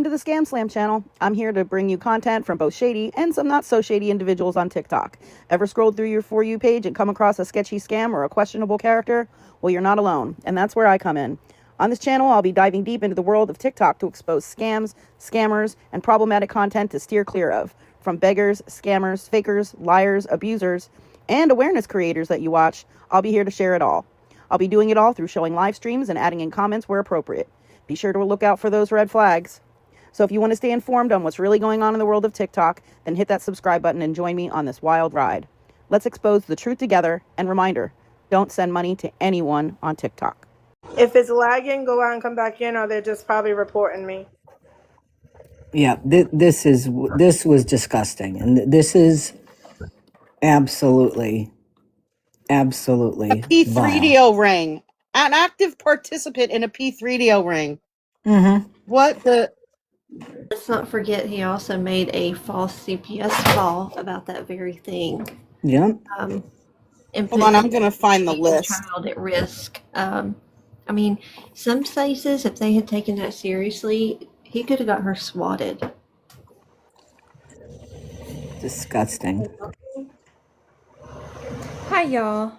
to the ScamSlam channel. I'm here to bring you content from both shady and some not so shady individuals on TikTok. Ever scrolled through your For You page and come across a sketchy scam or a questionable character? Well, you're not alone, and that's where I come in. On this channel, I'll be diving deep into the world of TikTok to expose scams, scammers, and problematic content to steer clear of. From beggars, scammers, fakers, liars, abusers, and awareness creators that you watch, I'll be here to share it all. I'll be doing it all through showing live streams and adding in comments where appropriate. Be sure to look out for those red flags. So if you want to stay informed on what's really going on in the world of TikTok, then hit that subscribe button and join me on this wild ride. Let's expose the truth together, and reminder, don't send money to anyone on TikTok. If it's lagging, go out and come back in, or they're just probably reporting me. Yeah, this was disgusting, and this is absolutely P3DO ring. An active participant in a P3DO ring. Mm-hmm. What the? Let's not forget he also made a false CPS call about that very thing. Yep. Hold on, I'm going to find the list. Child at risk. I mean, some places, if they had taken that seriously, he could have got her swatted. Disgusting. Hi, y'all.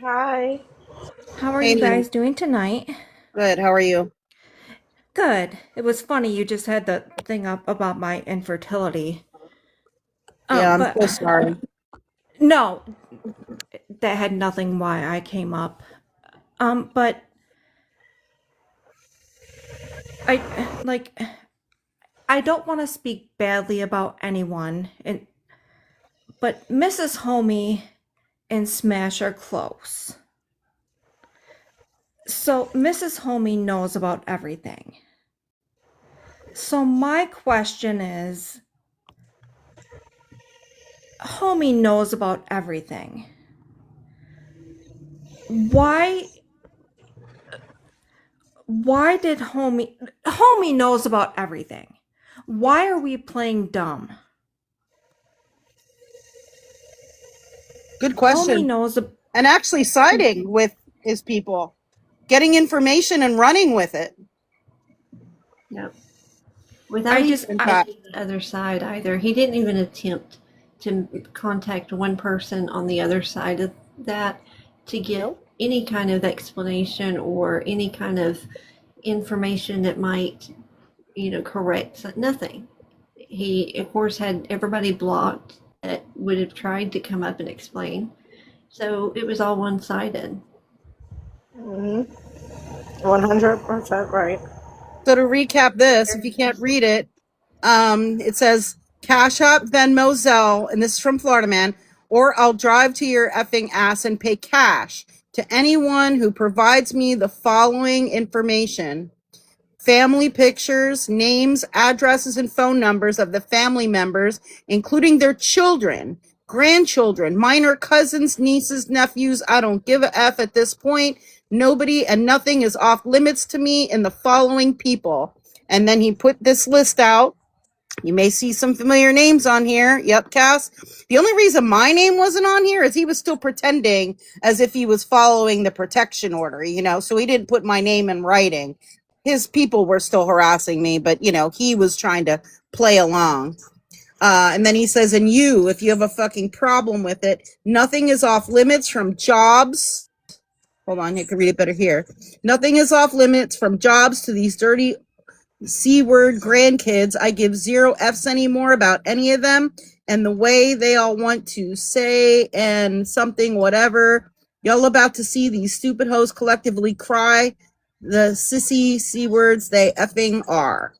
Hi. How are Hey, you guys doing tonight? Good, how are you? Good. It was funny you just had the thing up about my infertility. Yeah, I'm so sorry. No, that had nothing why I came up. But I don't want to speak badly about anyone, but Mrs. Homie and Smash are close. So Mrs. Homie knows about everything. So my question is, Homie knows about everything. Why did Homie knows about everything? Why are we playing dumb? Good question. Homie knows and actually siding with his people, getting information and running with it. Yep. Without even the other side either. He didn't even attempt to contact one person on the other side of that to get any kind of explanation or any kind of information that might, correct. Nothing. He, of course, had everybody blocked that would have tried to come up and explain. So it was all one-sided. 100% right. So to recap this, if you can't read it, it says Cash App, Venmo, Zelle, and this is from Florida Man, or I'll drive to your effing ass and pay cash to anyone who provides me the following information: family pictures, names, addresses, and phone numbers of the family members, including their children, grandchildren, minor cousins, nieces, nephews. I don't give a F at this point. Nobody and nothing is off limits to me in the following people. And then he put this list out. You may see some familiar names on here. Yep, Cass. The only reason my name wasn't on here is he was still pretending as if he was following the protection order, so he didn't put my name in writing. His people were still harassing me, but, he was trying to play along. And then he says, and you, if you have a fucking problem with it, nothing is off limits from jobs. Hold on, you can read it better here. Nothing is off limits from jobs to these dirty C-word grandkids. I give zero Fs anymore about any of them and the way they all want to say and something, whatever. Y'all about to see these stupid hoes collectively cry the sissy C-words they effing are.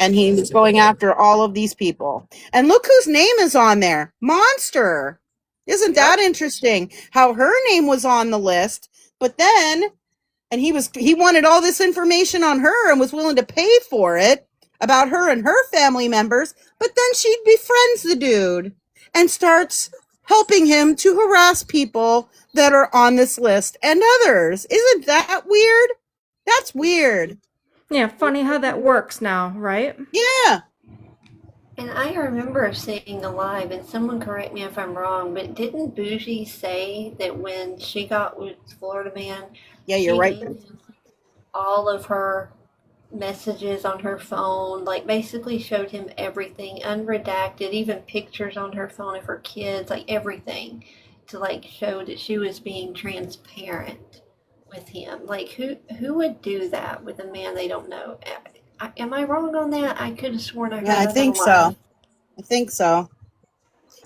And he was going after all of these people. And look whose name is on there. Monster. Isn't that interesting? How her name was on the list, but then, and he wanted all this information on her and was willing to pay for it about her and her family members, but then she befriends the dude and starts helping him to harass people that are on this list and others. Isn't that weird? That's weird. Yeah, funny how that works now, right? Yeah. And I remember seeing a live, and someone correct me if I'm wrong, but didn't Bougie say that when she got with Florida Man, yeah, you're right, all of her messages on her phone, like basically showed him everything, unredacted, even pictures on her phone of her kids, like everything, to like show that she was being transparent with him. Like who would do that with a man they don't know? Am I wrong on that? I could have sworn I heard Yeah, I think otherwise. so. I think so.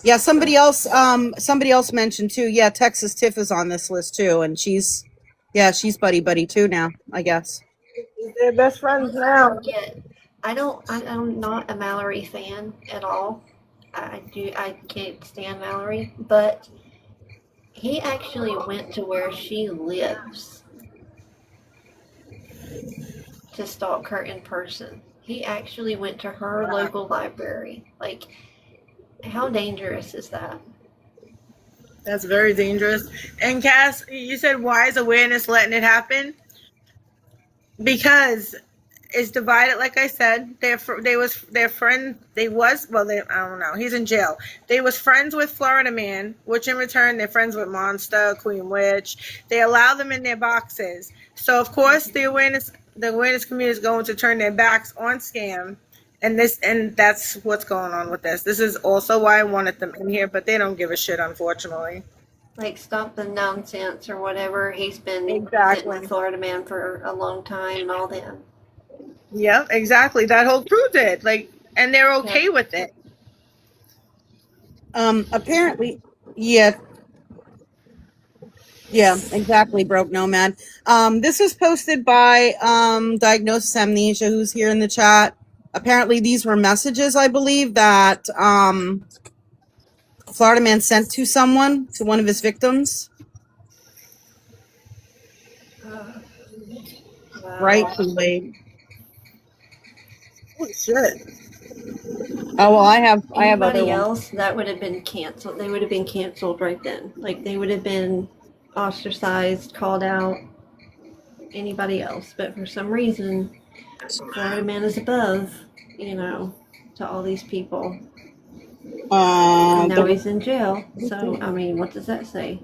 Yeah, somebody else mentioned too. Yeah, Texas Tiff is on this list too, and she's buddy too now, I guess. They're best friends now. Yeah, I'm not a Mallory fan at all. I can't stand Mallory, but he actually went to where she lives to stalk her in person. He actually went to her local library. Like, how dangerous is that? That's very dangerous. And Cass, you said why is awareness letting it happen? Because it's divided. Like I said, their friend. I don't know. He's in jail. They was friends with Florida Man, which in return they're friends with Monster, Queen Witch. They allow them in their boxes. So of course the awareness community is going to turn their backs on Scam. And that's what's going on with this. This is also why I wanted them in here, but they don't give a shit, unfortunately. Like, stop the nonsense or whatever. He's been Exactly. sitting with Florida Man for a long time and all that. Yeah, exactly. That whole crew did. Like, and they're okay with it. Apparently, yeah, exactly. Broke Nomad. This was posted by Diagnosis Amnesia, who's here in the chat. Apparently, these were messages, I believe, that Florida Man sent to one of his victims. Wow. Right, Kool-Aid. Holy shit. Oh well, I have other Anybody ones. else, that would have been canceled. They would have been canceled right then. Like, they would have been ostracized, called out. Anybody else, but for some reason, Florida Man is above, to all these people. And now he's in jail. So, I mean, what does that say?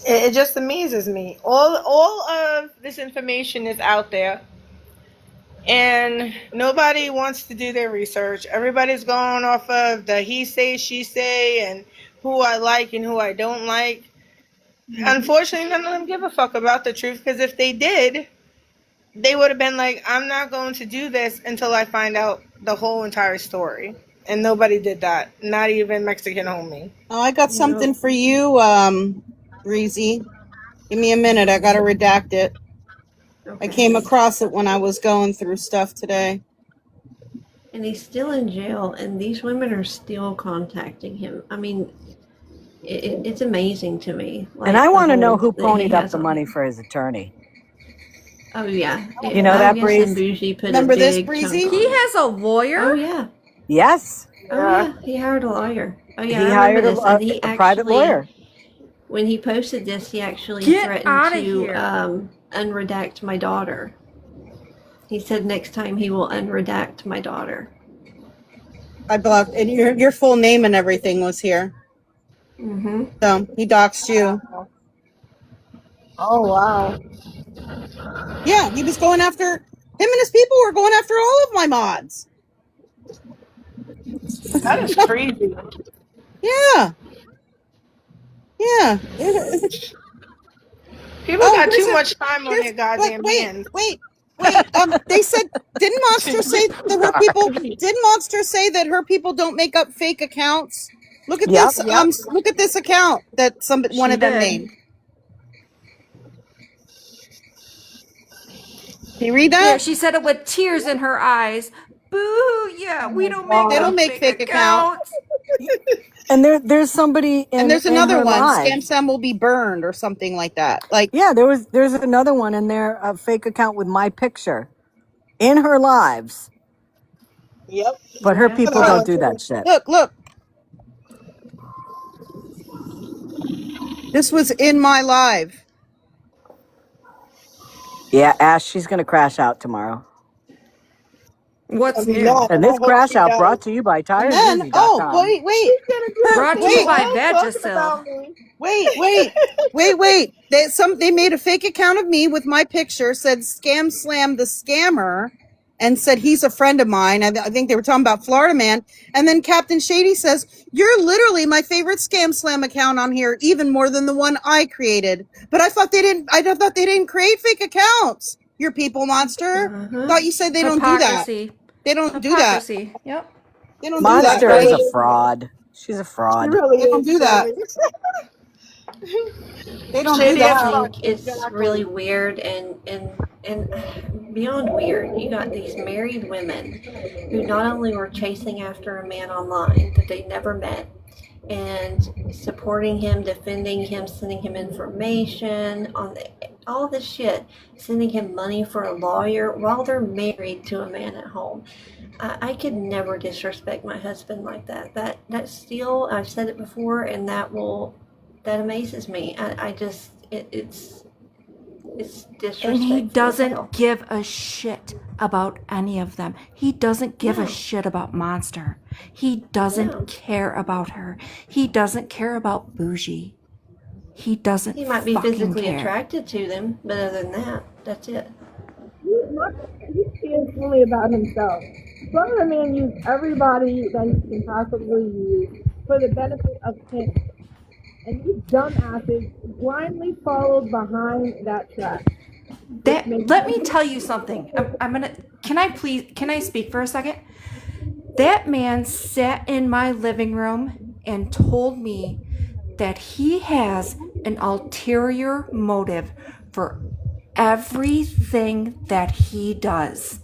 It just amazes me. All of this information is out there, and nobody wants to do their research. Everybody's going off of the he say, she say, and who I like and who I don't like. Unfortunately, none of them give a fuck about the truth, because if they did, they would have been like, I'm not going to do this until I find out the whole entire story. And nobody did that. Not even Mexican Homie. Oh, I got something for you, Breezy. Give me a minute. I gotta redact it. Okay. I came across it when I was going through stuff today. And he's still in jail, and these women are still contacting him. I mean, it's amazing to me. Like, and I want to know who ponied up the money for his attorney. Oh, yeah. You know that, Breeze? And Bougie put Remember a this, big Breezy? chunk on He it. has a lawyer? Oh, yeah. Yes. Oh, yeah. He hired a lawyer. Oh, yeah. He I hired remember this. And he a private lawyer. When he posted this, he actually Get threatened outta to here. unredact my daughter. He said next time he will unredact my daughter. I blocked, and your full name and everything was here. Mm-hmm. So he doxed you. Oh, wow. Yeah, he was going after him, and his people were going after all of my mods. That is crazy. Yeah. People got too much time on their goddamn hands. Wait. They said, didn't Monster say that her people don't make up fake accounts? Look at this. Look at this account that one of them named. Can you read that? Yeah, she said it with tears in her eyes. Boo! Yeah, we don't make. They don't make fake accounts. And there's somebody in, and there's another in her one. lives. ScamSlam will be burned or something like that. Like, yeah, there's another one in there, a fake account with my picture in her lives. Yep. But her people don't do that shit. Look. This was in my live. Yeah, Ash, she's gonna crash out tomorrow. What's new? No, And I this hope crash she out does. brought to you by And then, TireSeasy.com. Brought to you by Vagisil. Wait. They made a fake account of me with my picture, said ScamSlam the scammer, and said he's a friend of mine. I think they were talking about Florida Man. And then Captain Shady says, "You're literally my favorite ScamSlam account on here, even more than the one I created." But I thought they didn't create fake accounts. You're people monster. Thought you said they don't do that. Hypocrisy. They don't do that. Hypocrisy. Yep. They don't do that, Monster is right? a fraud. She's a She fraud. really They don't is. do that. They don't do I that. think it's really weird and beyond weird. You got these married women who not only were chasing after a man online that they never met and supporting him, defending him, sending him information on all this shit, sending him money for a lawyer while they're married to a man at home. I could never disrespect my husband like that. That still, I've said it before, and that amazes me. It's disrespectful. And he as hell. doesn't give a shit about any of them. He doesn't give a shit about Monster. He doesn't care about her. He doesn't care about Bougie. He doesn't. He might be fucking physically care. attracted to them, but other than that, that's it. He cares only about himself. Florida Man used everybody that he can possibly use for the benefit of him. And these dumbasses blindly followed behind that track. Let me tell you something. Can I speak for a second? That man sat in my living room and told me that he has an ulterior motive for everything that he does.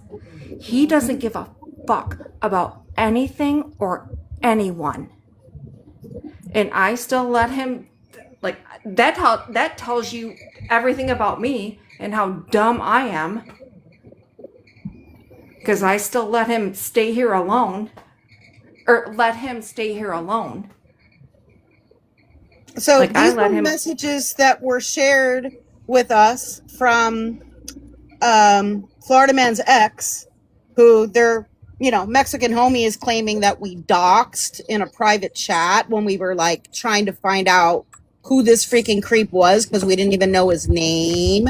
He doesn't give a fuck about anything or anyone. And I still let him, like, that tells you everything about me and how dumb I am. Because I still let him stay here alone. So Like, these were messages that were shared with us from Florida Man's ex, who their Mexican homie is claiming that we doxed in a private chat when we were like trying to find out who this freaking creep was because we didn't even know his name.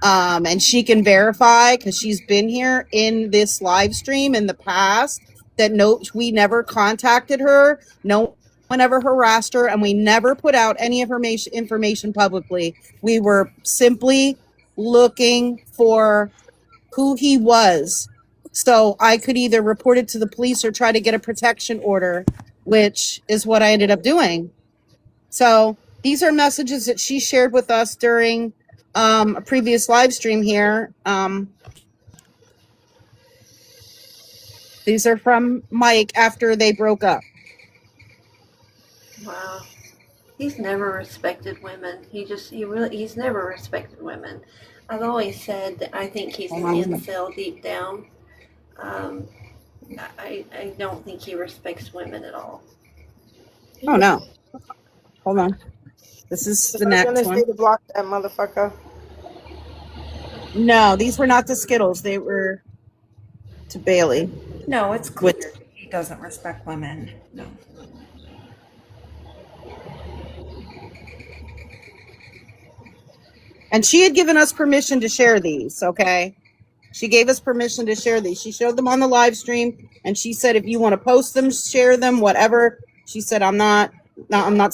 And she can verify because she's been here in this live stream in the past that we never contacted her. No one ever harassed her, and we never put out any information publicly. We were simply looking for who he was, so I could either report it to the police or try to get a protection order, which is what I ended up doing. So these are messages that she shared with us during a previous live stream here. These are from Mike after they broke up. Wow. He's never respected women. He's never respected women. I've always said that I think he's an incel deep down. I don't think he respects women at all. Oh no. Hold on. This is the next one. To block that motherfucker. No, these were not the Skittles. They were to Bailey. No, it's clear. He doesn't respect women. No. And she had given us permission to share these, okay? She gave us permission to share these. She showed them on the live stream, and she said, if you want to post them, share them, whatever. She said, I'm not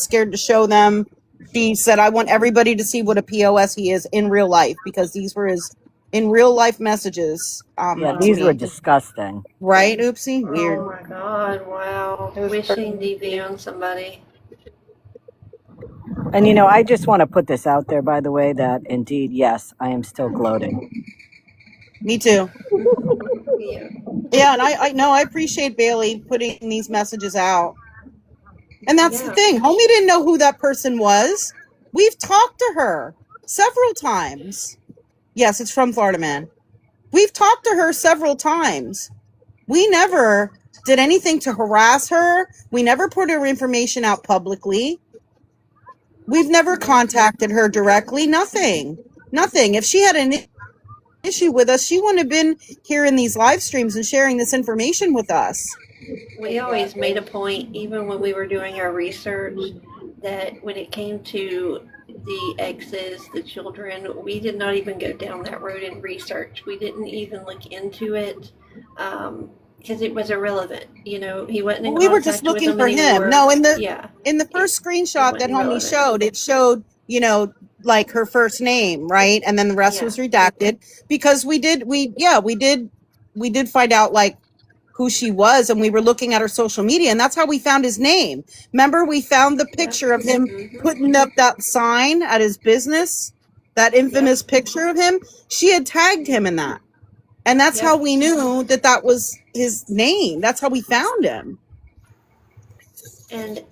scared to show them. She said, I want everybody to see what a POS he is in real life, because these were his in real life messages. Yeah, these were disgusting. Right, Oopsie? Weird. Oh my God, wow. Wishing DV on somebody. And I just want to put this out there, by the way, that indeed, yes, I am still gloating. Me too. Yeah. Yeah, and I know I appreciate Bailey putting these messages out. And that's the thing. Homie didn't know who that person was. We've talked to her several times. Yes, it's from Florida Man. We've talked to her several times. We never did anything to harass her. We never put her information out publicly. We've never contacted her directly. Nothing. If she had an issue with us, she wouldn't have been here in these live streams and sharing this information with us. We always made a point, even when we were doing our research, that when it came to the exes, the children, we did not even go down that road in research. We didn't even look into it because it was irrelevant. You know, he wasn't in We were contact just with looking them for anymore. him. No, in the it first screenshot that wasn't homie relevant. showed, it showed, you know, like her first name, right? And then the rest Yeah. was redacted because we did find out like who she was, and we were looking at her social media, and that's how we found his name. Remember, we found the picture of him putting up that sign at his business, that infamous picture of him. She had tagged him in that. And that's how we knew that that was his name. That's how we found him. And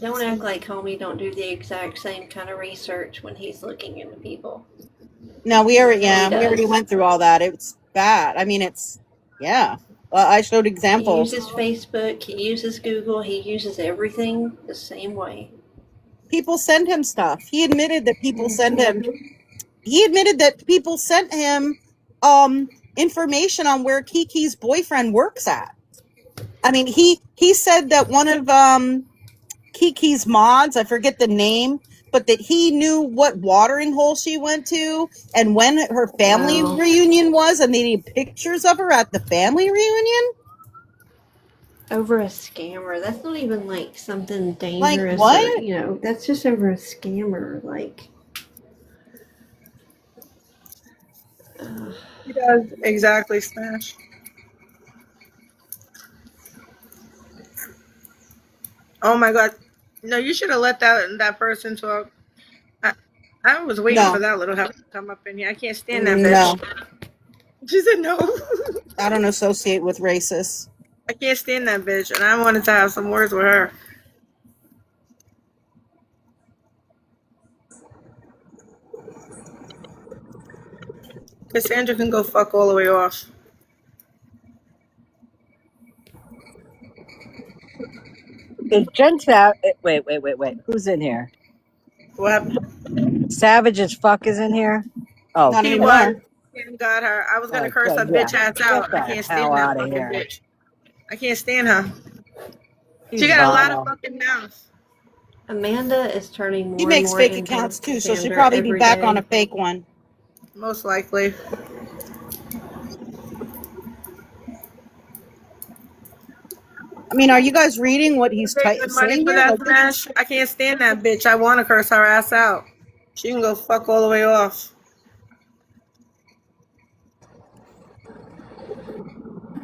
don't act like homie don't do the exact same kind of research when he's looking into people. No, we already went through all that. It's bad. I mean, I showed examples. He uses Facebook, he uses Google, he uses everything the same way. People send him stuff. He admitted that people send him. He admitted that people sent him information on where Kiki's boyfriend works at. I mean, he said that one of Kiki's mods, I forget the name, but that he knew what watering hole she went to and when her family reunion was, and they need pictures of her at the family reunion. Over a scammer. That's not even like something dangerous. Like what? Or, you know, that's just over a scammer. Like, He does exactly, Smash. Oh my God! No, you should have let that person talk. I was waiting for that little help to come up in here. I can't stand that bitch. No. She said no. I don't associate with racists. I can't stand that bitch, and I wanted to have some words with her. Cassandra can go fuck all the way off. Is Jen wait. Who's in here? What happened? Savage as fuck is in here? Oh, not he anymore. Got her. I was gonna curse her bitch ass out. I can't stand that fucking bitch. I can't stand her. She got a lot of fucking mouth. Amanda is turning more. She makes and more fake accounts too, so she'll probably be back on a fake one. Most likely. I mean, are you guys reading what he's saying here? That Smash? I can't stand that bitch. I want to curse her ass out. She can go fuck all the way off.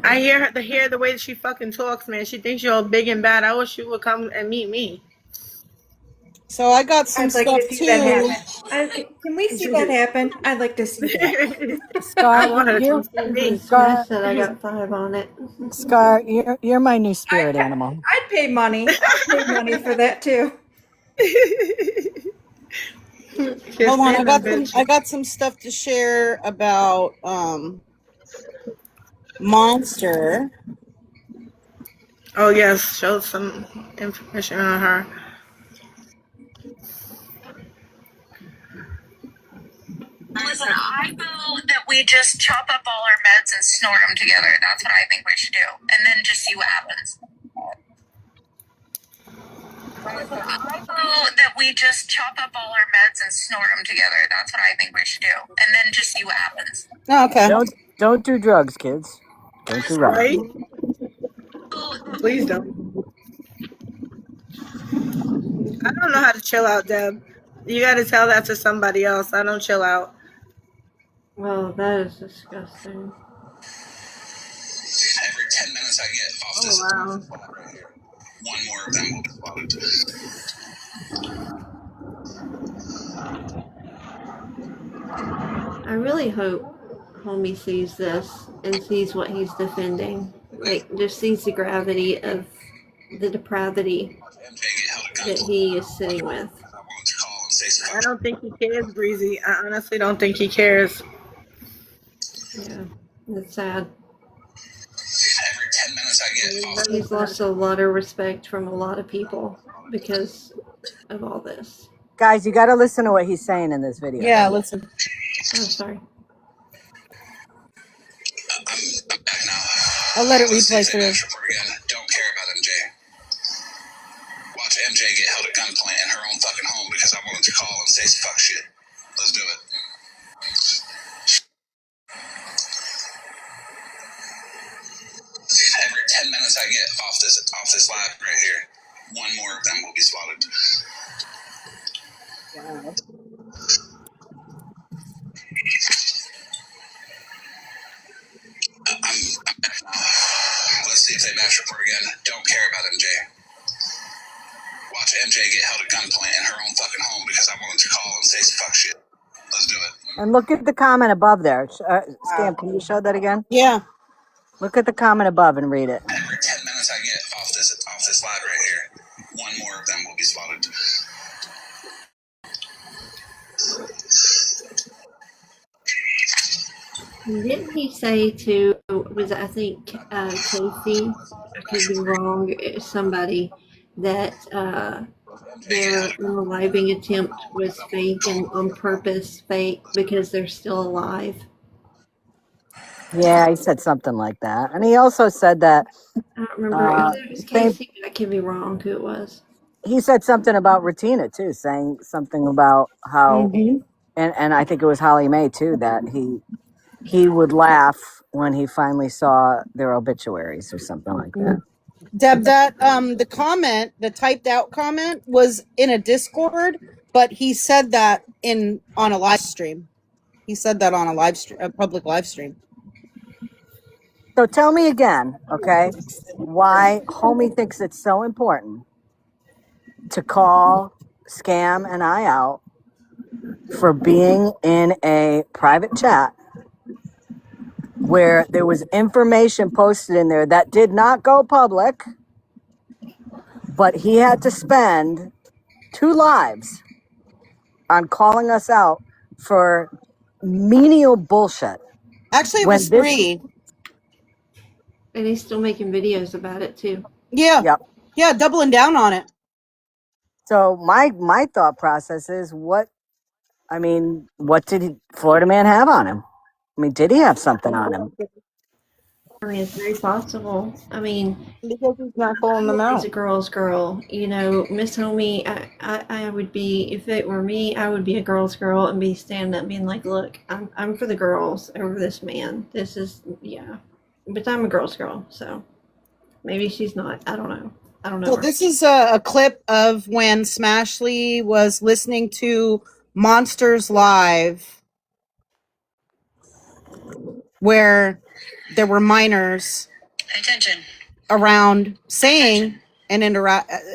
I hear the way that she fucking talks, man. She thinks you're all big and bad. I wish she would come and meet me. So I got some stuff too. Can we see that happen? I'd like to see that. Scar said I got 5 on it. Scar, you're my new spirit animal. I'd pay money. I'd pay money for that too. Hold on, I got some stuff to share about Monster. Oh yes, show some information on her. Listen, I feel that we just chop up all our meds and snort them together. That's what I think we should do. And then just see what happens. Listen, I feel that we just chop up all our meds and snort them together. That's what I think we should do. And then just see what happens. Oh, okay. Don't do drugs, kids. Don't do drugs. Right? Please don't. I don't know how to chill out, Deb. You got to tell that to somebody else. I don't chill out. Well, that is disgusting. Every 10 minutes I get off this spot right here, one more of them will be spotted. I really hope homie sees this and sees what he's defending. Like, just sees the gravity of the depravity that he is sitting with. I don't think he cares, Breezy. I honestly don't think he cares. Yeah, it's sad. Every 10 minutes I get. He's lost a lot of respect from a lot of people because of all this. Guys, you got to listen to what he's saying in this video. Yeah, listen. Oh, sorry. I'll let it Let's see replay if they through. match report again. Don't care about MJ. Watch MJ get held at gunpoint in her own fucking home because I'm willing to call and say fuck shit. Let's do it. Every 10 minutes I get off this live right here, one more of them will be swatted. Wow. Let's see if they match report again. Don't care about MJ. Watch MJ get held at gunpoint in her own fucking home because I'm willing to call and say fuck shit. Let's do it. And look at the comment above there. Scam, can you show that again? Yeah. Look at the comment above and read it. Every 10 minutes I get off this live right here, one more of them will be spotted. Didn't he say to, was I think Casey, I could be wrong, somebody, that their unaliving attempt was fake and on purpose fake because they're still alive? Yeah, he said something like that. And he also said that I don't remember. It was Casey, but I could be wrong who it was. he said something about Ratina too, saying something about how, and I think it was Holly Mae too, that he would laugh when he finally saw their obituaries or something like that. Deb, that the comment, the typed out comment was in a Discord, but he said that on a live stream. He said that on a live stream, a public live stream. So tell me again, okay, why Homie thinks it's so important to call Scam and I out for being in a private chat where there was information posted in there that did not go public, but he had to spend 2 lives on calling us out for menial bullshit. Actually, it was 3. And he's still making videos about it too. Yeah. Yep. Yeah, doubling down on it. So my thought process is what did Florida Man have on him? I mean, did he have something on him? I mean, it's very possible. I mean, Because he's not calling them he's out. a girl's girl. You know, Miss Homie, I would be, if it were me, I would be a girl's girl and be standing up being like, look, I'm for the girls over this man. This is, yeah. But I'm a girl's girl, so maybe she's not. I don't know. I don't know. Well, her. this is a clip of when Smashley was listening to Monsters Live, where there were minors Attention. around saying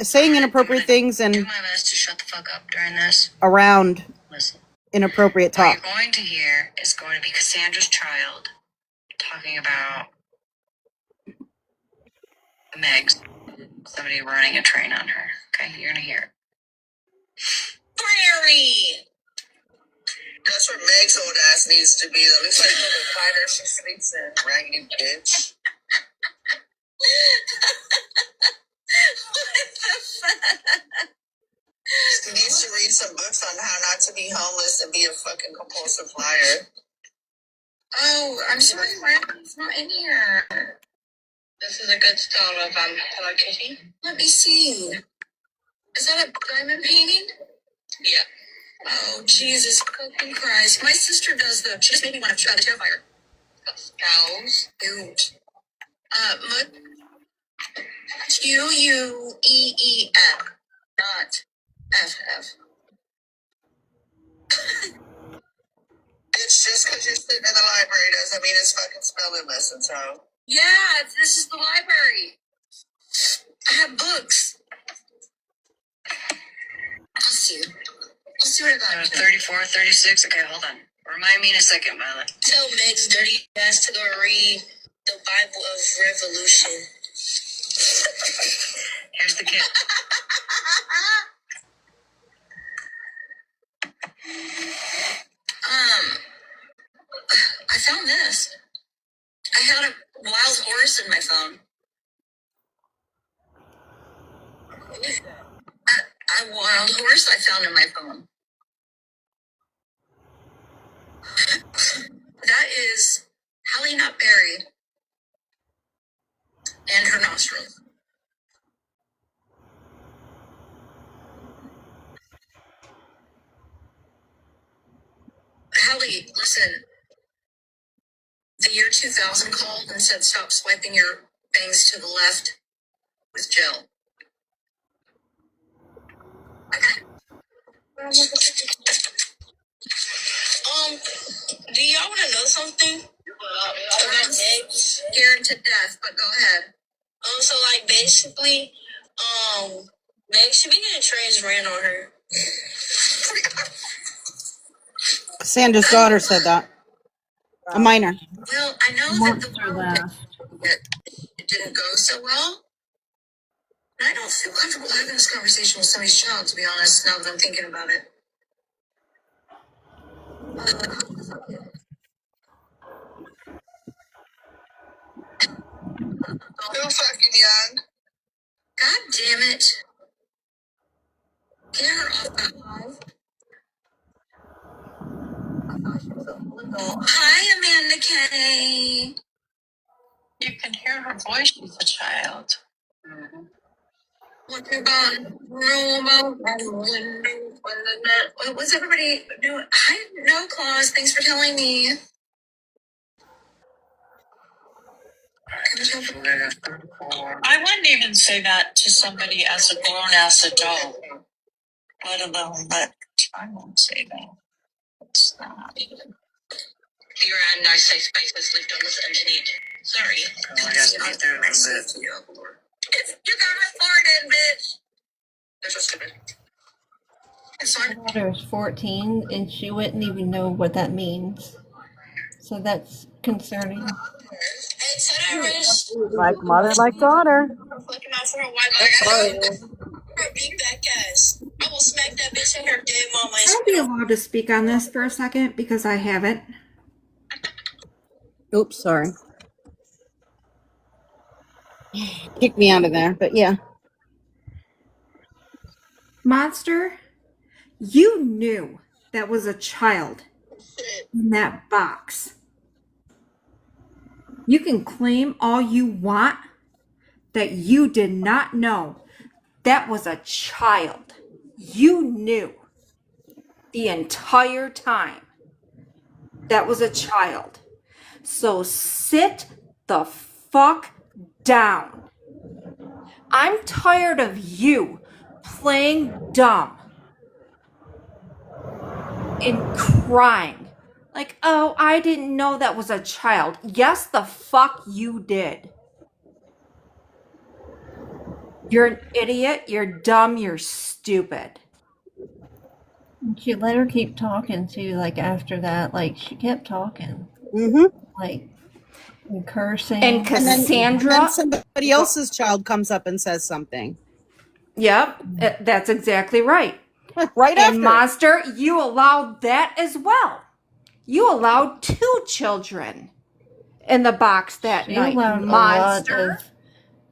saying inappropriate things Do and my best to shut the fuck up during this. around Listen. inappropriate What talk. you're going to hear is going to be Cassandra's child talking about Meg's, somebody running a train on her. Okay, you're gonna hear it. Prairie! That's where Meg's old ass needs to be. That looks like the recliner she sleeps in. Raggedy bitch. What the fuck? She needs to read some books on how not to be homeless and be a fucking compulsive liar. Oh, I'm sorry, it's not in here. This is a good style of Hello Kitty. Let me see. Is that a diamond painting? Yeah. Oh, Jesus fucking Christ. My sister does them. She just made me want to try the Terrifier. Cows. Ew. Queen, not FF. It's just because you're sitting in the library doesn't mean it's fucking spelling lessons, ho. Yeah, this is the library. I have books. I'll see what I got. 34, 36. Okay, hold on. Remind me in a second, Violet. Tell Meg's dirty ass to go read the Bible of Revolution. Here's the kid. I found this. I had a wild horse in my phone. A wild horse I found in my phone. That is Hallie Not Buried. and her nostrils. Hallie, listen. The year 2000 called and said stop swiping your bangs to the left with gel. Okay. Do y'all want to know something about Meg? Scared to death, but go ahead. So like basically, Meg should be getting trans ran on her. Sandra's daughter said that. A minor. Well, I know that the world it didn't go so well. And I don't feel comfortable having this conversation with somebody's child, to be honest, now that I'm thinking about it. Too fucking young. God damn it. Get her off that live. Hi, Amanda Kay. You can hear her voice. She's a child. What was everybody doing? Hi, No Claus. Thanks for telling me. I wouldn't even say that to somebody as a grown-ass adult, let alone I won't say that. It's not. You're in nice safe spaces, lived on this internet. Sorry. Oh, I guess not there a little bit. You got reported, bitch. They're so stupid. My daughter is 14, and she wouldn't even know what that means. So that's concerning. Like mother, like daughter. Beat that ass. I will smack that bitch in her dead mama. I'll be allowed to speak on this for a second because I haven't. Oops, sorry. Kick me out of there, but yeah. Monster, you knew that was a child in that box. You can claim all you want that you did not know that was a child. You knew the entire time that was a child. So sit the fuck down. I'm tired of you playing dumb and crying. Like, oh, I didn't know that was a child. Yes, the fuck you did. You're an idiot. You're dumb. You're stupid. She let her keep talking too, like after that. Like she kept talking. Mm-hmm. Like and cursing. And Cassandra. And then somebody else's child comes up and says something. Yep, that's exactly right. Right after. And Monster, you allowed that as well. You allowed 2 children in the box that night. She allowed Monster. a lot of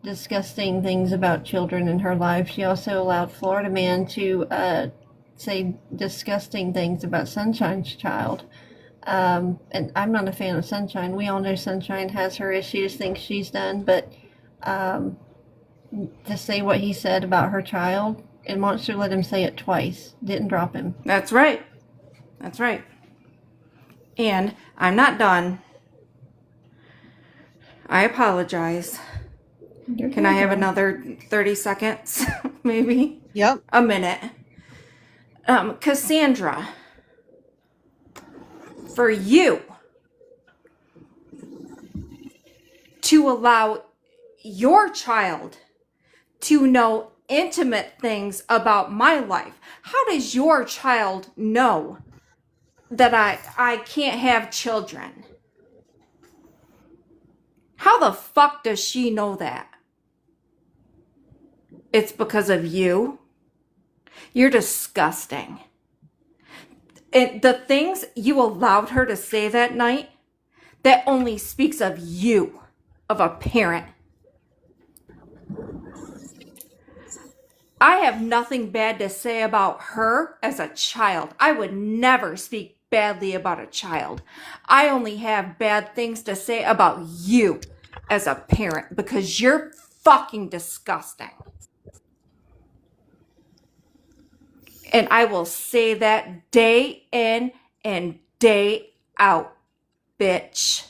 disgusting things about children in her life. She also allowed Florida Man to say disgusting things about Sunshine's child. And I'm not a fan of Sunshine. We all know Sunshine has her issues, things she's done, but to say what he said about her child, and Monster let him say it twice. Didn't drop him. That's right. That's right. And I'm not done. I apologize. Can I have another 30 seconds? Maybe? Yep. A minute. Cassandra, for you to allow your child to know intimate things about my life, how does your child know that I can't have children? How the fuck does she know that? It's because of you. You're disgusting. And the things you allowed her to say that night, that only speaks of you, of a parent. I have nothing bad to say about her as a child. I would never speak badly about a child. I only have bad things to say about you as a parent because you're fucking disgusting. And I will say that day in and day out, bitch.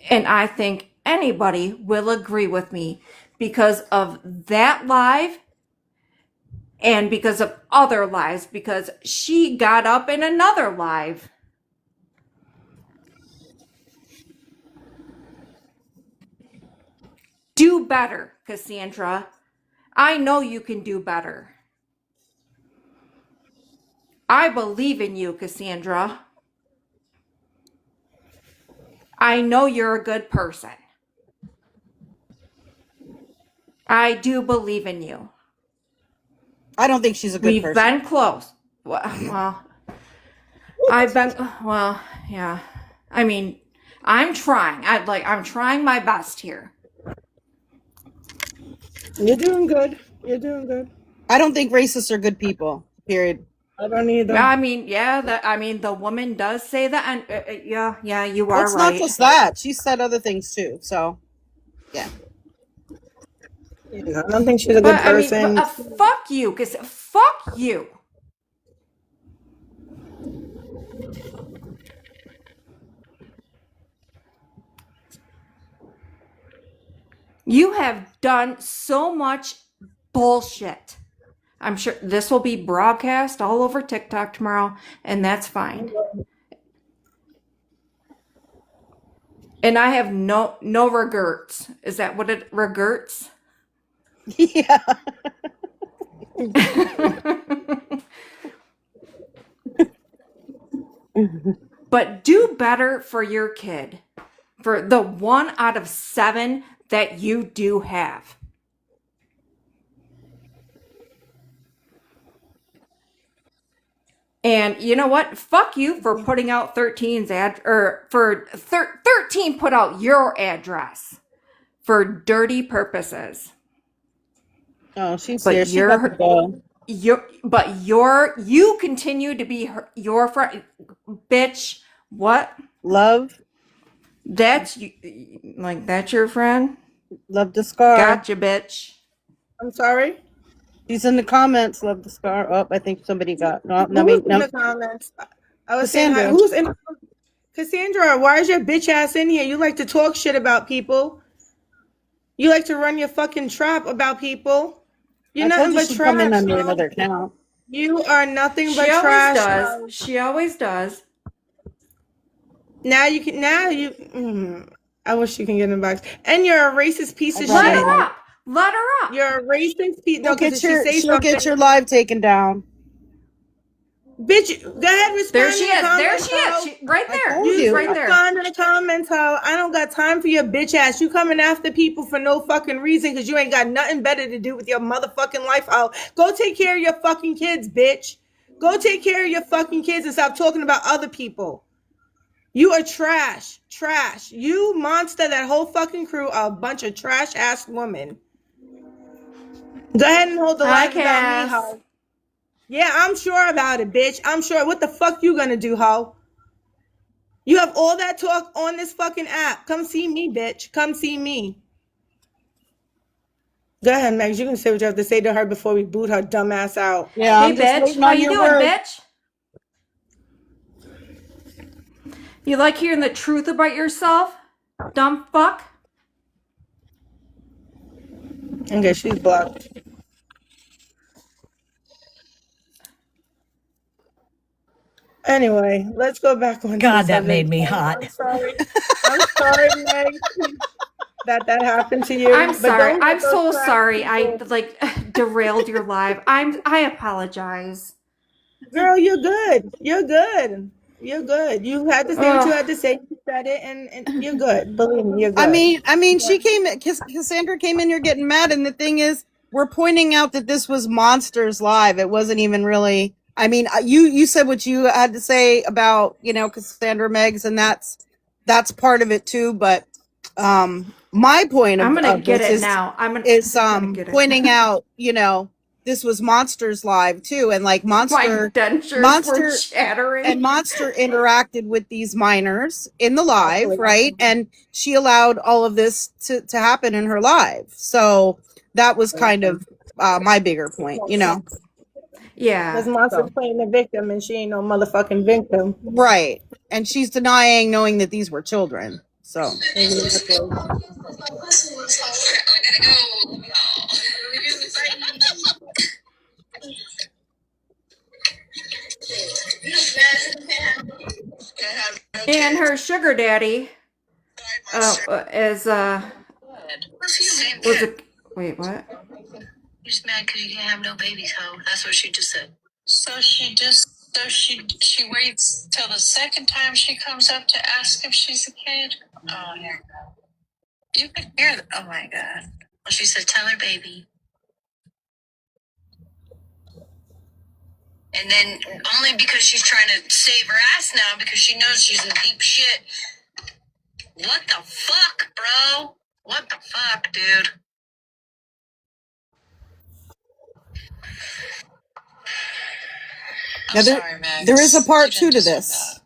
And I think anybody will agree with me because of that live and because of other lives, because she got up in another live. Do better, Cassandra. I know you can do better. I believe in you, Cassandra. I know you're a good person. I do believe in you. I don't think she's a good We've person. been close. Well, yeah. I mean, I'm trying. I'm trying my best here. You're doing good. You're doing good. I don't think racists are good people. Period. I don't either. I mean, the woman does say that, and yeah, you are It's right. not just that. She said other things too. So, yeah. I don't think she's a good person. I mean, fuck you, because fuck you. You have done so much bullshit. I'm sure this will be broadcast all over TikTok tomorrow, and that's fine. And I have no regrets. Is that what it regrets? Yeah. But do better for your kid. For the 1 out of 7 that you do have. And you know what? Fuck you for putting out 13's for 13 put out your address for dirty purposes. Oh, she's But here. She got the ball. you continue to be your friend, bitch. What? Love. That's your friend? Love2Scar. Gotcha, bitch. I'm sorry. She's in the comments. Love2Scar. Oh, I think somebody got. No, Who was in the comments? I was Cassandra. saying, who's in? Cassandra, why is your bitch ass in here? You like to talk shit about people. You like to run your fucking trap about people. You're nothing but trash. Come in under another account. You are nothing but She always trash. does. She always does. Now you can. Now you. I wish you can get in the box. And you're a racist piece of shit. Let her up. Let her up. You're a racist piece. No, because she'll get your live taken down. Bitch, go ahead, respond. There she is. There she is. Right there. You right there. Respond in the comments, ho. I don't got time for your bitch ass. You coming after people for no fucking reason because you ain't got nothing better to do with your motherfucking life, ho. Go take care of your fucking kids, bitch. Go take care of your fucking kids and stop talking about other people. You are trash. Trash. You monster, that whole fucking crew are a bunch of trash ass women. Go ahead and hold the light about me, ho. Yeah, I'm sure about it, bitch. I'm sure. What the fuck you gonna do, ho? You have all that talk on this fucking app. Come see me, bitch. Come see me. Go ahead, Megs. You can say what you have to say to her before we boot her dumb ass out. Yeah, hey, bitch. How you doing, bitch? You like hearing the truth about yourself? Dumb fuck? Okay, she's blocked. Anyway, let's go back on. God, that made me hot. I'm sorry. I'm sorry, Meg, that happened to you. I'm sorry. I'm so sorry. I derailed your live. I apologize. Girl, you're good. You're good. You're good. You had to say what you had to say. You said it, and you're good. Believe me, you're good. I mean, Cassandra came in here getting mad, and the thing is, we're pointing out that this was Monsters Live. It wasn't even really. I mean, you said what you had to say about Cassandra Megs, and that's part of it too. But my point I'm gonna get it now. is pointing out this was Monster's live too, and like My Monster dentures were chattering. and Monster interacted with these minors in the live, right? And she allowed all of this to happen in her live. So that was kind of my bigger point, you know? Yeah. Because Monster's playing the victim and she ain't no motherfucking victim. Right. And she's denying knowing that these were children. So Exactly. And her sugar daddy is was a wait, what? You're just mad because you can't have no babies, ho. That's what she just said. So she waits till the second time she comes up to ask if she's a kid. Oh, yeah. You could hear that. Oh my god. Well, she said, "Tell her, baby." And then only because she's trying to save her ass now because she knows she's in deep shit. What the fuck, bro? What the fuck, dude? now there is a part 2 to this.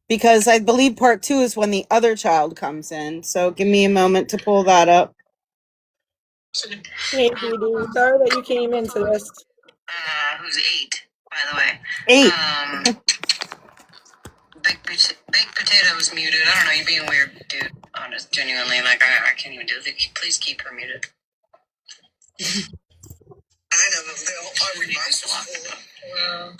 Because I believe part 2 is when the other child comes in. So give me a moment to pull that up. Hey, Dee, sorry that you came into this. Who's 8, by the way? 8. Baked potato was muted. I don't know. You're being weird, dude. Honest, genuinely. Like, I can't even do this. Please keep her muted. I know, but they'll already well,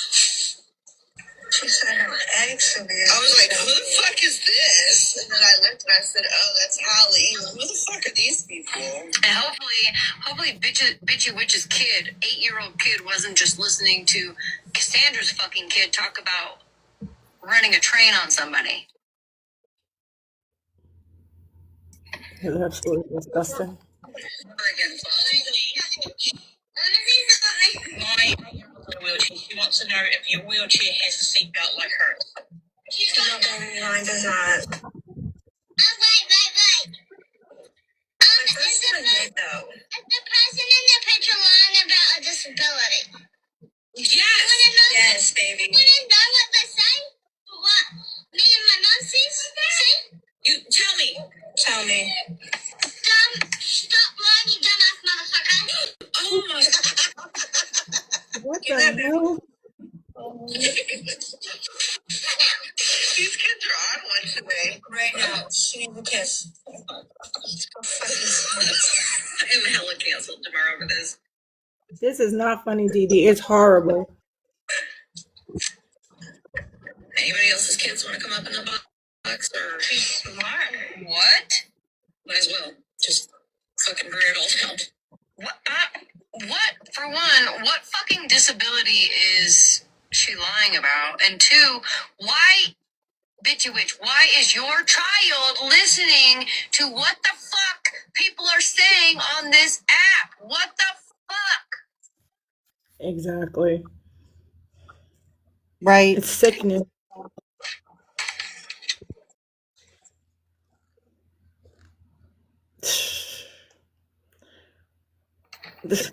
she said her eggs should be. I was like, who the fuck is this? And then I looked and I said, oh, that's Holly. Who the fuck are these people? And hopefully, Bitchy Witch's kid, 8-year-old kid, wasn't just listening to Cassandra's fucking kid talk about running a train on somebody. It's absolutely disgusting. She wants to know if your wheelchair has a seatbelt like hers. Mine does not. Is the person in the picture lying about a disability? Yes. Yes, baby. Want to know what they say? What me and my mom see? You tell me. Tell me. Stop lying, you dumbass motherfucker. Oh my god. What the hell? These kids are on one today. Right now. She needs a kiss. I am hella canceled tomorrow over this. This is not funny, Dee. It's horrible. Anybody else's kids want to come up in the box? Or smart. What? Might as well. Just fucking bring it all down. What? For one, what fucking disability is she lying about? And 2, why, Bitchy Witch, why is your child listening to what the fuck people are saying on this app? What the fuck? Exactly. Right. It's sickening.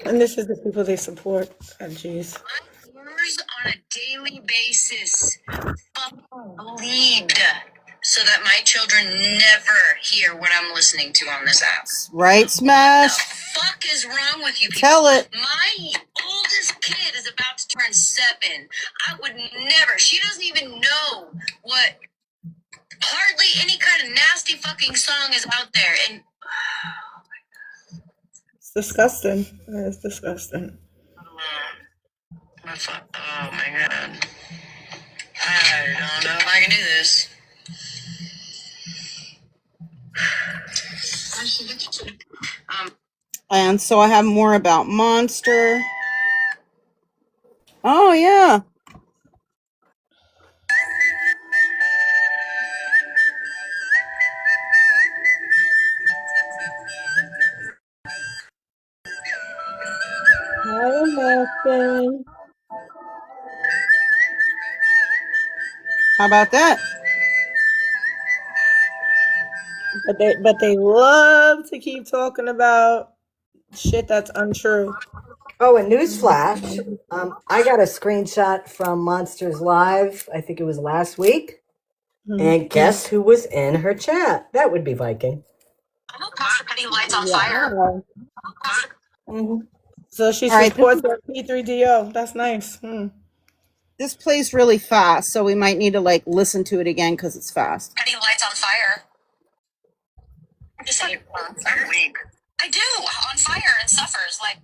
And this is the people they support. Oh, jeez. On a daily basis. Bleed. So that my children never hear what I'm listening to on this app. Right, Smash? What the fuck is wrong with you people? Tell it. My oldest kid is about to turn 7. I would never. She doesn't even know what hardly any kind of nasty fucking song is out there. And It's disgusting. It's disgusting. oh my god. I don't know if I can do this. And so I have more about Monster. Oh, yeah. Hi, American. How about that? But they love to keep talking about shit that's untrue. Oh, and newsflash. I got a screenshot from Monsters Live. I think it was last week. And guess who was in her chat? That would be Viking. Pastor Penny lights on fire. Wow. So she All right, supports that P3DO. That's nice. this plays really fast, so we might need to like listen to it again because it's fast. Penny lights on fire. Just say I'm weak. I do on fire and suffers like.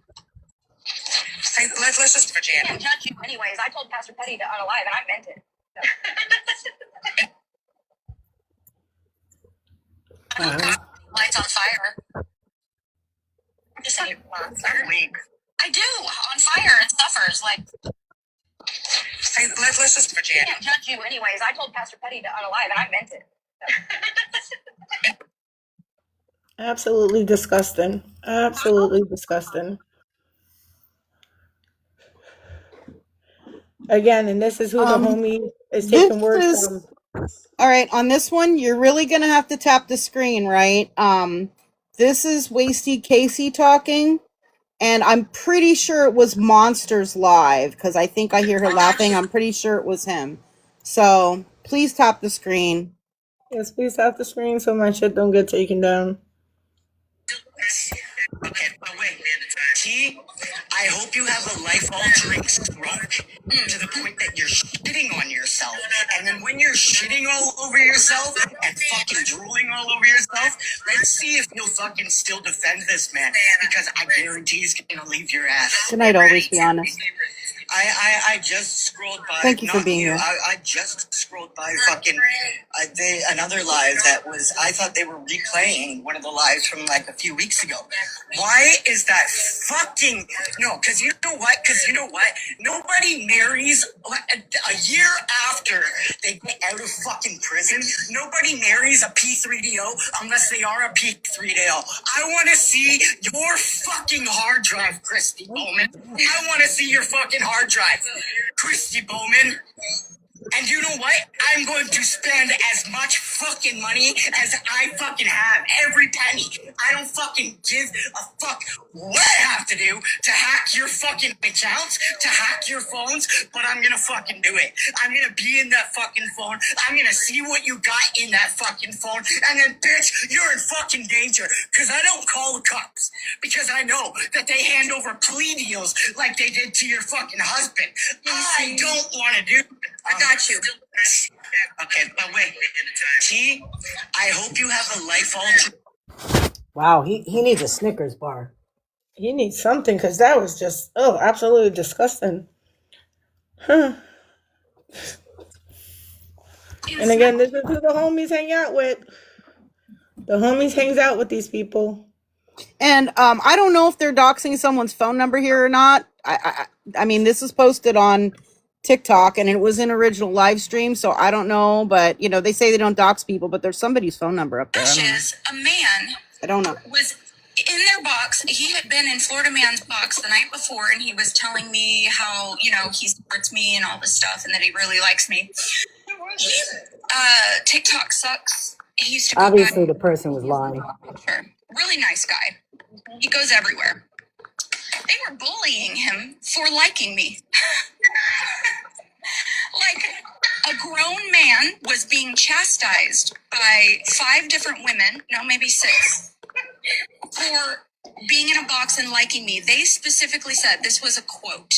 Hey, let's just for Jan. I can't judge you anyways. I told Pastor Petty to unalive, and I meant it. Lights on fire. Just say I'm weak. I do on fire and suffers like. Hey, let's just for Jan. I can't judge you anyways. I told Pastor Petty to unalive, and I meant it. Absolutely disgusting. Absolutely disgusting. Again, and this is who the homie is taking words from. All right, on this one, you're really gonna have to tap the screen, right? This is Wasty Casey talking, and I'm pretty sure it was Monsters Live because I think I hear her laughing. I'm pretty sure it was him. So please tap the screen. Yes, please tap the screen so my shit don't get taken down. Okay, but wait. T, I hope you have a life-altering stroke to the point that you're shitting on yourself. And then when you're shitting all over yourself and fucking drooling all over yourself, let's see if you'll fucking still defend this man. Because I guarantee he's gonna leave your ass. Good night, always be honest. I just scrolled by. Thank you for being here. I just scrolled by fucking another live that was. I thought they were replaying one of the lives from like a few weeks ago. Why is that fucking no? Because you know what? Nobody marries a year after they get out of fucking prison. Nobody marries a P3DO unless they are a P3DO. I want to see your fucking hard drive, Christy Bowman. I want to see your fucking hard drive, Christy Bowman. And you know what? I'm going to spend as much fucking money as I fucking have. Every penny. I don't fucking give a fuck what I have to do to hack your fucking accounts, to hack your phones, but I'm gonna fucking do it. I'm gonna be in that fucking phone. I'm gonna see what you got in that fucking phone. And then, bitch, you're in fucking danger. Because I don't call the cops. Because I know that they hand over plea deals like they did to your fucking husband. I don't want to do it. I got you. Okay, but wait. T, I hope you have a life altering. Wow, he needs a Snickers bar. He needs something because that was just absolutely disgusting. And again, this is who the homies hang out with. The homies hangs out with these people. And I don't know if they're doxing someone's phone number here or not. I mean, this is posted on TikTok and it was an original live stream, so I don't know. But you know, they say they don't dox people, but there's somebody's phone number up there. A man. I don't know. Was in their box. He had been in Florida Man's box the night before, and he was telling me how he supports me and all this stuff, and that he really likes me. TikTok sucks. He used to Obviously, the person was lying. Really nice guy. He goes everywhere. They were bullying him for liking me. Like a grown man was being chastised by 5 different women, no, maybe 6, for being in a box and liking me. They specifically said, this was a quote,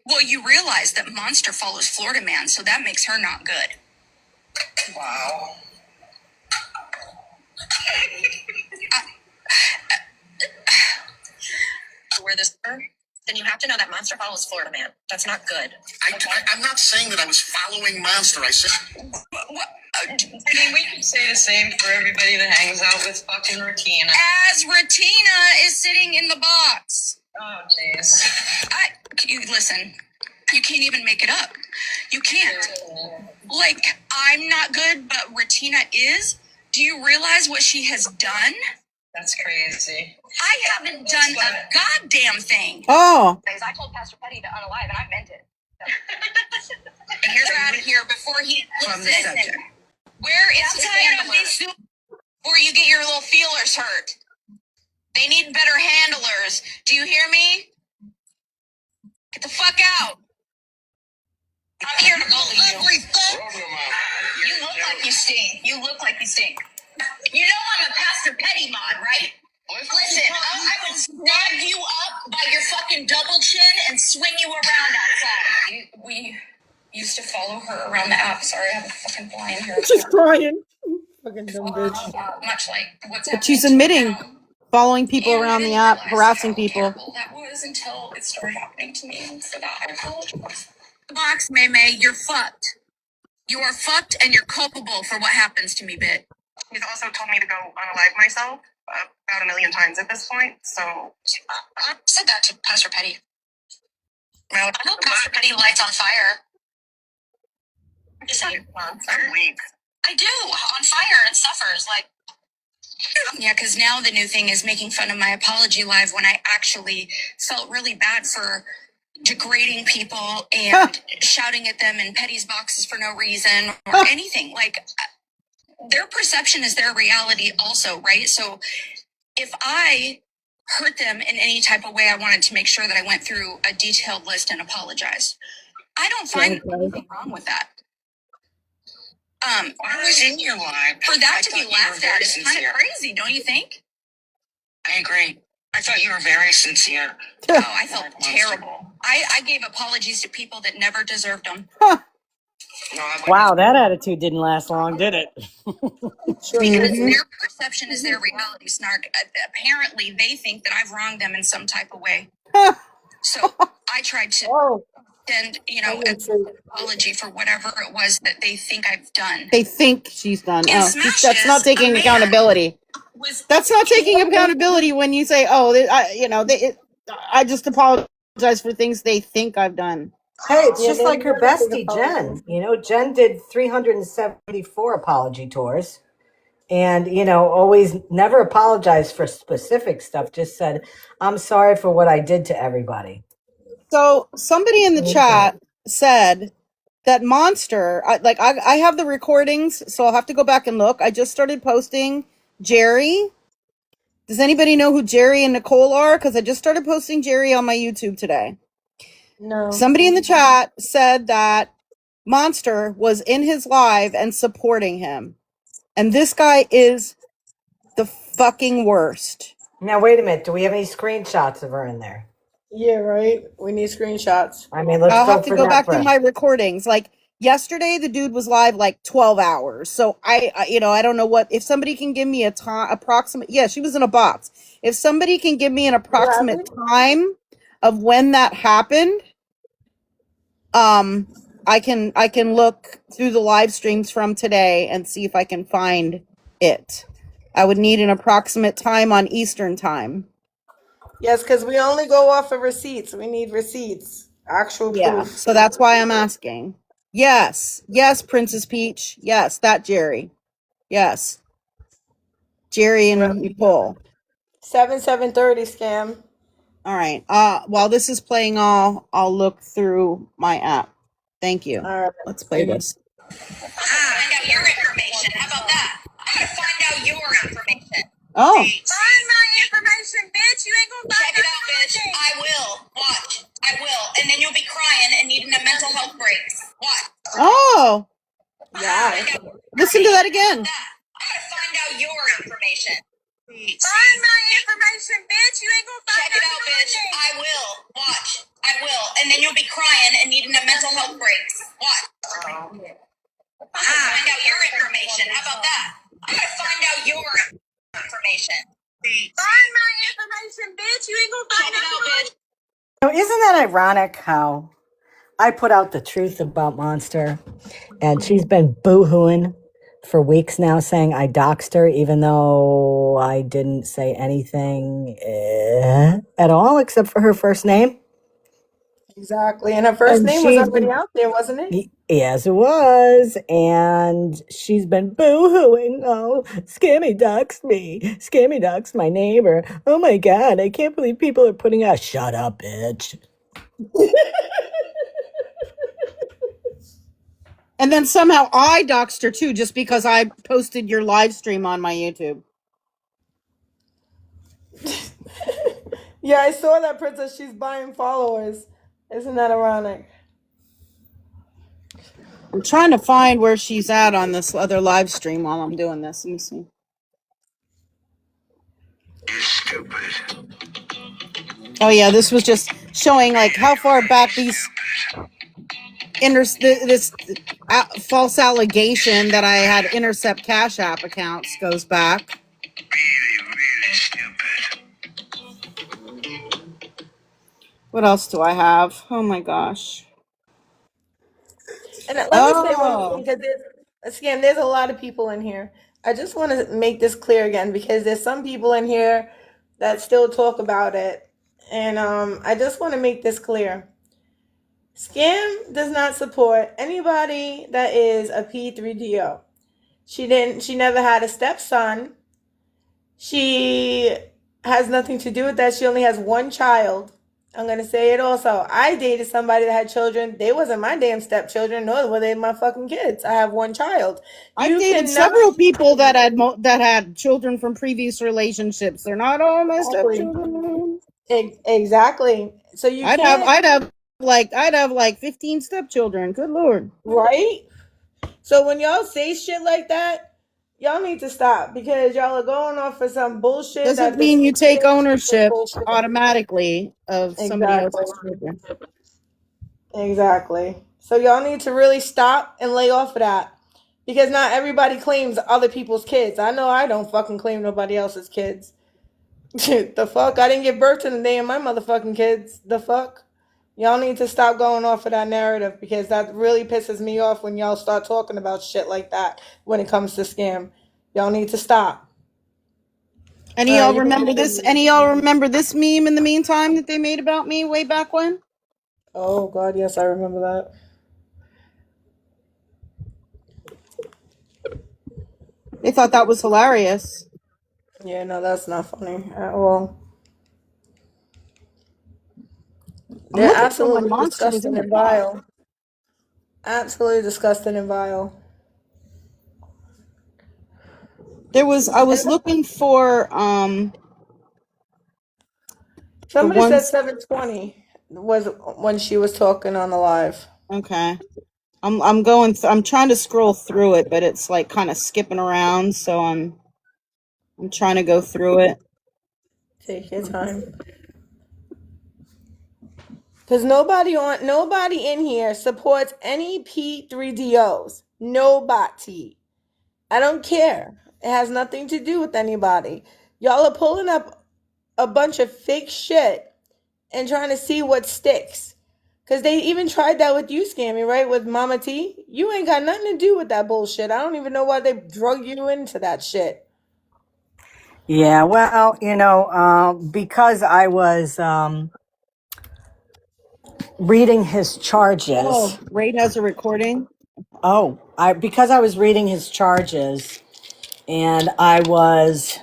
well, you realize that Monster follows Florida Man, so that makes her not good. Wow. Wear this, then you have to know that Monster follows Florida Man. That's not good. I'm not saying that I was following Monster. I said... I mean, we could say the same for everybody that hangs out with fucking Ratina. As Ratina is sitting in the box. Oh, jeez. Listen, you can't even make it up. You can't. Like, I'm not good, but Ratina is. Do you realize what she has done? That's crazy. I haven't done a goddamn thing. Oh. I told Pastor Petty to unalive, and I meant it. And here's her out of here before he from the subject. Where is the scandal? Before you get your little feelers hurt. They need better handlers. Do you hear me? Get the fuck out. I'm here to bully you. You look like you stink. You look like you stink. You know I'm a Pastor Petty mod, right? Listen, I would snag you up by your fucking double chin and swing you around outside. We used to follow her around the app. Sorry, I have a fucking fly in here. She's crying. Fucking dumb bitch. Much like what's But she's happening to me admitting now. following people And I around the didn't app, realize harassing how people. terrible that was until it started happening to me. And for that, I apologize. Box, May, you're fucked. You are fucked and you're culpable for what happens to me, bitch. He's also told me to go unalive myself about 1 million times at this point, so... I said that to Pastor Petty. Well, I know Pastor Petty lights on fire. Just saying. I'm weak. I do, on fire and suffers, like... Yeah, because now the new thing is making fun of my apology live when I actually felt really bad for degrading people and shouting at them in Petty's boxes for no reason or anything. Like, their perception is their reality also, right? So if I hurt them in any type of way, I wanted to make sure that I went through a detailed list and apologized. I don't find anything wrong with that. I was in your live. For that to be laughed at is kind of crazy, don't you think? I agree. I thought you were very sincere. Oh, I felt terrible. I gave apologies to people that never deserved them. Wow, that attitude didn't last long, did it? Because their perception is their reality, Snark. Apparently, they think that I've wronged them in some type of way. So I tried to send, an apology for whatever it was that they think I've done. They think she's done. Oh, that's not taking accountability. That's not taking accountability when you say, I just apologize for things they think I've done. Hey, it's just like her bestie, Jen. Jen did 374 apology tours and, always never apologized for specific stuff, just said, I'm sorry for what I did to everybody. So somebody in the chat said that Monster, I have the recordings, so I'll have to go back and look. I just started posting Jerry. Does anybody know who Jerry and Nicole are? Because I just started posting Jerry on my YouTube today. No. Somebody in the chat said that Monster was in his live and supporting him. And this guy is the fucking worst. Now, wait a minute. Do we have any screenshots of her in there? Yeah, right. We need screenshots. I mean, I'll have to go back to my recordings. Like yesterday, the dude was live like 12 hours. So I don't know if somebody can give me a time approximate. Yeah, she was in a box. If somebody can give me an approximate time of when that happened, I can look through the live streams from today and see if I can find it. I would need an approximate time on Eastern time. Yes, because we only go off of receipts. We need receipts. Actual proof. So that's why I'm asking. Yes, Princess Peach. Yes, that Jerry. Yes. Jerry and Nicole. 7/7/30 scam. All right. While this is playing, I'll look through my app. Thank you. All right. Let's play this. Find out your information. How about that? I'm gonna find out your information. Oh. Find my information, bitch. You ain't gonna find it out, bitch. I will. Watch. I will. And then you'll be crying and needing a mental health break. Watch. Oh. Yeah. Listen to that again. I'm gonna find out your information. Find my information, bitch. You ain't gonna find it out, bitch. I will. Watch. I will. And then you'll be crying and needing a mental health break. Watch. Find out your information. How about that? I'm gonna find out your information. Find my information, bitch. You ain't gonna find it out, bitch. Now, isn't that ironic how I put out the truth about Monster and she's been boo-hooing for weeks now saying I doxed her even though I didn't say anything at all except for her first name? Exactly. And her first name was already out there, wasn't it? Yes, it was. And she's been boo-hooing. Oh, Scammy doxed me. Scammy doxed my neighbor. Oh my God, I can't believe people are putting out. Shut up, bitch. And then somehow I doxed her too, just because I posted your live stream on my YouTube. Yeah, I saw that, Princess. She's buying followers. Isn't that ironic? I'm trying to find where she's at on this other live stream while I'm doing this. Let me see. You're stupid. Oh yeah, this was just showing like how far back these this false allegation that I had intercept Cash App accounts goes back. Really, really stupid. What else do I have? Oh my gosh. And let me say one more thing, Oh, because there's a lot of people in here. I just want to make this clear again, because there's some people in here that still talk about it. And I just want to make this clear. Scam does not support anybody that is a P3DO. She never had a stepson. She has nothing to do with that. She only has one child. I'm gonna say it also. I dated somebody that had children. They wasn't my damn stepchildren, nor were they my fucking kids. I have one child. I've You dated can never several people that had children from previous relationships. They're not all my exactly, stepchildren. exactly. So you I'd have can't, I'd have like 15 stepchildren. Good lord. right? So when y'all say shit like that, y'all need to stop, because y'all are going off for some bullshit Doesn't that the mean you take state is ownership bullshit. automatically of somebody Exactly. else's children. Exactly. So y'all need to really stop and lay off of that. Because not everybody claims other people's kids. I know I don't fucking claim nobody else's kids. The fuck? I didn't give birth to the day of my motherfucking kids. The fuck? Y'all need to stop going off of that narrative, because that really pisses me off when y'all start talking about shit like that when it comes to scam. Y'all need to stop. Any All of right, y'all you can remember this? continue. Any of y'all remember this meme in the meantime that they made about me way back when? Oh God, yes, I remember that. They thought that was hilarious. Yeah, no, that's not funny at all. I'm They're looking for when absolutely Monster was in disgusting the and chat. vile. Absolutely disgusting and vile. I was looking for the Somebody said ones. 7:20 was when she was talking on the live. Okay. I'm trying to scroll through it, but it's like kind of skipping around, so I'm trying to go through it. Take your time. Because nobody in here supports any P3DOs. Nobody. I don't care. It has nothing to do with anybody. Y'all are pulling up a bunch of fake shit and trying to see what sticks. Because they even tried that with you, Scammy, right? With Mama T. You ain't got nothing to do with that bullshit. I don't even know why they drug you into that shit. Yeah, well, because I was reading his charges. Oh, Raid has a recording. Oh, because I was reading his charges, and I was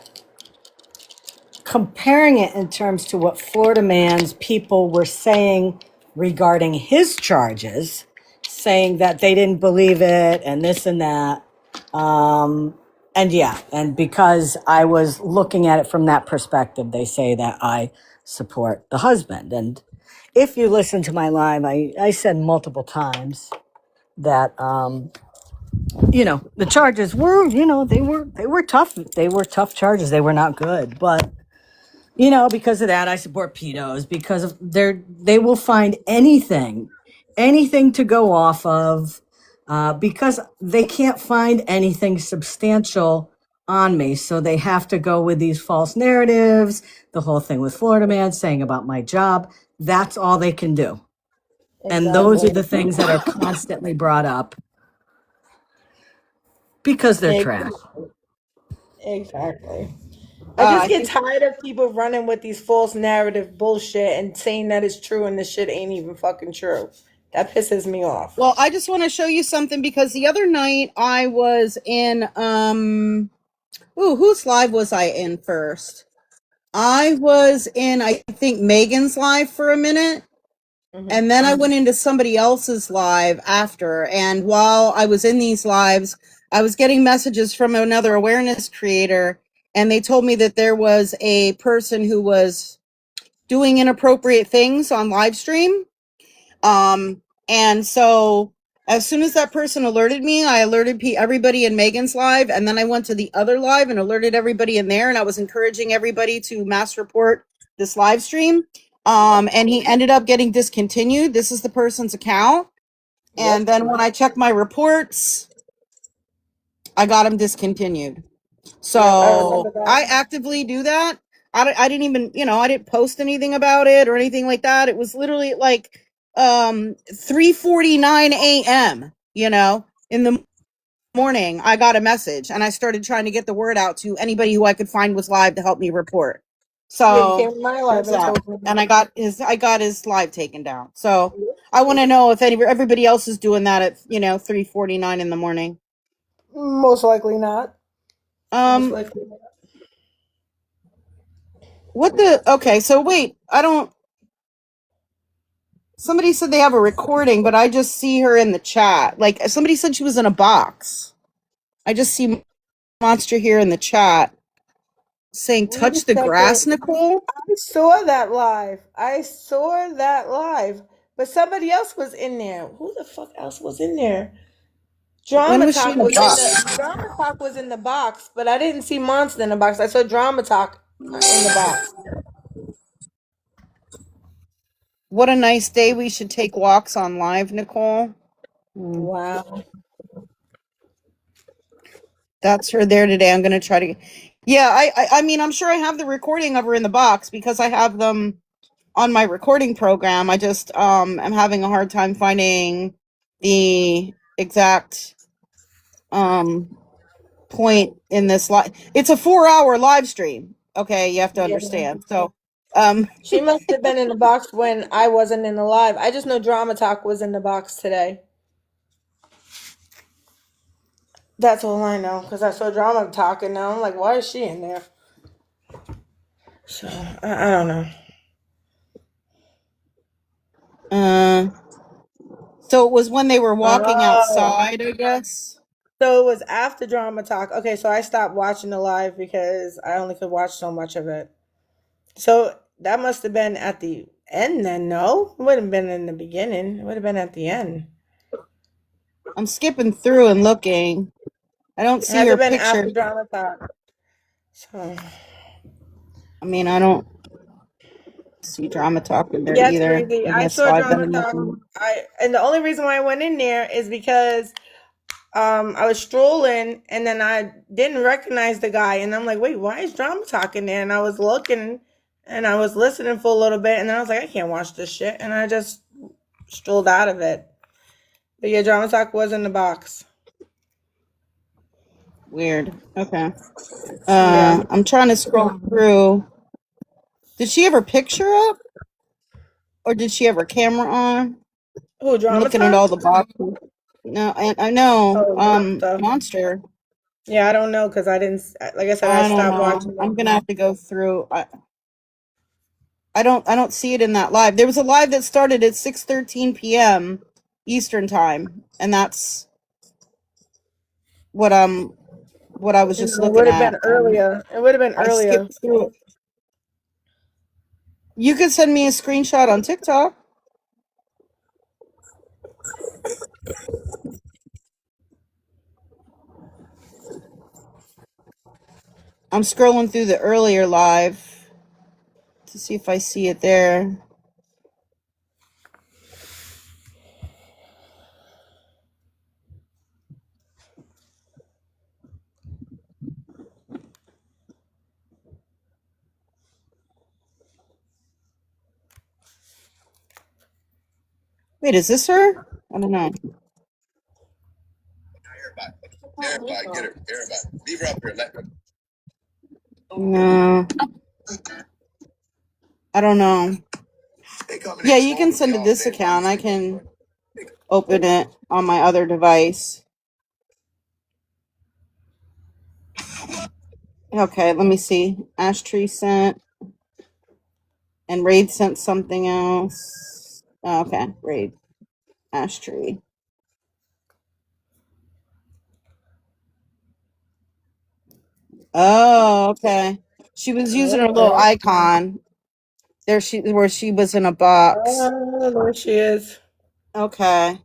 comparing it in terms to what Florida Man's people were saying regarding his charges, saying that they didn't believe it and this and that. And yeah, and because I was looking at it from that perspective, they say that I support the husband. And if you listen to my live, I said multiple times that the charges were, they were tough. They were tough charges. They were not good. But because of that, I support pedos, because of they will find anything to go off of, because they can't find anything substantial on me. So they have to go with these false narratives, the whole thing with Florida Man saying about my job. That's all they can do. And those are Exactly. the things that are constantly brought up because they're trash. Exactly. I just I get think. tired of people running with these false narrative bullshit and saying that it's true and this shit ain't even fucking true. That pisses me off. Well, I just want to show you something because the other night I was in ooh, whose live was I in first? I was in, I think, Megan's live for a minute. Hmm. And then I went into somebody else's live after. And while I was in these lives, I was getting messages from another awareness creator. And they told me that there was a person who was doing inappropriate things on live stream. And so as soon as that person alerted me, I alerted everybody in Megan's live, and then I went to the other live and alerted everybody in there, and I was encouraging everybody to mass report this live stream. And he ended up getting discontinued. This is the person's account. And then when I checked my reports, I got him discontinued. So I actively do that. I didn't even, I didn't post anything about it or anything like that. It was literally like 3:49 a.m., in the morning, I got a message and I started trying to get the word out to anybody who I could find was live to help me report. So came in my live and told me. and I got his live taken down. So I want to know if everybody else is doing that at 3:49 in the morning. Most likely not. Most likely not. Okay, so wait, somebody said they have a recording, but I just see her in the chat. Like, somebody said she was in a box. I just see Monster here in the chat saying, touch the grass, Nicole. I saw that live. But somebody else was in there. Who the fuck else was in there? When was she in the box? Drama Talk was in the box, but I didn't see Monster in the box. I saw Drama Talk in the box. What a nice day. We should take walks on live, Nicole. Wow. That's her there today. I'm going to try to. Yeah, I mean, I'm sure I have the recording of her in the box because I have them on my recording program. I just am having a hard time finding the exact point in this live. It's a 4-hour live stream. Okay, you have to understand. So she must have been in the box when I wasn't in the live. I just know Drama Talk was in the box today. That's all I know because I saw Drama Talk and now I'm like, why is she in there? So I don't know. So it was when they were walking outside, I guess. So it was after Drama Talk. Okay, so I stopped watching the live because I only could watch so much of it. So that must have been at the end then, no? It wouldn't have been in the beginning. It would have been at the end. I'm skipping through and looking. I don't see her picture. After Drama Talk. So I mean, I don't see Drama Talk in there either. Crazy. I saw Drama Talk. And the only reason why I went in there is because I was strolling and then I didn't recognize the guy and I'm like, wait, why is Drama Talk in there? And I was looking and I was listening for a little bit and then I was like, I can't watch this shit, and I just strolled out of it. But yeah, Drama Talk was in the box. Weird. Okay. I'm trying to scroll through. Did she have her picture up? Or did she have her camera on? Who, Drama I'm looking Talk? at all the boxes. No, I know. Monster. Yeah, I don't know because I didn't. Like I said, I stopped watching. I'm gonna have to go through. I don't see it in that live. There was a live that started at 6:13 p.m. Eastern time, and that's what I was just looking at. It would have been earlier. It would have been earlier. I skipped through it. You could send me a screenshot on TikTok. I'm scrolling through the earlier live to see if I see it there. Wait, is this her? I don't know. Everybody, get her. Everybody. Leave her up here. Let her. No. I don't know. Yeah, you can send to this account. I can open it on my other device. Okay, let me see. Ashtree sent. And Raid sent something else. Oh, okay, Raid. Ashtree. Oh, okay. She was using her little icon. There where she was in a box. Oh, there she is. Okay.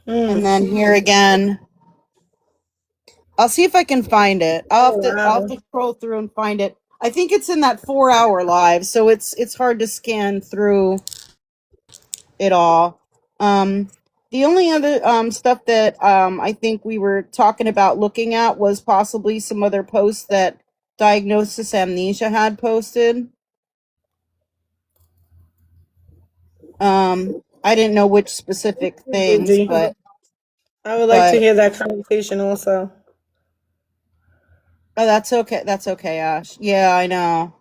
And then here again. I'll see if I can find it. I'll have to scroll through and find it. I think it's in that 4-hour live, so it's hard to scan through it all. The only other stuff that I think we were talking about looking at was possibly some other posts that Diagnosis Amnesia had posted. I didn't know which specific things, but I would like to hear that conversation also. Oh, that's okay. That's okay, Ash. Yeah, I know.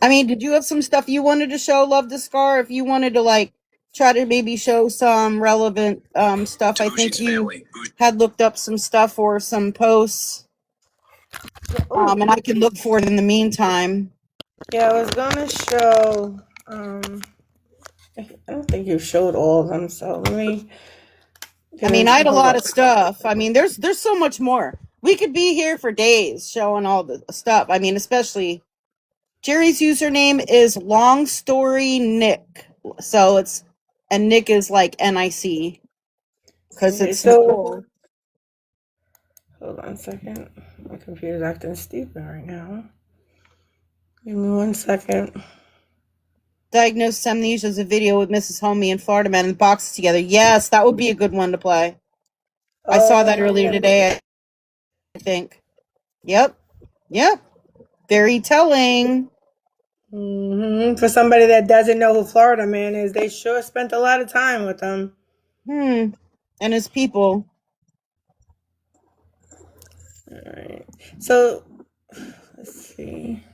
I mean, did you have some stuff you wanted to show, Love2Scar? If you wanted to like try to maybe show some relevant stuff, I think you had looked up some stuff or some posts. And I can look for it in the meantime. Yeah, I was gonna show. I don't think you showed all of them, so let me. I mean, I had a lot of stuff. I mean, there's so much more. We could be here for days showing all the stuff. I mean, especially Jerry's username is Long Story Nick. So and Nick is like NIC because it's so. Nicole. Hold on a second. My computer's acting stupid right now. Give me 1 second. Diagnosis Amnesia is a video with Mrs. Homie and Florida Man in the boxes together. Yes, that would be a good one to play. I saw that earlier today, I think. Yep. Very telling. For somebody that doesn't know who Florida Man is, they sure spent a lot of time with him. And his people. All right. So, let's see.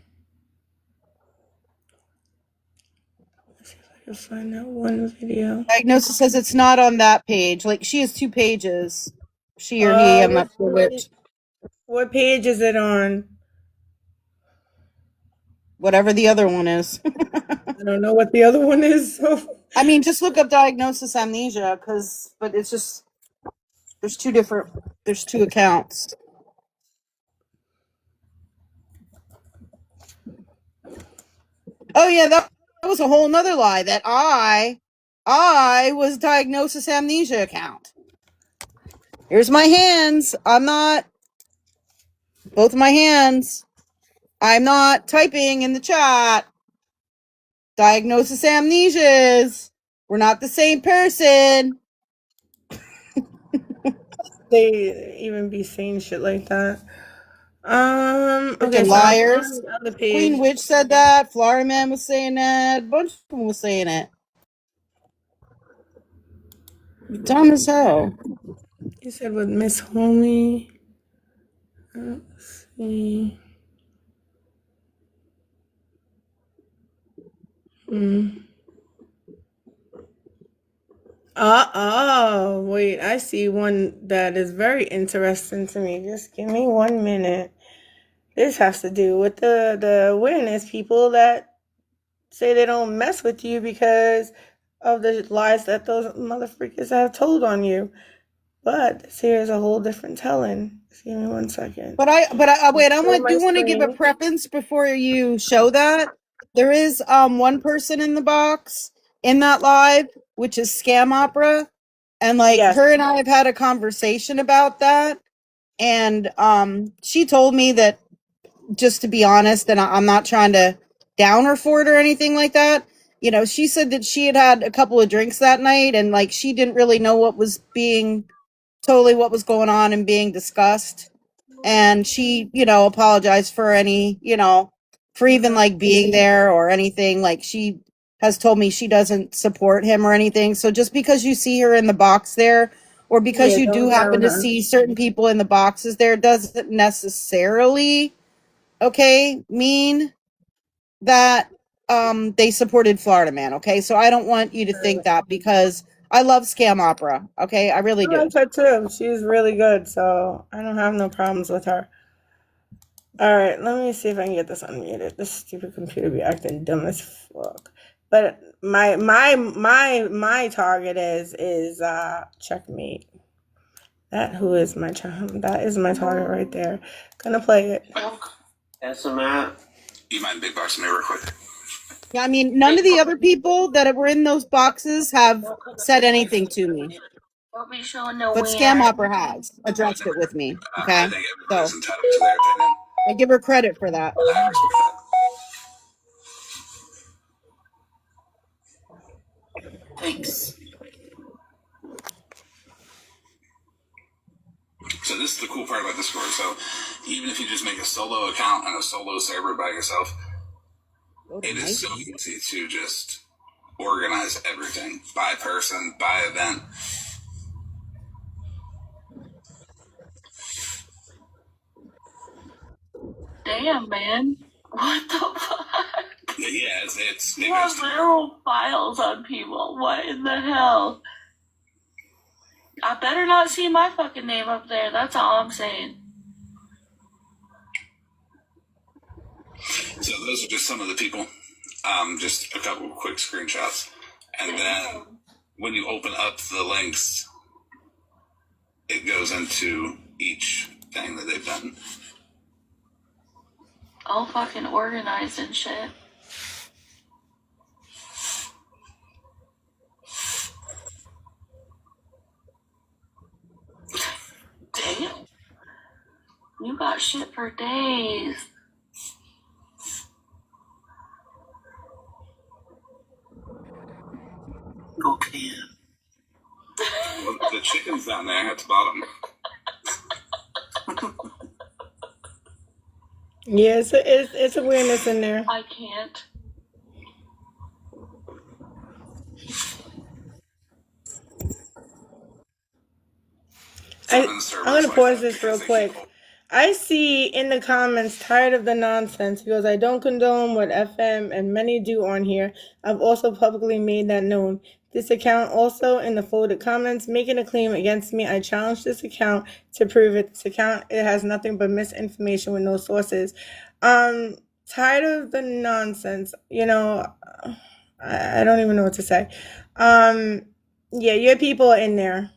Let's see if I can find that one video. Diagnosis says it's not on that page. Like, she has 2 pages. She or he, I'm not sure which. What page is it on? Whatever the other one is. I don't know what the other one is. So. I mean, just look up Diagnosis Amnesia, but it's just, there's 2 accounts. Oh yeah, that was a whole nother lie, that I was Diagnosis Amnesia account. Here's my hands. Both my hands. I'm not typing in the chat. Diagnosis Amnesias. We're not the same person. They even be saying shit like that. Okay, so liars. on the page. Queen Witch said that. Florida Man was saying that. A bunch of them was saying it. Dumb as hell. You said with Miss Homie. Let's see. Oh, wait. I see one that is very interesting to me. Just give me 1 minute. This has to do with the awareness people that say they don't mess with you because of the lies that those motherfuckers have told on you. But this here is a whole different telling. Just give me 1 second. But I wait, I want to give a preference before you show that. There is one person in the box in that live, which is Scam Opera. And like her and I have had a conversation about that. And she told me that, just to be honest, and I'm not trying to down her for it or anything like that. You know, she said that she had a couple of drinks that night and like she didn't really know what was going on and being discussed. And she, apologized for any, for even like being there or anything. Like, she has told me she doesn't support him or anything. So just because you see her in the box there, or because you do happen to see certain people in the boxes there, doesn't necessarily mean that they supported Florida Man. Okay, so I don't want you to think that, because I love Scam Opera. Okay, I really do. I like her too. She's really good, so I don't have no problems with her. All right, let me see if I can get this unmuted. This stupid computer be acting dumb as fuck. But my target is checkmate. That is my target right there. Gonna play it. Estimate. You mind big boxing me real quick? Yeah, I mean, none of the other people that were in those boxes have said anything to me. But Scam Opera has addressed it with me. Okay. I think everybody's entitled to their opinion. I give her credit for that. I respect that. Thanks. So this is the cool part about Discord. So even if you just make a solo account and a solo server by yourself, it is so easy to just organize everything by person, by event. Damn, man. What the fuck? Yeah, it's you have literal files on people. What in the hell? I better not see my fucking name up there. That's all I'm saying. So those are just some of the people. Just a couple of quick screenshots. And then when you open up the links, it goes into each thing that they've done. All fucking organized and shit. Damn. You got shit for days. Okay. Well, the chicken's down there at the bottom. Yeah, it's awareness in there. I can't. I'm going to pause this real quick. I see in the comments, tired of the nonsense. He goes, I don't condone what FM and many do on here. I've also publicly made that known. This account also in the folded comments, making a claim against me. I challenge this account to prove it. This account, it has nothing but misinformation with no sources. Tired of the nonsense. You know, I don't even know what to say. Yeah, your people are in there.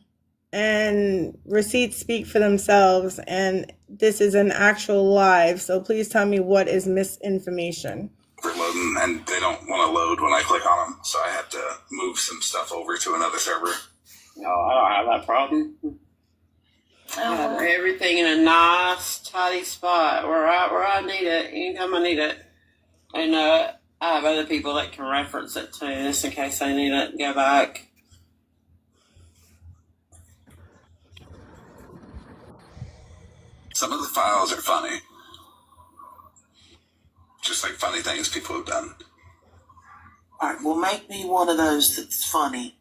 And receipts speak for themselves, and this is an actual live, so please tell me what is misinformation. We're loading, and they don't want to load when I click on them, so I have to move some stuff over to another server. No, I don't have that problem. I have everything in a nice, tidy spot where I need it, anytime I need it. And I have other people that can reference it too, just in case they need it and go back. Some of the files are funny. Just like funny things people have done. Alright, well, make me one of those that's funny.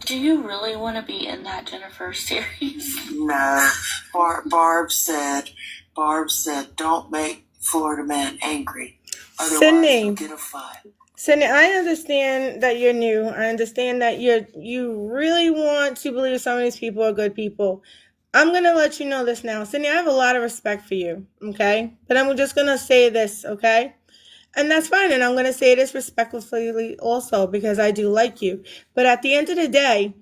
Do you really want to be in that Jennifer series? No. Barb said, don't make Florida man angry. Otherwise, you'll get a fight. Cindy, I understand that you're new. I understand that you really want to believe some of these people are good people. I'm going to let you know this now. Cindy, I have a lot of respect for you, okay? But I'm just going to say this, okay? And that's fine, and I'm going to say this respectfully also because I do like you. But at the end of the day,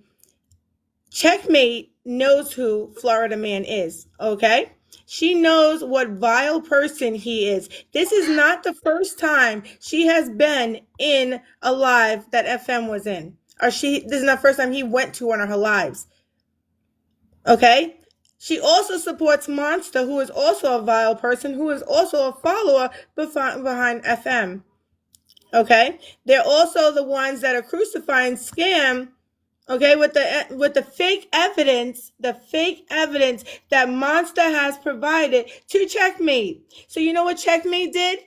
Checkmate knows who Florida Man is, okay? She knows what vile person he is. This is not the first time she has been in a live that FM was in. This is not the first time he went to one of her lives. Okay? She also supports Monster, who is also a vile person, who is also a follower behind FM. Okay? They're also the ones that are crucifying Scam. Okay, with the fake evidence, that Monster has provided to Checkmate. So you know what Checkmate did?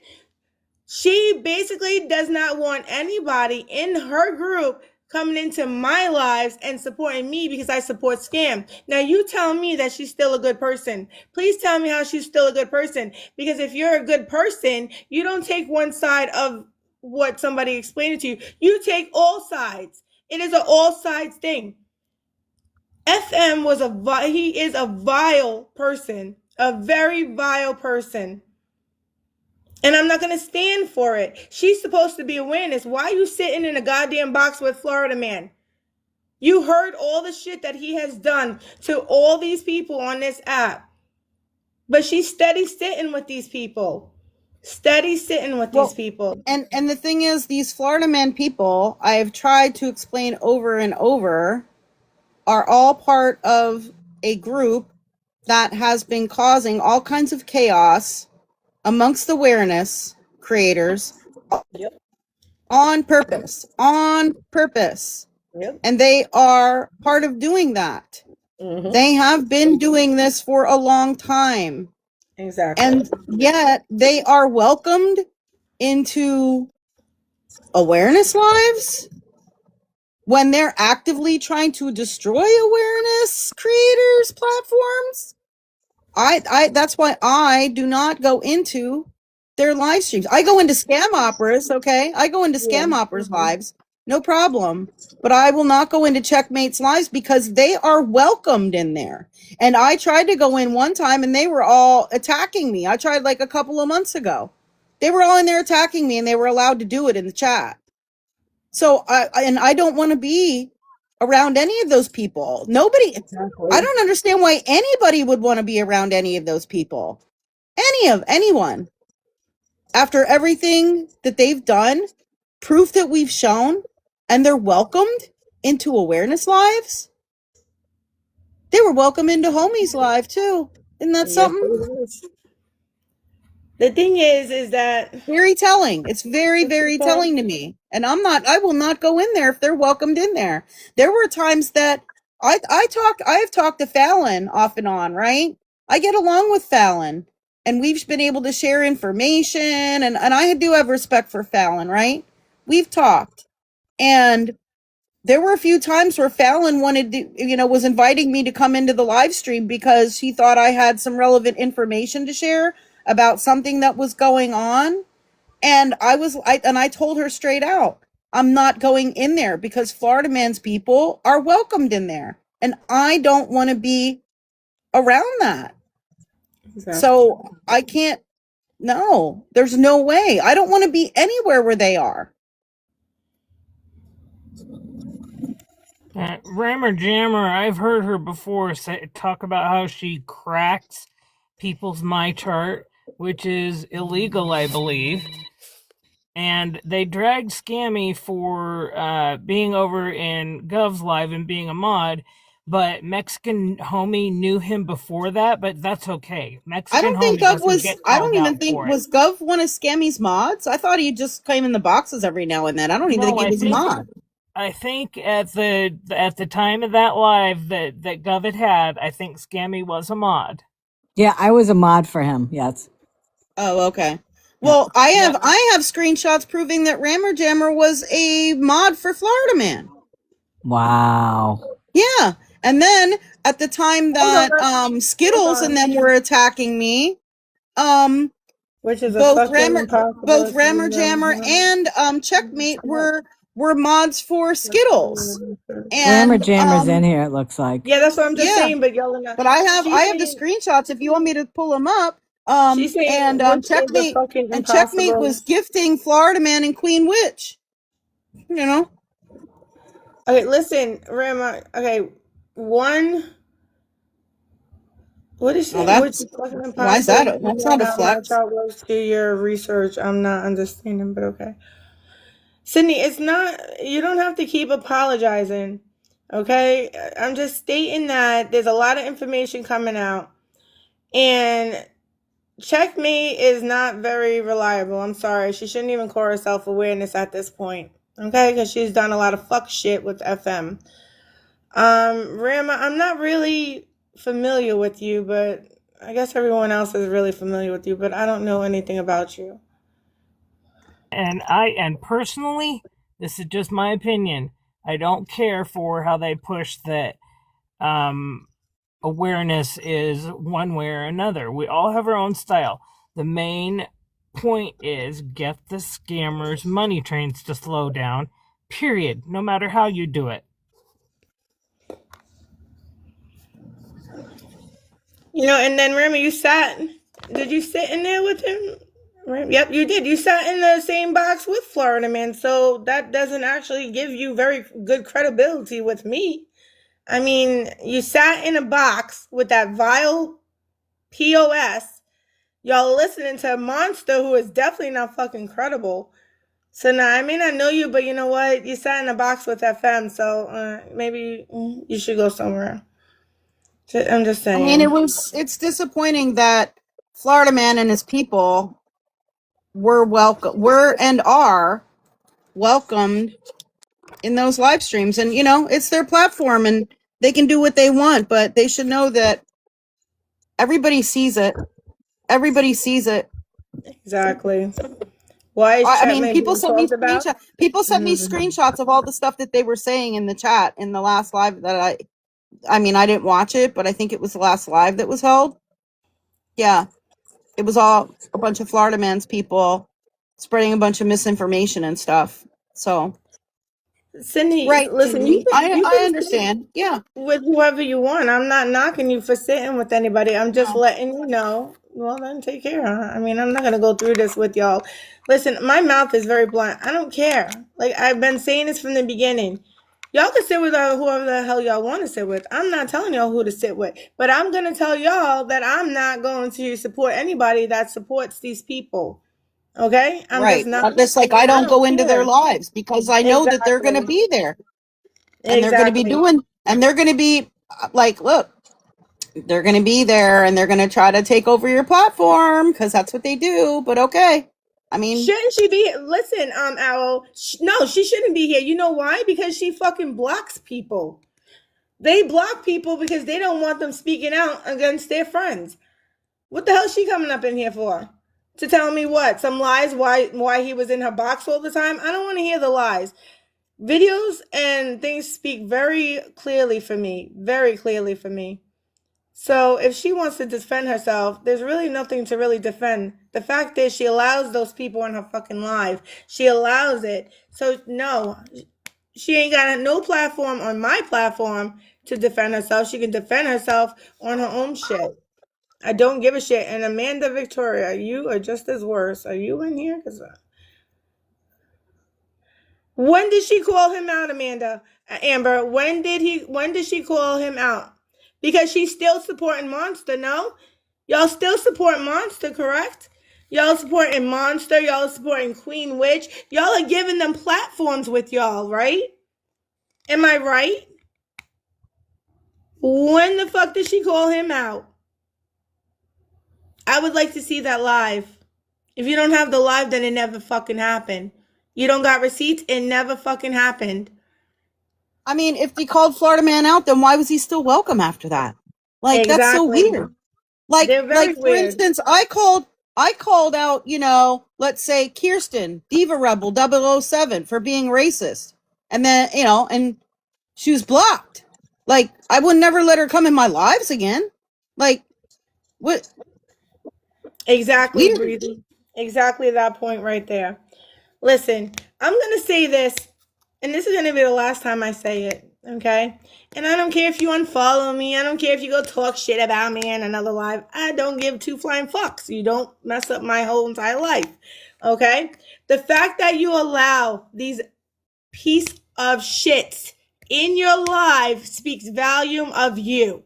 She basically does not want anybody in her group coming into my lives and supporting me because I support Scam. Now you tell me that she's still a good person. Please tell me how she's still a good person. Because if you're a good person, you don't take one side of what somebody explained to you. You take all sides. It is an all sides thing. FM he is a vile person, a very vile person. And I'm not going to stand for it. She's supposed to be awareness. Why are you sitting in a goddamn box with Florida Man? You heard all the shit that he has done to all these people on this app. But she's steady sitting with these people. These people. And the thing is, these Florida man people, I have tried to explain over and over, are all part of a group that has been causing all kinds of chaos amongst awareness creators. Yep. On purpose. Yep. And they are part of doing that. Mm-hmm. They have been doing this for a long time. Exactly. And yet they are welcomed into awareness lives when they're actively trying to destroy awareness creators' platforms. That's why I do not go into their live streams. I go into scam operas, okay? I go into scam operas lives, no problem. But I will not go into Checkmate's lives because they are welcomed in there. And I tried to go in one time and they were all attacking me. I tried like a couple of months ago. They were all in there attacking me and they were allowed to do it in the chat. So I don't want to be around any of those people. Nobody, Exactly. I don't understand why anybody would want to be around any of those people. Anyone. After everything that they've done, proof that we've shown, and they're welcomed into awareness lives. They were welcome into Homie's live too. Isn't that something? The thing is that Very telling. It's very, very telling to me. And I will not go in there if they're welcomed in there. There were times that I have talked to Fallon off and on, right? I get along with Fallon and we've been able to share information and I do have respect for Fallon, right? We've talked. And there were a few times where Fallon wanted to, was inviting me to come into the live stream because he thought I had some relevant information to share about something that was going on. And I told her straight out, I'm not going in there because Florida man's people are welcomed in there. And I don't want to be around that. Exactly. So I can't, no, there's no way. I don't want to be anywhere where they are. Rammer Jammer, I've heard her before talk about how she cracks people's My Chart, which is illegal, I believe. And they dragged Scammy for being over in Gov's Live and being a mod, but Mexican Homie knew him before that, but that's okay. I don't think Gov was, I don't even think, was Gov one of Scammy's mods? I thought he just came in the boxes every now and then. I don't even think he was a mod. I think at the time of that live that Gov had, I think Scammy was a mod. Yeah, I was a mod for him. Yes. Oh, okay. Well, I have screenshots proving that Rammer Jammer was a mod for Florida Man. Wow. Yeah. And then at the time that Skittles and them were attacking me, which is both Rammer Jammer and Checkmate were mods for Skittles. And Rammer Jammer's in here, it looks like. Yeah, that's what I'm just saying, but y'all But I have the screenshots if you want me to pull them up. Checkmate was gifting Florida Man and Queen Witch. You know. Okay, listen, Rama. Okay, one. What is that? Why is that? That's not a flex. Do your research. I'm not understanding, but okay. Sydney, it's not. You don't have to keep apologizing. Okay, I'm just stating that there's a lot of information coming out, and Checkmate is not very reliable. I'm sorry. She shouldn't even call herself awareness at this point. Okay, because she's done a lot of fuck shit with FM. Rama, I'm not really familiar with you, but I guess everyone else is really familiar with you, but I don't know anything about you. And personally, this is just my opinion. I don't care for how they push that awareness is one way or another. We all have our own style. The main point is get the scammers' money trains to slow down, period, no matter how you do it. And then Rama, did you sit in there with him? Yep, you did. You sat in the same box with Florida Man, so that doesn't actually give you very good credibility with me. I mean, you sat in a box with that vile POS. Y'all listening to a monster who is definitely not fucking credible. So now I may not know you, but you know what? You sat in a box with FM, so maybe you should go somewhere. I'm just I mean, saying. it's disappointing that Florida Man and his people were and are welcomed in those live streams. And, you know, it's their platform and they can do what they want, but they should know that everybody sees it. Everybody sees it. Exactly. Why is I chat mean, maybe people being sent me talked about? screenshots. People sent me Mm-hmm. screenshots of all the stuff that they were saying in the chat in the last live that I mean, I didn't watch it, but I think it was the last live that was held. Yeah. It was all a bunch of Florida Man's people spreading a bunch of misinformation and stuff. So, Sydney, right, listen, Cindy, you I can sit understand. Yeah. with whoever you want. I'm not knocking you for sitting with anybody. I'm just letting you know. Well, then take care. I mean, I'm not gonna go through this with y'all. Listen, my mouth is very blunt. I don't care. Like I've been saying this from the beginning. Y'all can sit with whoever the hell y'all want to sit with. I'm not telling y'all who to sit with, but I'm gonna tell y'all that I'm not going to support anybody that supports these people. Okay, I'm just Right. not. Just like And I I don't don't go into their care. lives because I know that they're going to Exactly. be there and they're going to be Exactly. doing, and they're going to be like, look, they're going to be there and they're going to try to take over your platform because that's what they do. But okay. I mean, Shouldn't she be? Listen, Owl. No, she shouldn't be here. You know why? Because she fucking blocks people. They block people because they don't want them speaking out against their friends. What the hell is she coming up in here for? To tell me what? Some lies? Why he was in her box all the time? I don't want to hear the lies. Videos and things speak very clearly for me. Very clearly for me. So if she wants to defend herself, there's really nothing to really defend. The fact is she allows those people in her fucking life. She allows it. So no, she ain't got no platform on my platform to defend herself. She can defend herself on her own shit. I don't give a shit. And Amanda Victoria, you are just as worse. Are you in here? Cause when did she call him out, Amanda? Amber, when did she call him out? Because she's still supporting Monster, no? Y'all still support Monster, correct? Y'all supporting Monster, y'all supporting Queen Witch. Y'all are giving them platforms with y'all, right? Am I right? When the fuck did she call him out? I would like to see that live. If you don't have the live, then it never fucking happened. You don't got receipts, it never fucking happened. I mean, if they called Florida Man out, then why was he still welcome after that? Like, that's so Exactly. weird. They're very For weird. instance, I called out, you know, let's say Kirsten, Diva Rebel 007 for being racist. And then, you know, and she was blocked. Like, I would never let her come in my lives again. Like, what? Exactly, Weird. Breezy. Exactly that point right there. Listen, I'm going to say this, and this is going to be the last time I say it, okay? And I don't care if you unfollow me. I don't care if you go talk shit about me in another live. I don't give two flying fucks. You don't mess up my whole entire life, okay? The fact that you allow these piece of shit in your life speaks volume of you.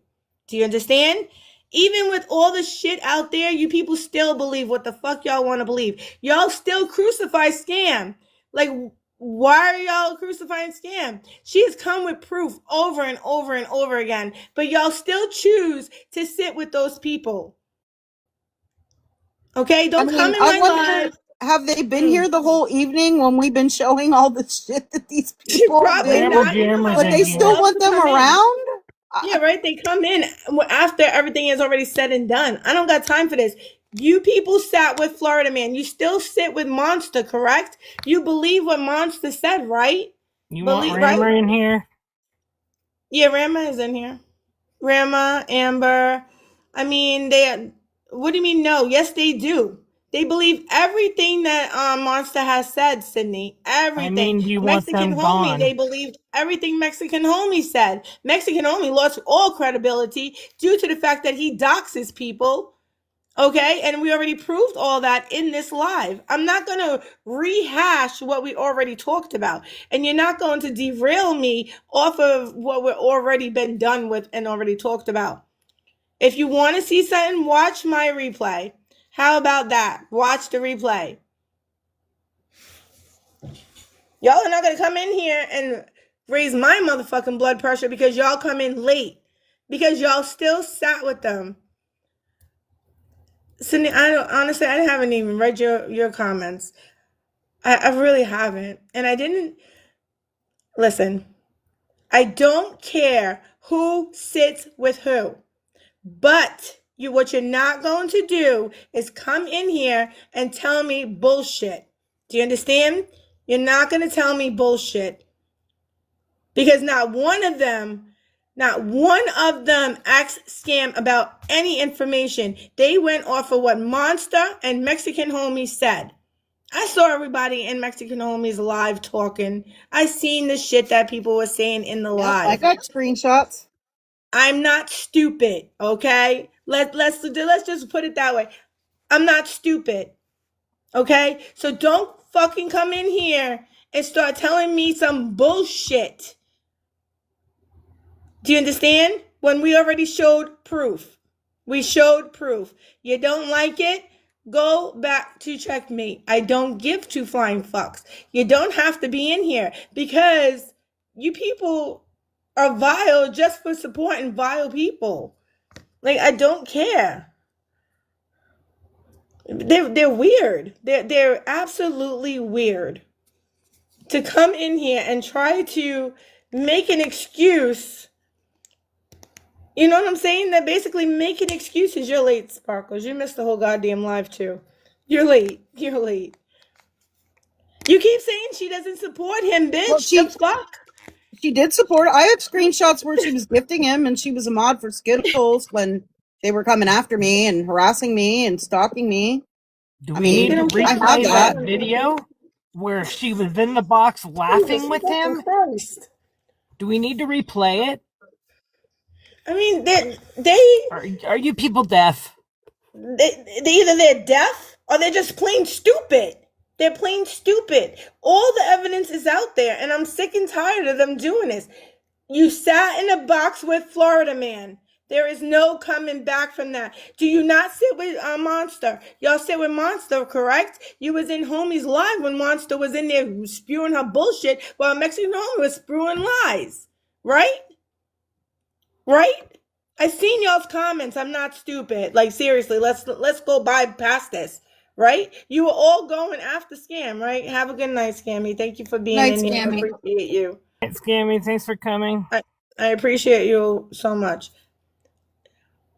Do you understand? Even with all the shit out there, you people still believe what the fuck y'all want to believe. Y'all still crucify Scam. Like, why are y'all crucifying Scam? She has come with proof over and over and over again, but y'all still choose to sit with those people. Okay, I don't come mean, in I my wonder, live. have they been here the whole evening when we've been showing all the shit that these people Probably do? Jammer not. You know Jammer's how But in they people still here. love want to them come in. around? Yeah, right. They come in after everything is already said and done. I don't got time for this. You people sat with Florida Man. You still sit with Monster, correct? You believe what Monster said, right? You want Believe, right? Rammer in here? Yeah, Rama is in here. Rama, Amber. I mean, they. What do you mean? No, yes, they do. They believe everything that Monster has said, Sydney. I Everything. mean, do you want Mexican them Homie, they gone? believed everything Mexican Homie said. Mexican Homie lost all credibility due to the fact that he doxes people. Okay, and we already proved all that in this live. I'm not going to rehash what we already talked about, and you're not going to derail me off of what we're already been done with and already talked about. If you want to see something, watch my replay. How about that? Watch the replay. Y'all are not going to come in here and raise my motherfucking blood pressure because y'all come in late. Because y'all still sat with them. Sydney, honestly, I haven't even read your comments. I really haven't. And I didn't. Listen, I don't care who sits with who. But what you're not going to do is come in here and tell me bullshit. Do you understand? You're not going to tell me bullshit. Because not one of them asked Scam about any information. They went off of what Monster and Mexican Homie said. I saw everybody in Mexican Homies live talking. I seen the shit that people were saying in the live. I got screenshots. I'm not stupid, okay? Let's just put it that way. I'm not stupid, okay? So don't fucking come in here and start telling me some bullshit. Do you understand? When we already showed proof. We showed proof. You don't like it? Go back to Checkmate. I don't give two flying fucks. You don't have to be in here because you people are vile just for supporting vile people. Like, I don't care. They're weird. They're absolutely weird. To come in here and try to make an excuse. You know what I'm saying? They're basically making excuses. You're late, Sparkles. You missed the whole goddamn live too. You're late. You're late. You keep saying she doesn't support him, bitch. Well, the fuck? She did support. I have screenshots where she was gifting him, and she was a mod for Skittles when they were coming after me and harassing me and stalking me. Do we need to I replay have that video where she was in the box laughing with him? Christ. Do we need to replay it? I mean, Are you people deaf? Either they're deaf or they're just plain stupid. They're plain stupid. All the evidence is out there, and I'm sick and tired of them doing this. You sat in a box with Florida Man. There is no coming back from that. Do you not sit with Monster? Y'all sit with Monster, correct? You was in Homie's live when Monster was in there spewing her bullshit while Mexican Homie was spewing lies. Right? Right? I seen y'all's comments. I'm not stupid. Like, seriously, let's go past this. Right? You were all going after Scam, right? Have a good night, Scammy. Thank you for being in here. I appreciate you. Scammy, thanks for coming. I appreciate you so much.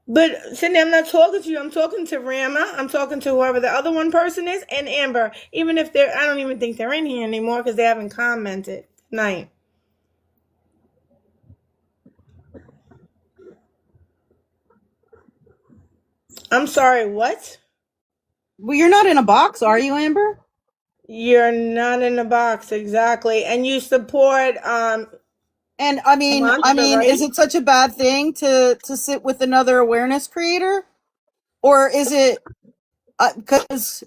But Cindy, I'm not talking to you. I'm talking to Rama. I'm talking to whoever the other one person is, and Amber. Even if I don't even think they're in here anymore because they haven't commented. Good night. I'm sorry, what? Well, you're not in a box, are you, Amber? You're not in a box, exactly. And you support and I mean, right? Is it such a bad thing to sit with another awareness creator? Or is it because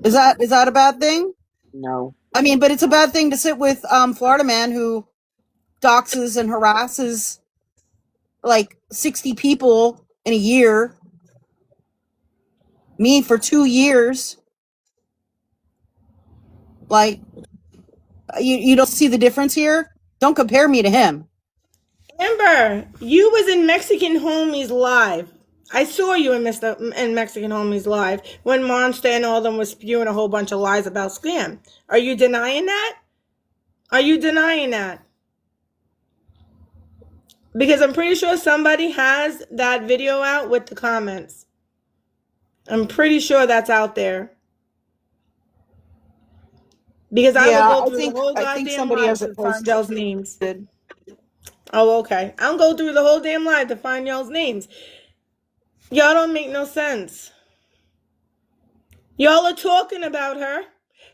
is that a bad thing? No. I mean, but it's a bad thing to sit with Florida Man who doxes and harasses like 60 people in a year. Me for 2 years. Like, you don't see the difference here? Don't compare me to him. Amber, you was in Mexican Homies live. I saw you in Mexican Homies live when Monster and all them was spewing a whole bunch of lies about Scam. Are you denying that? Are you denying that? Because I'm pretty sure somebody has that video out with the comments. I'm pretty sure that's out there. Because I will go through the whole goddamn live to find y'all's names. Oh, okay. I'll go through the whole damn live to find y'all's names. Y'all don't make no sense. Y'all are talking about her.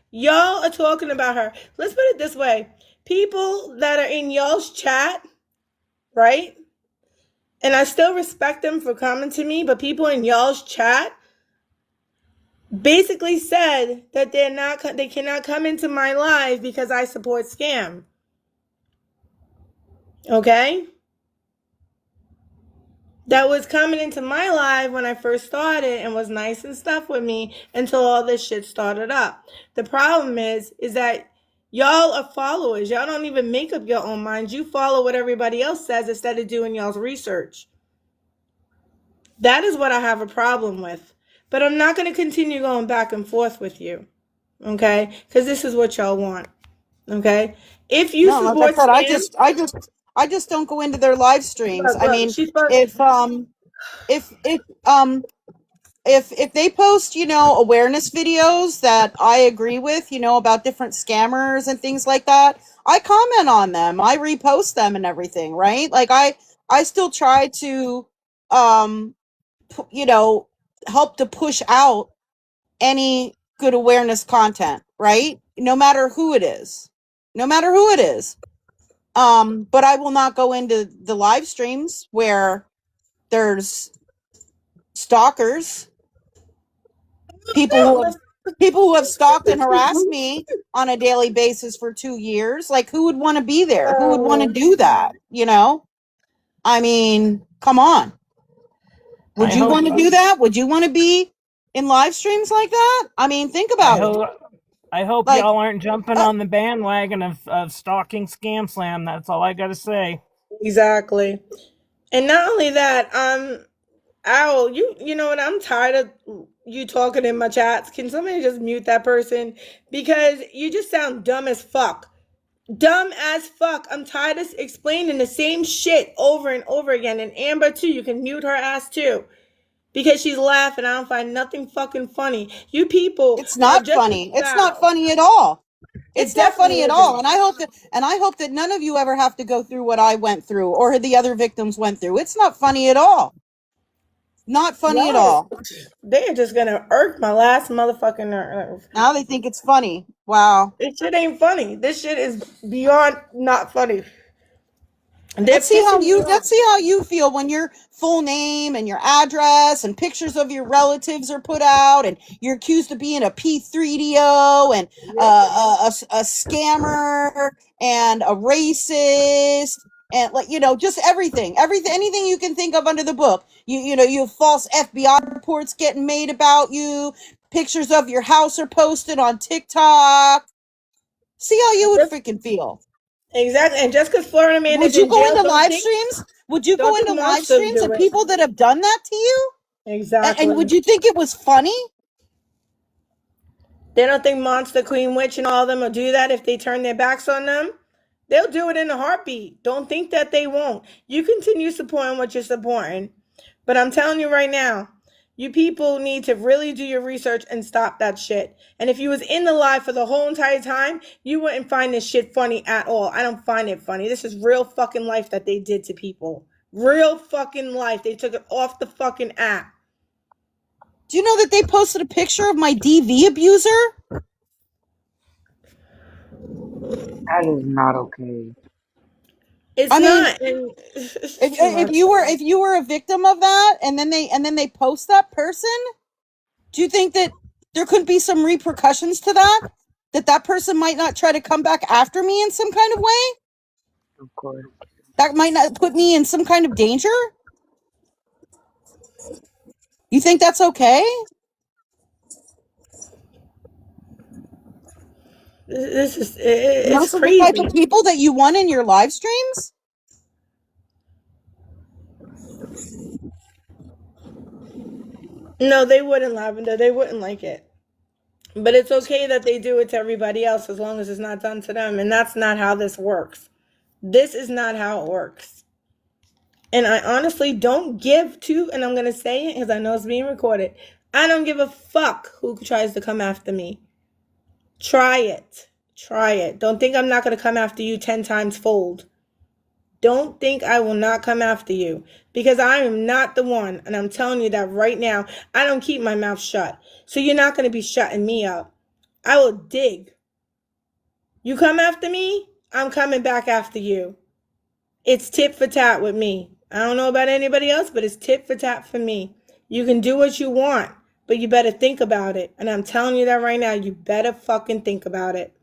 Y'all are talking about her. Let's put it this way. People that are in y'all's chat, right? And I still respect them for coming to me, but people in y'all's chat basically said that they cannot come into my live because I support Scam. Okay? that was coming into my life when I first started and was nice and stuff with me until all this shit started up. The problem is that y'all are followers. Y'all don't even make up your own minds. You follow what everybody else says instead of doing y'all's research. That is what I have a problem with. But I'm not going to continue going back and forth with you. Okay? Because this is what y'all want. Okay? If you No, like I support said, scam, I just don't go into their live streams. I look, mean, she's supposed. if if if um if they post, you know, awareness videos that I agree with, you know, about different scammers and things like that, I comment on them. I repost them and everything, right? Like I still try to um you know, help to push out any good awareness content, right? No matter who it is. No matter who it is. But I will not go into the live streams where there's stalkers, people who have stalked and harassed me on a daily basis for 2 years. Like, who would want to be there? Who would want to do that? You know? I mean, come on. Would I you hope want to do that? Would you want to be in live streams like that? I mean, think I about it. hope I hope Like, y'all aren't jumping uh, on the bandwagon of stalking ScamSlam. That's all I gotta say. Exactly. And not only that, Owl, you know what? I'm tired of you talking in my chats. Can somebody just mute that person? Because you just sound dumb as fuck. Dumb as fuck. I'm tired of explaining the same shit over and over again. And Amber too, you can mute her ass too. Because she's laughing. I don't find nothing fucking funny. You people it's are not just as funny. It's not foul. funny at all. It It's not definitely funny at all. isn't. And I hope that none of you ever have to go through what I went through or the other victims went through. It's not funny at all. Not funny at Y'all, all. they're just gonna irk my last motherfucking nerve. Now they think it's funny. Wow. This shit ain't funny. This shit is beyond not funny. They're Let's see how pissing me off. you feel when your full name and your address and pictures of your relatives are put out, and you're accused of being a P3DO and a scammer and a racist and, like, you know, just everything, anything you can think of under the book. You know, you have false FBI reports getting made about you. Pictures of your house are posted on TikTok. See how you would Just, freaking feel. exactly. And just because Florida man Would is you in go jail, into live streams? Would you go don't think into live monsters streams do of it. people that have done that to you? And Exactly. would you think it was funny? They don't think Monster Queen Witch and all of them will do that if they turn their backs on them. They'll do it in a heartbeat. Don't think that they won't. You continue supporting what you're supporting. But I'm telling you right now, you people need to really do your research and stop that shit. And if you was in the live for the whole entire time, you wouldn't find this shit funny at all. I don't find it funny. This is real fucking life that they did to people. Real fucking life. They took it off the fucking app. Do you know that they posted a picture of my DV abuser? That is not okay. It's I mean, not. And it's too if much. you were a victim of that, and then they post that person, do you think that there could be some repercussions to that? That person might not try to come back after me in some kind of way? Of course. That might not put me in some kind of danger? You think that's okay? This is it's Those are the type of crazy. people that you want in your live streams? No, they wouldn't, Lavender. They wouldn't like it. But it's okay that they do it to everybody else as long as it's not done to them. And that's not how this works. This is not how it works. And I honestly don't give to, and I'm going to say it because I know it's being recorded. I don't give a fuck who tries to come after me. Try it. Try it. Don't think I'm not going to come after you 10 times fold. Don't think I will not come after you, because I am not the one. And I'm telling you that right now. I don't keep my mouth shut. So you're not going to be shutting me up. I will dig. You come after me, I'm coming back after you. It's tit for tat with me. I don't know about anybody else, but it's tit for tat for me. You can do what you want, but you better think about it. And I'm telling you that right now. You better fucking think about it.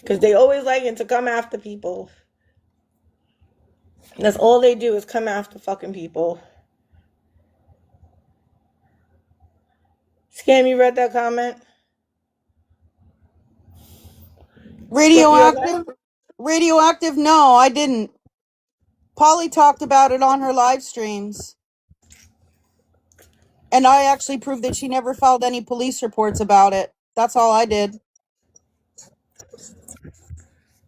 Because they always like it to come after people. That's all they do is come after fucking people. Scam, you read that comment? Scorpio left? Radioactive? No, I didn't. Polly talked about it on her live streams. And I actually proved that she never filed any police reports about it. That's all I did.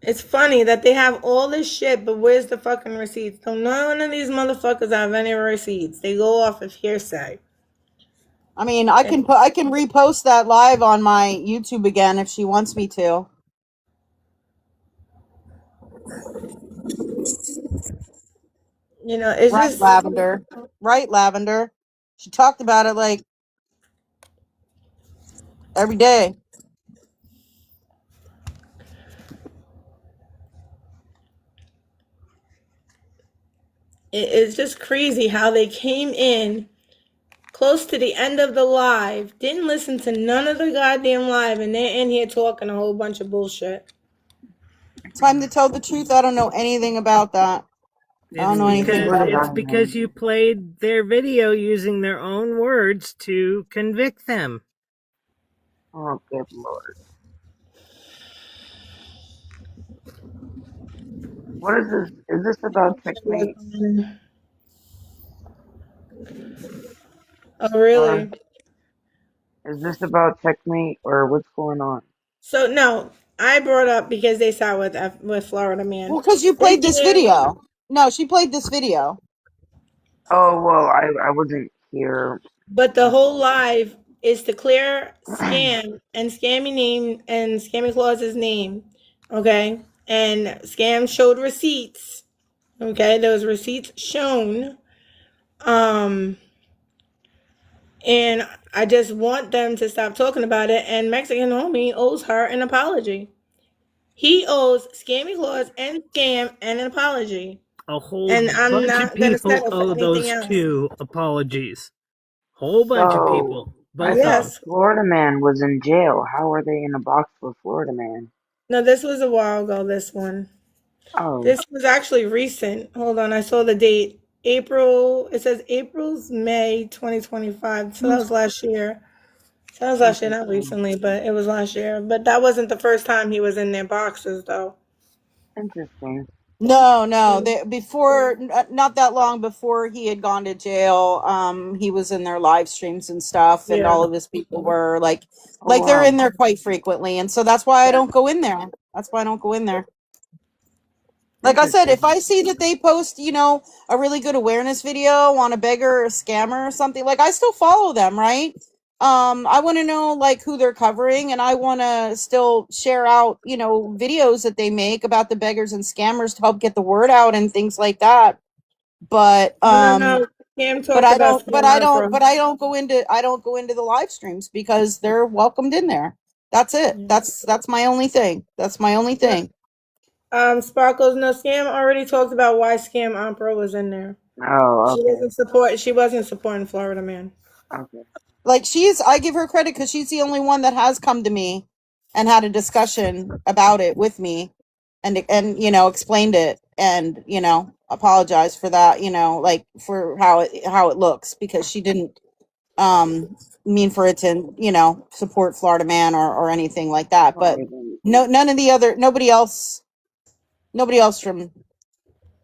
It's funny that they have all this shit, but where's the fucking receipts? So none of these motherfuckers have any receipts. They go off of hearsay. I mean, I can repost that live on my YouTube again if she wants me to. You know, it's Right, just Lavender. Right, Lavender. She talked about it like every day. it's just crazy how they came in close to the end of the live, didn't listen to none of the goddamn live, and they're in here talking a whole bunch of bullshit. Time to tell the truth, I don't know anything about that. I don't know anything about It's that. because you played their video using their own words to convict them. Oh, good lord. What is this? Is this about checkmate? Oh, really? Or is this about checkmate or what's going on? So no, I brought up because they sat with Florida Man. Well, because you played this video. No, she played this video. Oh, well, I wasn't here. But the whole live is to clear Scam and Scammy name and Scammy Claus's name. Okay? And Scam showed receipts. Okay, those receipts shown. And I just want them to stop talking about it. And Mexican Homie owes her an apology. He owes Scammy Claus and Scam an apology. A whole And I'm bunch of not gonna people settle for owe anything those else. two apologies. Whole bunch of people. I Both of thought them. Florida Man was in jail. How are they in a box with Florida Man? No, this was a while ago, this one. Oh. This was actually recent. Hold on, I saw the date. April, it says April's May 2025. So that was last year. So that was last year, not recently, but it was last year. But that wasn't the first time he was in their boxes, though. Interesting. No. Before, not that long before he had gone to jail, he was in their live streams and stuff, and Yeah. all of his people were like Oh, they're wow. in there quite frequently, and so that's why I don't go in there. That's why I don't go in there. Like I said, if I see that they post, a really good awareness video on a beggar or a scammer or something, like I still follow them, right? I want to know like who they're covering, and I want to still share out, videos that they make about the beggars and scammers to help get the word out and things like that. But No. Cam talked about Scam Opera. I don't go into the live streams because they're welcomed in there. That's it. Yeah. That's my only thing. That's my only thing. Sparkles, no, Scam already talked about why Scam Opera was in there. Oh, okay. She wasn't supporting Florida Man. Okay. Like I give her credit because she's the only one that has come to me and had a discussion about it with me and explained it and apologized for that, like for how it looks, because she didn't mean for it to support Florida Man or anything like that. But nobody else from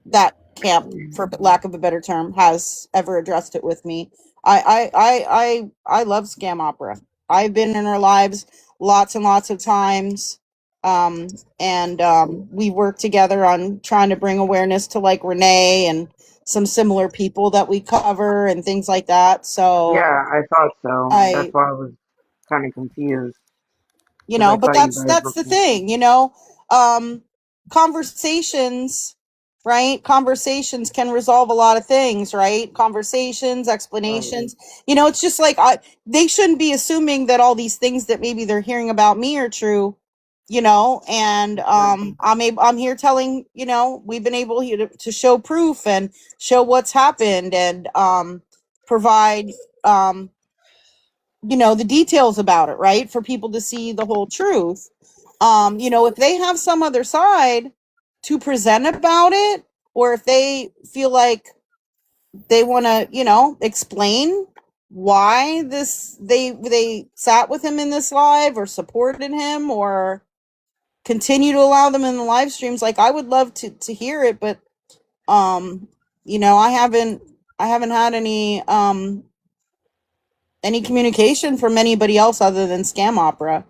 that camp, for lack of a better term, has ever addressed it with me. I love Scam Opera. I've been in her lives lots and lots of times. And we work together on trying to bring awareness to like Renee and some similar people that we cover and things like that. So Yeah, I thought so. That's why I was kind of confused. But that's the thing, conversations, right? Conversations can resolve a lot of things, right? Conversations, explanations. It's just like they shouldn't be assuming that all these things that maybe they're hearing about me are true, and I'm here telling, we've been able here to show proof and show what's happened and provide the details about it, right? For people to see the whole truth. If they have some other side to present about it, or if they feel like they want to, you know, explain why they sat with him in this live or supported him or continue to allow them in the live streams, like I would love to hear it, but you know, I haven't had any communication from anybody else other than Scam Opera.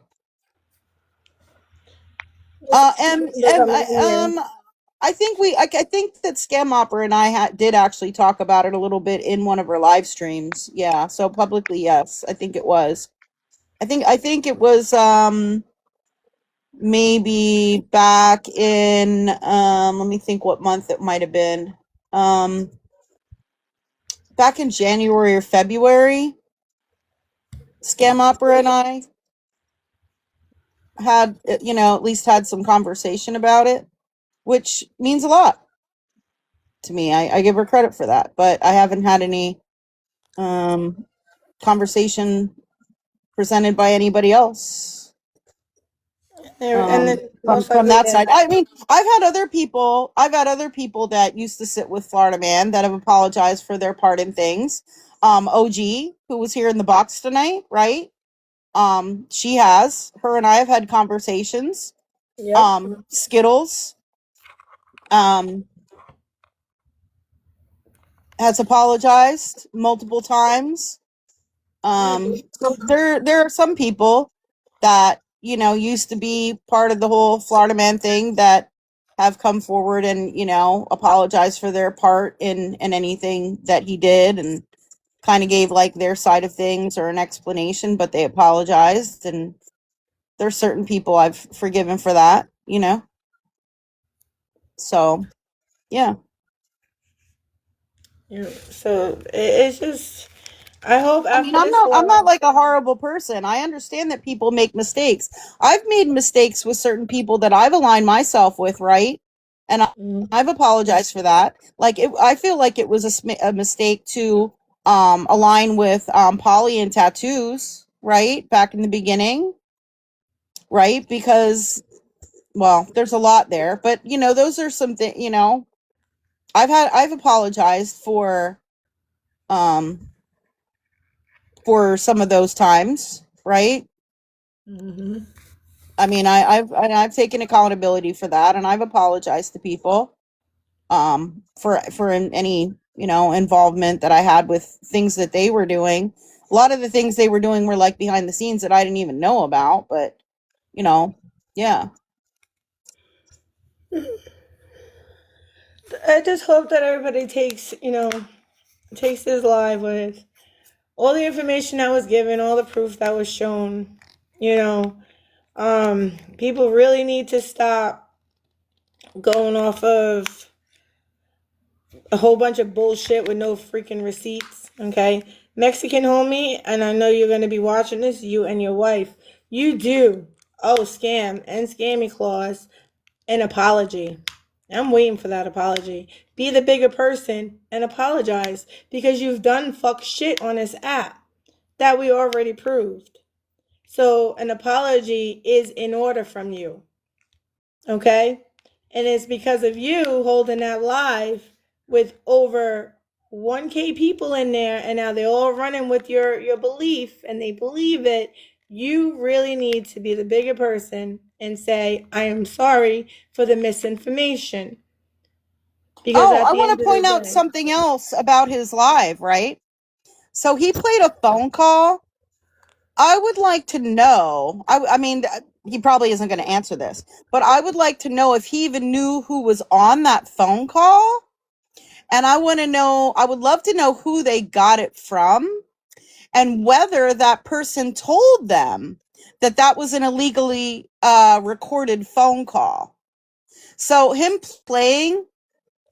I think I think that Scam Opera and I did actually talk about it a little bit in one of our live streams. Yeah, so publicly, yes, I think it was. I think it was maybe back in let me think what month it might have been. Back in January or February, Scam Opera and I had, you know, at least had some conversation about it, which means a lot to me. I give her credit for that, but I haven't had any conversation presented by anybody else And then most from likely that that. side. I mean, I've had other people that used to sit with Florida Man that have apologized for their part in things. OG, who was here in the box tonight, right? She has. Her and I have had conversations. Yep. Skittles has apologized multiple times. So there are some people that, you know, used to be part of the whole Florida Man thing that have come forward and, you know, apologized for their part in anything that he did and kind of gave like their side of things or an explanation, but they apologized. And there's certain people I've forgiven for that, you know. So yeah. Yeah. So it's just, I hope I mean, after this I'm not live. like a horrible person. I understand that people make mistakes. I've made mistakes with certain people that I've aligned myself with, right? And I've apologized for that. Like I feel like it was a mistake to align with Polly and tattoos, right? Back in the beginning, right? Because well, there's a lot there, but you know, those are some things, you know, I've apologized um for some of those times, right? I mean, I've taken accountability for that, and I've apologized to people for any, you know, involvement that I had with things that they were doing. A lot of the things they were doing were like behind the scenes that I didn't even know about, but you know, yeah. I just hope that everybody takes, you know, takes this live with all the information that was given, all the proof that was shown. You know, people really need to stop going off of a whole bunch of bullshit with no freaking receipts. Okay, Mexican homie, and I know you're gonna be watching this. You and your wife, you do. Oh, scam and scammy clause, an apology. I'm waiting for that apology. Be the bigger person and apologize because you've done fuck shit on this app that we already proved. So an apology is in order from you. Okay? And it's because of you holding that live with over 1K people in there, and now they're all running with your belief and they believe it. You really need to be the bigger person and say, I am sorry for the misinformation. Because Oh, at I the want end to of the point out day, something else about his live, right? So he played a phone call. I would like to know. I mean, he probably isn't going to answer this, but I would like to know if he even knew who was on that phone call. And I want to know, I would love to know who they got it from and whether that person told them that that was an illegally recorded phone call. So him playing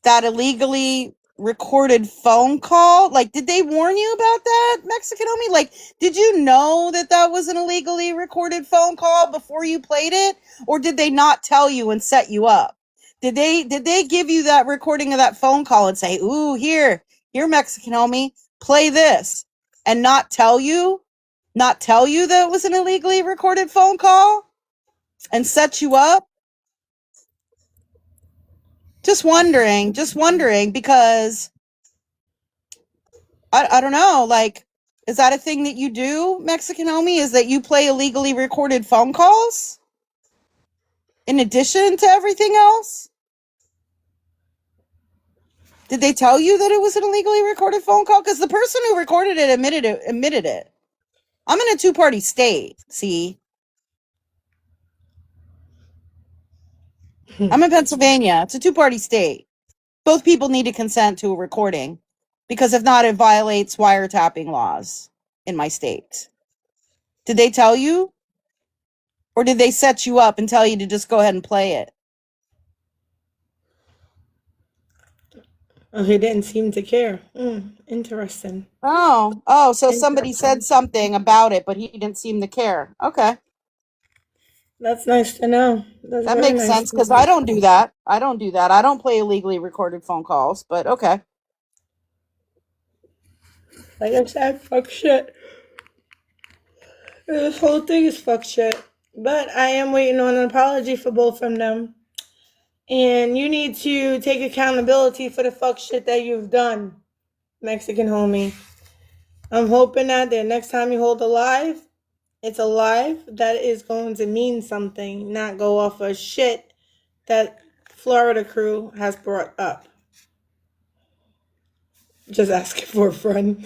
that illegally recorded phone call, like, did they warn you about that, Mexican homie? Like, did you know that that was an illegally recorded phone call before you played it, or did they not tell you and set you up? Did they give you that recording of that phone call and say, ooh, here Mexican homie, play this, and not tell you that it was an illegally recorded phone call and set you up? Just wondering because I don't know, like, is that a thing that you do, Mexican homie? Is that you play illegally recorded phone calls in addition to everything else? Did they tell you that it was an illegally recorded phone call? Because the person who recorded it admitted it. I'm in a two-party state, see? I'm in Pennsylvania. It's a two-party state. Both people need to consent to a recording because if not, it violates wiretapping laws in my state. Did they tell you? Or did they set you up and tell you to just go ahead and play it? Oh, he didn't seem to care. Interesting. Oh, so somebody said something about it, but he didn't seem to care. Okay. That's nice to know. That's That very makes nice sense to know. because I don't do that. I don't play illegally recorded phone calls, but okay. Like I said, fuck shit. This whole thing is fuck shit. But I am waiting on an apology for both of them. And you need to take accountability for the fuck shit that you've done, Mexican homie. I'm hoping that the next time you hold a live, it's a live that is going to mean something, not go off of shit that Florida crew has brought up. Just asking for a friend.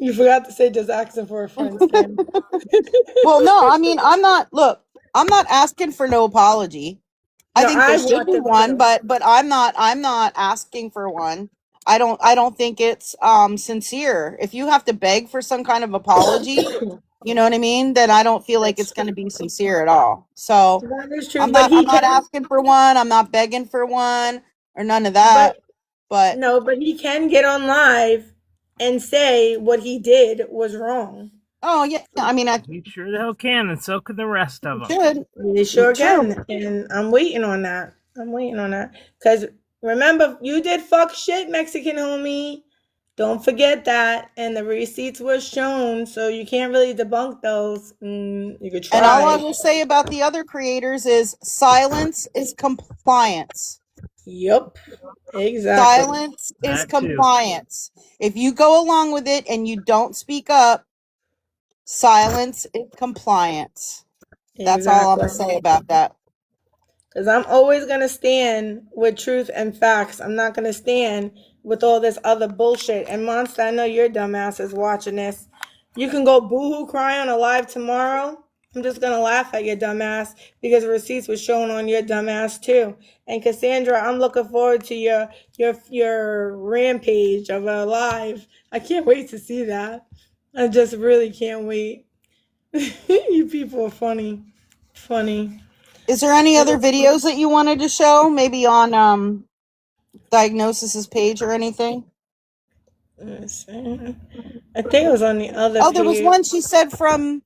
You forgot to say just asking for a friend, Scam. Well, no, I mean, I'm not asking for no apology. I No, think I there should want be them one, to. but I'm not asking for one. I don't think it's sincere. If you have to beg for some kind of apology, you know what I mean? Then I don't feel like it's going to be sincere at all. So That is true, but I'm he not can. asking for one. I'm not begging for one or none of But that. But no, but he can get on live and say what he did was wrong. oh yeah, I mean I You sure the hell can, and so can the rest of them. should. He sure True. can, and I'm waiting on that. Cause remember, you did fuck shit, Mexican homie. Don't forget that, and the receipts were shown, so you can't really debunk those. You could And all I try. will say about the other creators is silence is compliance. Yep, exactly. Silence is That too. compliance. If you go along with it and you don't speak up, silence is compliance. That's all I'm Exactly. gonna say about that. Because I'm always going to stand with truth and facts. I'm not going to stand with all this other bullshit. And Monster, I know your dumbass is watching this. You can go boohoo cry on a live tomorrow. I'm just going to laugh at your dumbass because receipts was shown on your dumbass too. And Cassandra, I'm looking forward to your rampage of a live. I can't wait to see that. I just really can't wait. You people are funny. Funny. Is there any other videos that you wanted to show? Maybe on Diagnosis's page or anything? Let's see. I think it was on the other Oh, there was page. one she said from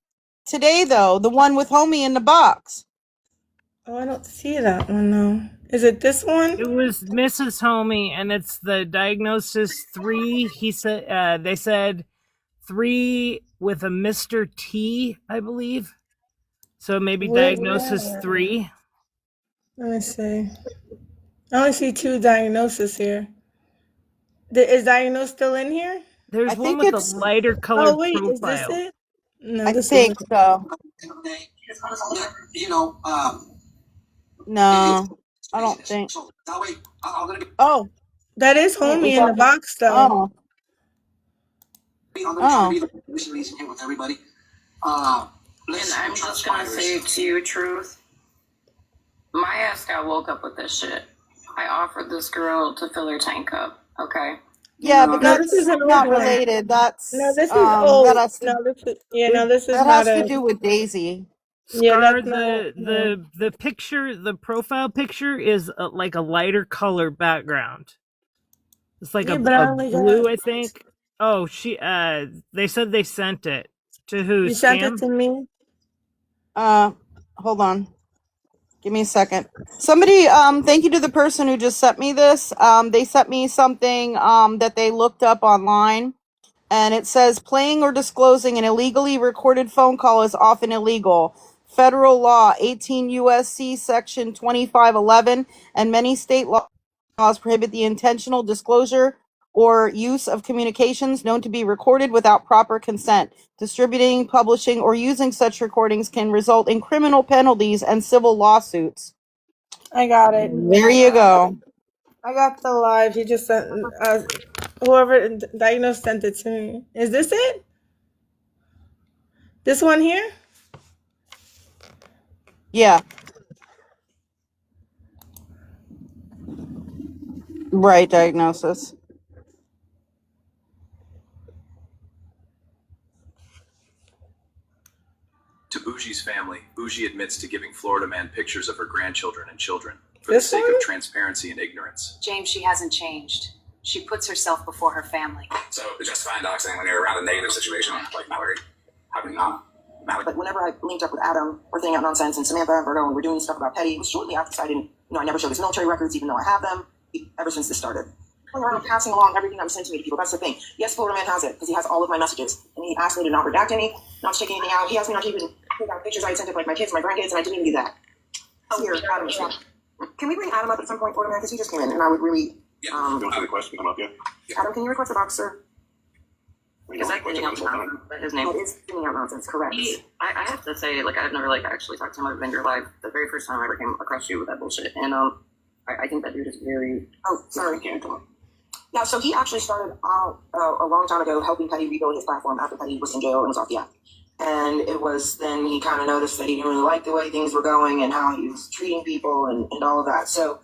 today though, the one with Homie in the box. Oh, I don't see that one though. Is it this one? It was Mrs. Homie, and it's the Diagnosis 3. He said they said 3 with a Mr. T, I believe. So maybe Diagnosis 3. Let me see. I only see 2 diagnoses here. Is diagnose still in here? There's I one think with a it's lighter colored Oh wait, is this profile. it? No, I this think isn't. so. You know, No, I don't think. so that way I'm gonna Oh, That is wait, we homie in the got. box though. Oh, try to oh. be the reason here with everybody. And I'm just gonna say to you, truth. My ass got woke up with this shit. I offered this girl to fill her tank up. Okay. Yeah, but No, this that's is an not old one. related. No, That's this is old. that has No, to, this is no, this is that not has to a. do with Daisy. Yeah, Scar, that's not. No. the picture, the profile picture is like a lighter color background. It's like Yeah, a but I only blue, got. I think. Oh, they said they sent it to who? You sent it Scam? to me. Hold on. Give me a second. Somebody, thank you to the person who just sent me this. They sent me something, that they looked up online. And it says playing or disclosing an illegally recorded phone call is often illegal. federal law 18 USC section 2511 and many state laws prohibit the intentional disclosure or use of communications known to be recorded without proper consent. Distributing, publishing, or using such recordings can result in criminal penalties and civil lawsuits. I got it. There you go. I got the live. He just sent, whoever diagnosed sent it to me. Is this it? This one here? Yeah. Right diagnosis. To Bougie's family, Bougie admits to giving Florida Man pictures of her grandchildren and children for This the sake one? of transparency and ignorance. James, she hasn't changed. She puts herself before her family. So justifying doxing when you're around a negative situation like Mallory, how can you not? Mallory. But whenever I linked up with Adam, we're throwing out nonsense, and Samantha and Virgo, and we're doing stuff about Petty, it was shortly after I didn't, I never showed his military records, even though I have them, ever since this started. Going around passing along everything that was sent to me to people, that's the thing. Yes, Florida Man has it, because he has all of my messages, and he asked me to not redact any, not to take anything out. He asked me not to even take out pictures I had sent to like my kids, my grandkids, and I didn't even do that. Oh, here, Adam is here. Can we bring Adam up at some point, Florida Man, because he just came in, and I would really, Don't have a question come up yet? Adam, can you request a box, sir? Is that giving out nonsense? His name is giving out nonsense, correct. I have to say, like, I've never, like, actually talked to him other than your live the very first time I ever came across you with that bullshit. And, I think that dude is very... Oh, sorry. Yeah, so he actually started out a long time ago helping Petty rebuild his platform after Petty was in jail and was off the app. And it was then he kind of noticed that he didn't really like the way things were going and how he was treating people and all of that. So,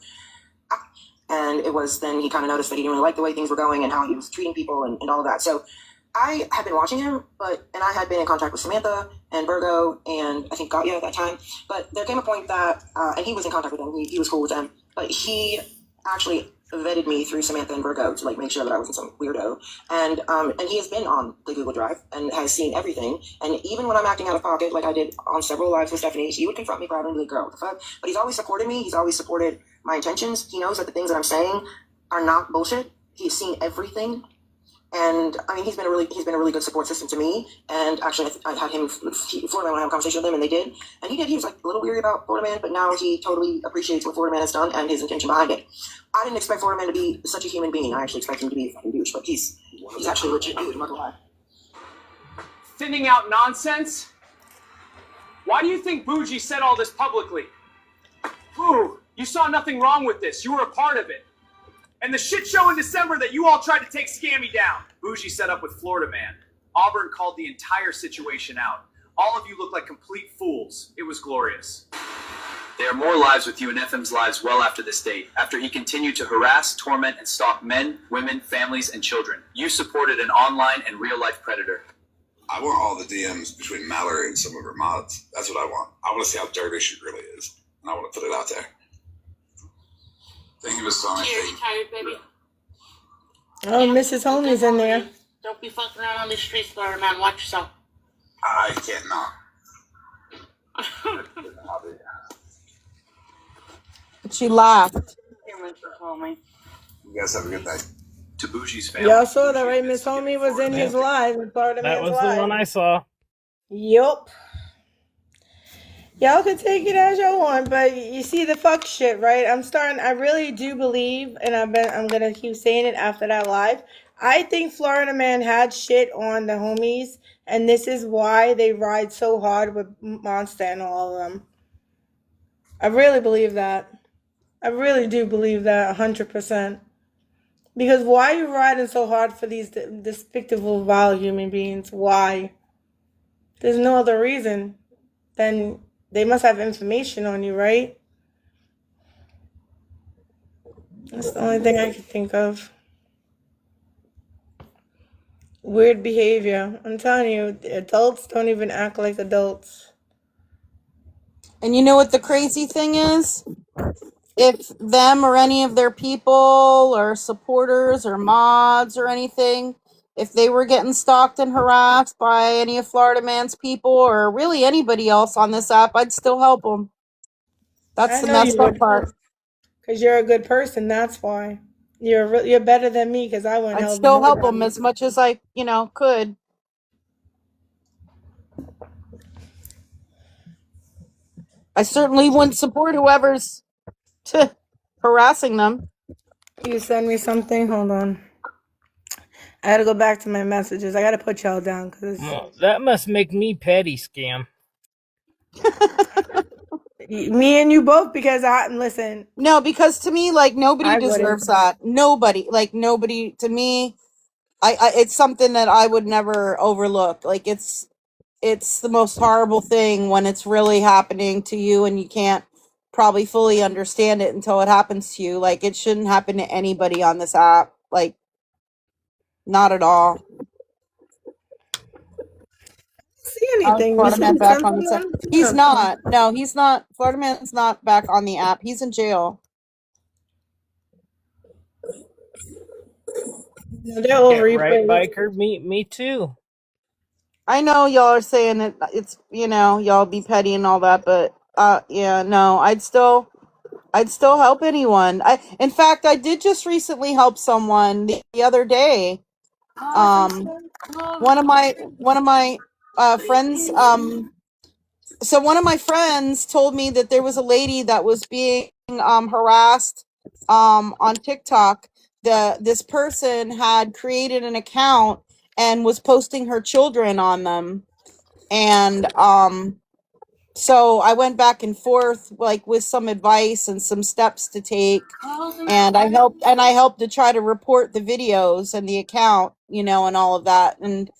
and it was then he kind of noticed that he didn't really like the way things were going and how he was treating people and all of that. So I had been watching him, and I had been in contact with Samantha and Virgo and I think Gatya at that time. But there came a point that, and he was in contact with them, he was cool with them, but he actually vetted me through Samantha and Virgo to like make sure that I wasn't some weirdo. And he has been on the Google Drive and has seen everything. And even when I'm acting out of pocket, like I did on several lives with Stephanie, he would confront me privately and be like, girl, what the fuck? But he's always supported me. He's always supported my intentions. He knows that the things that I'm saying are not bullshit. He's seen everything. And I mean, he's been a really good support system to me. And actually, I had him, Florida Man, when I had a conversation with him, and they did. And he was like a little weary about Florida Man, but now he totally appreciates what Florida Man has done and his intention behind it. I didn't expect Florida Man to be such a human being. I actually expect him to be a fucking douche, but he's actually a legit dude. I'm not gonna lie. Sending out nonsense? Why do you think Bougie said all this publicly? Ooh, you saw nothing wrong with this. You were a part of it. And the shit show in December that you all tried to take Scammy down. Bougie set up with Florida Man. Auburn called the entire situation out. All of you look like complete fools. It was glorious. There are more lives with you in FM's lives well after this date, after he continued to harass, torment, and stalk men, women, families, and children. You supported an online and real-life predator. I want all the DMs between Mallory and some of her mods. That's what I want. I want to see how dirty she really is. And I want to put it out there. Thank you so much. Cheers, tired baby. Oh, Mrs. Homie's in there. Don't be fucking around on the streets, Florida Man. Watch yourself. I can't not. She laughed. You guys have a good night. To Bougie's family. Y'all saw that, right? Miss Homie was in his live in Florida Man's That was live. the one I saw. Yup. Y'all can take it as y'all want, but you see the fuck shit, right? I really do believe, and I'm gonna keep saying it after that live. I think Florida Man had shit on the homies, and this is why they ride so hard with Monster and all of them. I really believe that. I really do believe that 100%. Because why are you riding so hard for these despicable, vile human beings? Why? There's no other reason. Then they must have information on you, right? That's the only thing I can think of. Weird behavior. I'm telling you, adults don't even act like adults. And you know what the crazy thing is? If them or any of their people or supporters or mods or anything, if they were getting stalked and harassed by any of Florida Man's people or really anybody else on this app, I'd still help them. That's the messed up part. Because you're a good person, that's why. You're better than me because I wouldn't I'd help still help nobody. them as much as I, could. I certainly wouldn't support whoever's harassing them. You send me something? Hold on. I gotta go back to my messages. I gotta put y'all down because Well, that must make me petty, Scam. me and you both. Because listen. No, because to me, like, nobody I deserves wouldn't. that. Nobody. To me, it's something that I would never overlook. Like, it's the most horrible thing when it's really happening to you and you can't probably fully understand it until it happens to you. Like, it shouldn't happen to anybody on this app. Like, not at all. See anything? Florida Man back on the set. He's No. not. No, he's not. Florida Man's not back on the app. He's in jail. They're all Yeah, right, replays. biker. Me too. I know y'all are saying it's y'all be petty and all that, but yeah, no, I'd still help anyone. In fact, I did just recently help someone the other day. One of my friends so one of my friends told me that there was a lady that was being harassed on TikTok. This person had created an account and was posting her children on them. And so I went back and forth, like, with some advice and some steps to take. And I helped to try to report the videos and the account, and all of that. And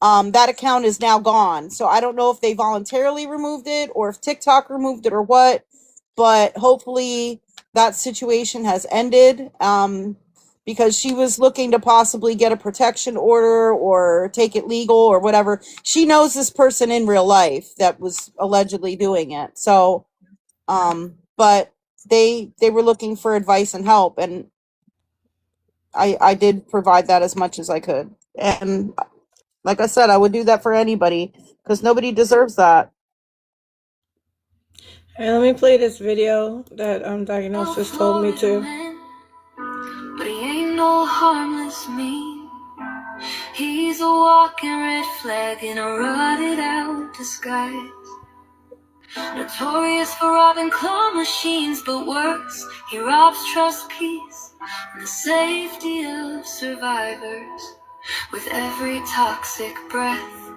that account is now gone. So I don't know if they voluntarily removed it or if TikTok removed it or what, but hopefully that situation has ended. Because she was looking to possibly get a protection order or take it legal or whatever. She knows this person in real life that was allegedly doing it. So, but they were looking for advice and help, and I did provide that as much as I could. And like I said, I would do that for anybody because nobody deserves that. Hey, let me play this video that Diagnosis told me to. But he ain't no harmless me. He's a walking red flag in a rotted out disguise. Notorious for robbing claw machines, but worse, he robs trust, peace, and the safety of survivors. With every toxic breath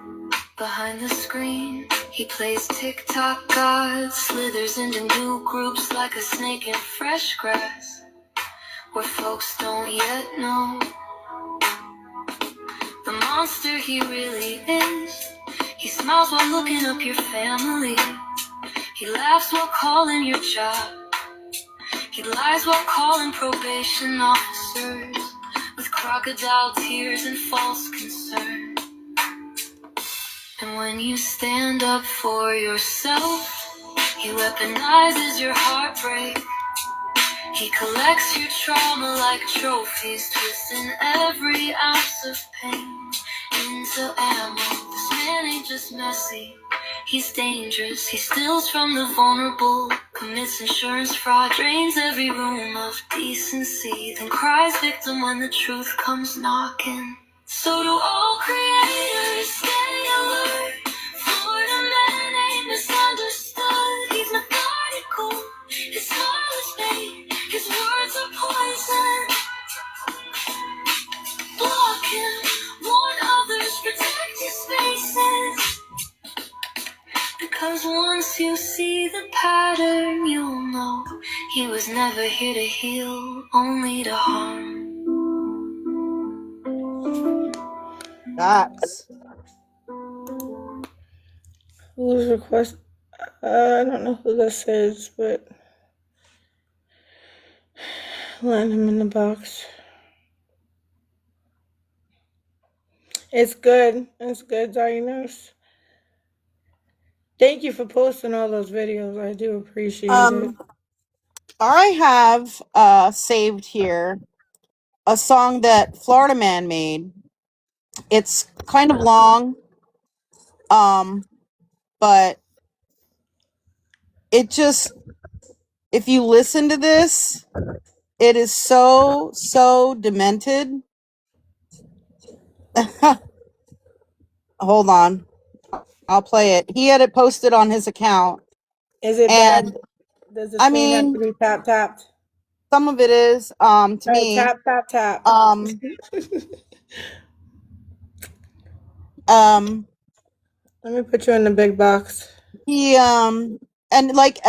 behind the screen, he plays TikTok God, slithers into new groups like a snake in fresh grass, where folks don't yet know the monster he really is. He smiles while looking up your family. He laughs while calling your job. He lies while calling probation officers with crocodile tears and false concern. And when you stand up for yourself, he weaponizes your heartbreak. He collects your trauma like trophies, twisting every ounce of pain into ammo. This man ain't just messy, he's dangerous. He steals from the vulnerable, commits insurance fraud, drains every room of decency, then cries victim when the truth comes knocking. So do all creators stay alert. Florida man ain't misunderstood. He's methodical, his smile is fake, his words are poison. Block him, warn others, protect your spaces. Because once you see the pattern, you'll know he was never here to heal, only to harm. Facts. Who's request? I don't know who this is, but land him in the box. It's good. It's good, Diagnosed. Thank you for posting all those videos. I do appreciate it. I have saved here a song that Florida Man made. It's kind of long, but it just, if you listen to this, it is so demented. Hold on, I'll play it. He had it posted on his account. Is it And bad? Does the I screen have to mean, be tapped? some of it is to All right, me. tap. Um, um, Let me put you in the big box. he and like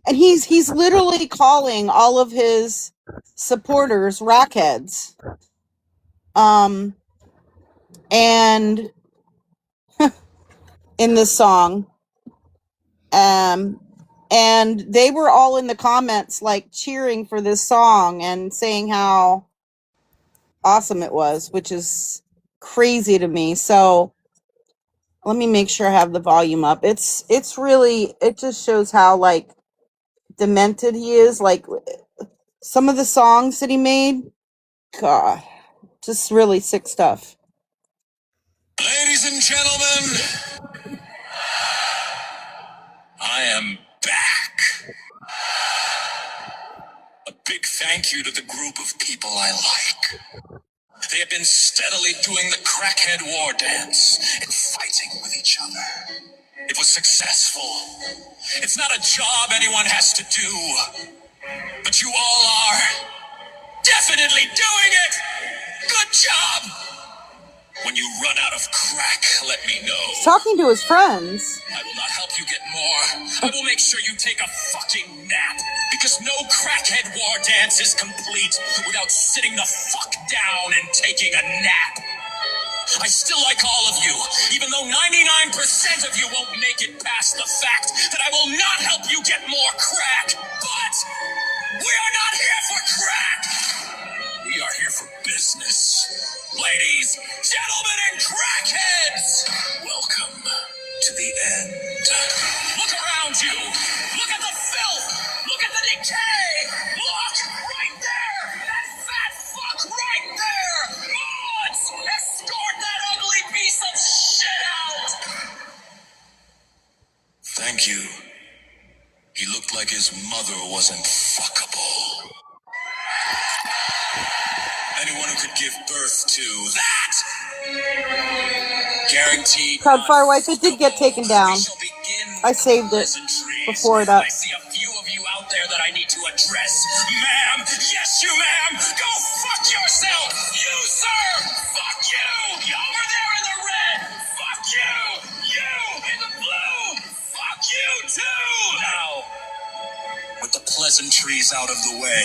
and he's literally calling all of his supporters rackheads. And in this song, and they were all in the comments like cheering for this song and saying how awesome it was, which is crazy to me. So let me make sure I have the volume up. It's really, it just shows how like demented he is. Like some of the songs that he made, God, just really sick stuff. Ladies and gentlemen, I am back. A big thank you to the group of people I like. They have been steadily doing the crackhead war dance and fighting with each other. It was successful. It's not a job anyone has to do, but you all are definitely doing it. Good job. When you run out of crack, let me know. He's talking to his friends. I will not help you get more. I will make sure you take a fucking nap. Because no crackhead war dance is complete without sitting the fuck down and taking a nap. I still like all of you, even though 99% of you won't make it past the fact that I will not help you get more crack. But we are not here for crack. We are here for business. Ladies, gentlemen, and crackheads, welcome to the end. Look around you. Look at the filth. Look at the decay. Look right there. That fat fuck right there. Mods, escort that ugly piece of shit out. Thank you. He looked like his mother wasn't fuckable. Anyone who could give birth to that, guaranteed. Proud Firewife, it did get taken down. I saved it before that. I see a few of you out there that I need to address. Ma'am, yes you ma'am, go fuck yourself. You sir, fuck you. You over there in the red, fuck you. You in the blue, fuck you too. Now, with the pleasantries out of the way,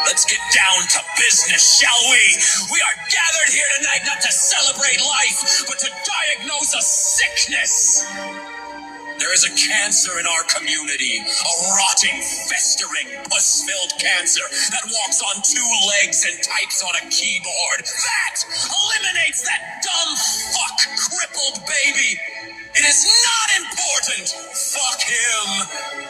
let's get down to business, shall we? We are gathered here tonight not to celebrate life, but to diagnose a sickness. There is a cancer in our community, a rotting, festering, pus-filled cancer that walks on two legs and types on a keyboard. That eliminates that dumb fuck crippled baby. It is not important. Fuck him.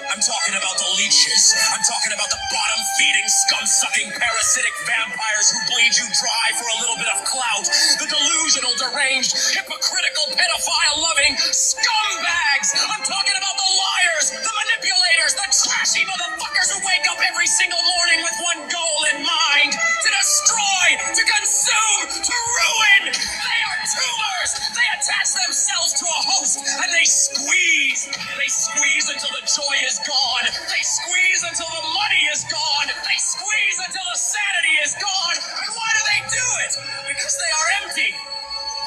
I'm talking about the leeches. I'm talking about the bottom-feeding, scum-sucking, parasitic vampires who bleed you dry for a little bit of clout. The delusional, deranged, hypocritical, pedophile-loving scumbags. I'm talking about the liars, the manipulators, the trashy motherfuckers who wake up every single morning with one goal in mind: to destroy, to consume, to ruin. They are tumors. They attach themselves to a host and they squeeze. They squeeze until the joy is gone. They squeeze until the money is gone. They squeeze until the sanity is gone. And why do they do it? Because they are empty.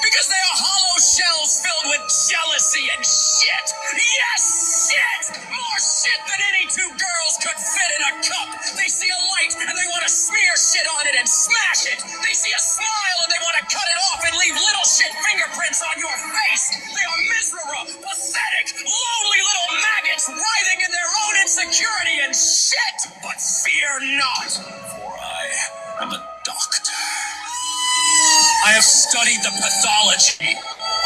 Because they are hollow shells filled with jealousy and shit. Yes, shit! More shit than any two girls could fit in a cup. They see a light and they want to smear shit on it and smash it. They see a smile and they want to cut it off and leave little shit fingerprints on your face. They are miserable, pathetic, lonely little maggots writhing in their own insecurity and shit. But fear not, for I am a doctor. I have studied the pathology.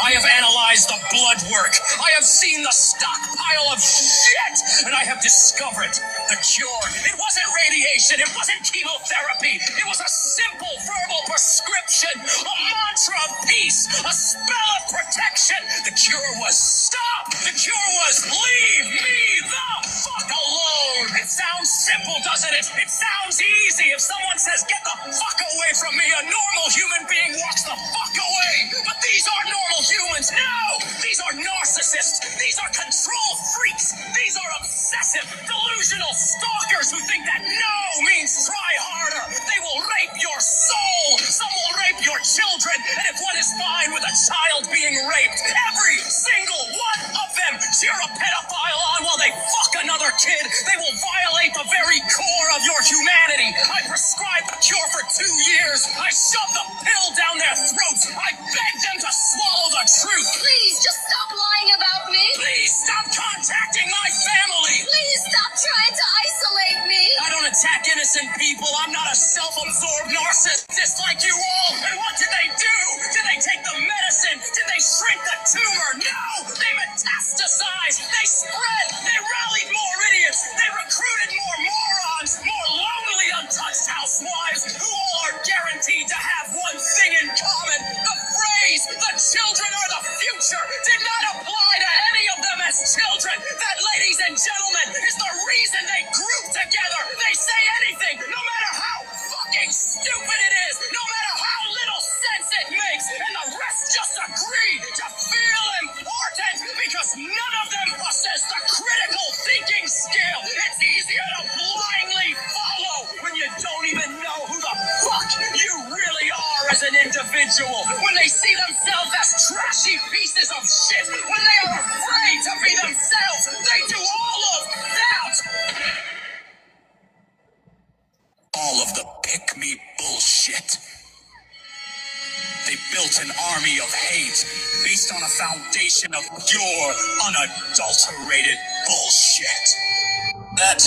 I have analyzed the blood work. I have seen the stockpile of shit. And I have discovered the cure. It wasn't radiation. It wasn't chemotherapy. It was a simple verbal prescription. A mantra of peace. A spell of protection. The cure was stop. The cure was leave me the fuck alone. It sounds simple, doesn't it? It sounds easy. If someone says, get the fuck away from me. A normal human being walks the fuck away. But these are normal humans. No! These are narcissists. These are control freaks. These are obsessive, delusional stalkers who think that no means try harder. They will rape your soul. Some will rape your children. And if one is fine with a child being raped, every single one of them cheer a pedophile on while they fuck another kid. They will violate the very core of your humanity. I prescribed the cure for 2 years. I shoved the pill down their throats. I begged them to swallow the truth. Please just stop lying about me. Please stop contacting my family. Please stop trying to isolate me. I don't attack innocent people. I'm not a self-absorbed narcissist like you all. And what did they do? Did they take the medicine? Did they shrink the tumor? No! They metastasized. They spread. They rallied more idiots. They recruited more morons. More lonely, untouched housewives who all are guaranteed to have one thing in common. The phrase, the children are the future, did not apply to any of them as children. That, ladies and gentlemen, is the reason they group together. They say anything, no matter how fucking stupid it is, no matter how little sense it makes, and the rest just agree to feel important because none of them possess the critical thinking skill. It's easier to blindly follow when you don't even know who the fuck you really are as an individual. When they see themselves as trashy pieces of shit, when they are afraid to be themselves, they do all of that. All of the pick-me bullshit. They built an army of hate based on a foundation of pure, unadulterated bullshit. That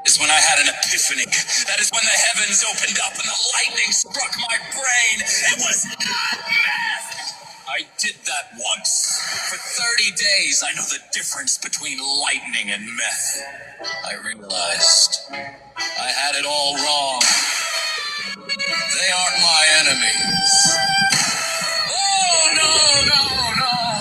is when I had an epiphany. That is when the heavens opened up and the lightning struck my brain. It was not meth! I did that once. For 30 days, I know the difference between lightning and meth. I realized I had it all wrong. They aren't my enemies. Oh, no.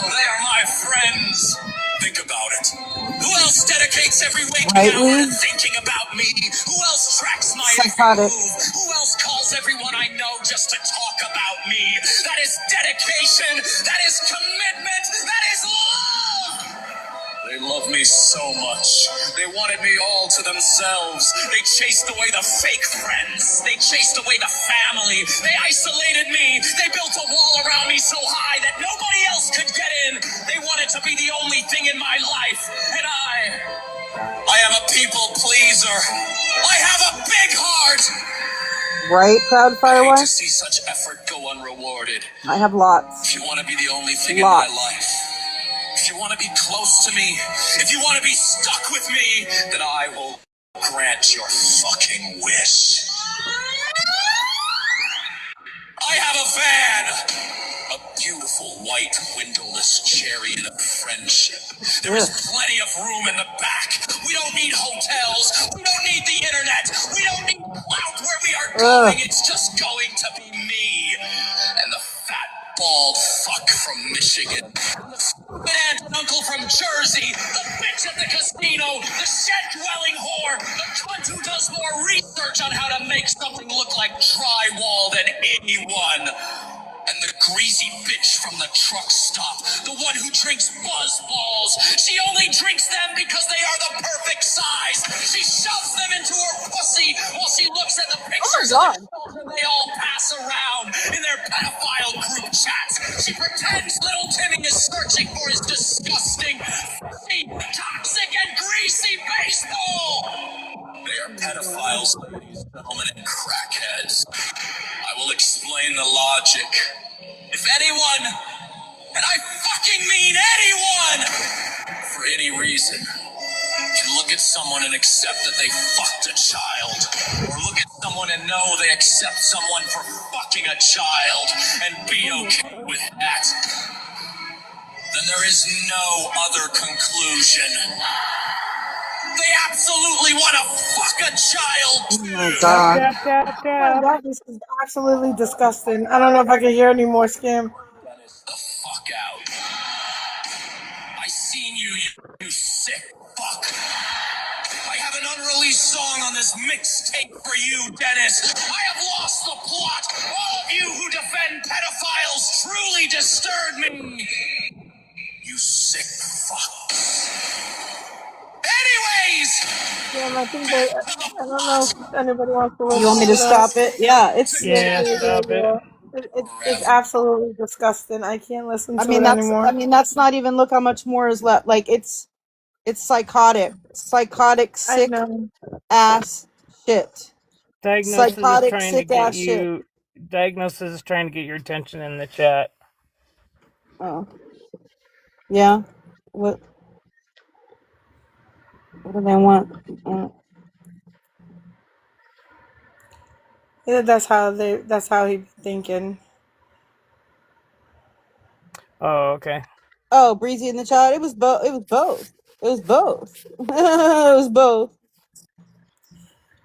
They are my friends. Think about it. Who else dedicates every waking hour to thinking about me? Who else tracks my every move? Who else calls everyone I know just to talk about me? That is dedication. That is commitment. That is love. They love me so much. They wanted me all to themselves. They chased away the fake friends. They chased away the family. They isolated me. They built a wall around me so high that nobody else could get in. They wanted to be the only thing in my life. And I am a people pleaser. I have a big heart. Right, Proud I Firewire? hate to see such effort go unrewarded. I have lots. If you want to be the only thing in my life, if you want to be close to me, if you want to be stuck with me, then I will grant your fucking wish. I have a van! A beautiful white windowless chariot of friendship. There is plenty of room in the back. We don't need hotels. We don't need the internet. We don't need clout where we are going. It's just going to be me and the fat bald fuck from Michigan. The aunt and uncle from Jersey, the bitch at the casino, the shed-dwelling whore, the cunt who does more research on how to make something look like drywall than anyone. And the greasy bitch from the truck stop, the one who drinks Buzz Balls. She only drinks them because they are the perfect size. She shoves them into her pussy while she looks at the pictures of the children they all pass around in their pedophile group chats. She pretends little Timmy is searching for his disgusting, fishy, toxic, and greasy baseball. They are pedophiles, ladies, gentlemen, and crackheads. I will explain the logic. If anyone, and I fucking mean anyone, for any reason, can look at someone and accept that they fucked a child, or look at someone and know they accept someone for fucking a child and be okay with that, then there is no other conclusion. They absolutely want to fuck a child. Oh my God. That is absolutely disgusting. I don't know if I can hear any more, Scam. Dennis, the fuck out. I seen you, you sick fuck. I have an unreleased song on this mixtape for you, Dennis. I have lost the plot. All of you who defend pedophiles truly disturb me. You sick fuck. Anyways, I think that I don't know if anybody wants to You want listen me to to that. stop it? Yeah, it's. Yeah, stop it. It's absolutely disgusting. I can't listen I to mean, it anymore. that's not even. Look how much more is left. Like it's psychotic, I sick know. ass shit. Diagnosis is Psychotic, trying to sick get ass shit. you. Diagnosis is trying to get your attention in the chat. Oh, yeah. What? What do they want? Yeah, that's how he be thinking. Oh, okay. Oh, Breezy in the chat. It was both. It was both. It was both. It was both.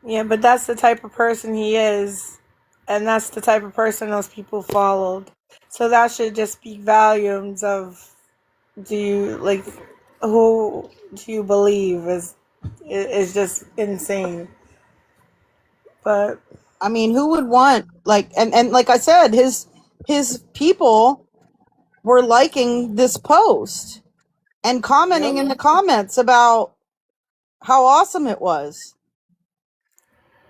Yeah, but that's the type of person he is, and that's the type of person those people followed. So that should just speak volumes of who do you believe is just insane. But I mean, who would want and like I said, his people were liking this post and commenting in the comments about how awesome it was.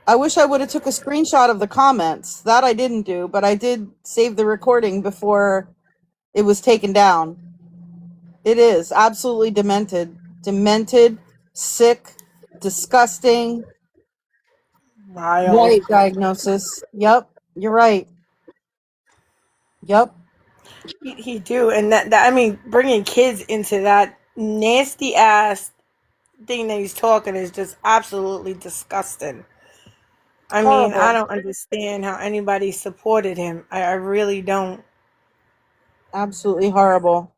I wish I would have took a screenshot of the comments. That I didn't do, but I did save the recording before it was taken down. It is absolutely demented, sick, disgusting. wild. Right diagnosis. Yep, you're right. Yep. He do, and that I mean, bringing kids into that nasty ass thing that he's talking is just absolutely disgusting. I mean, I Horrible. don't understand how anybody supported him. I really don't. Absolutely horrible.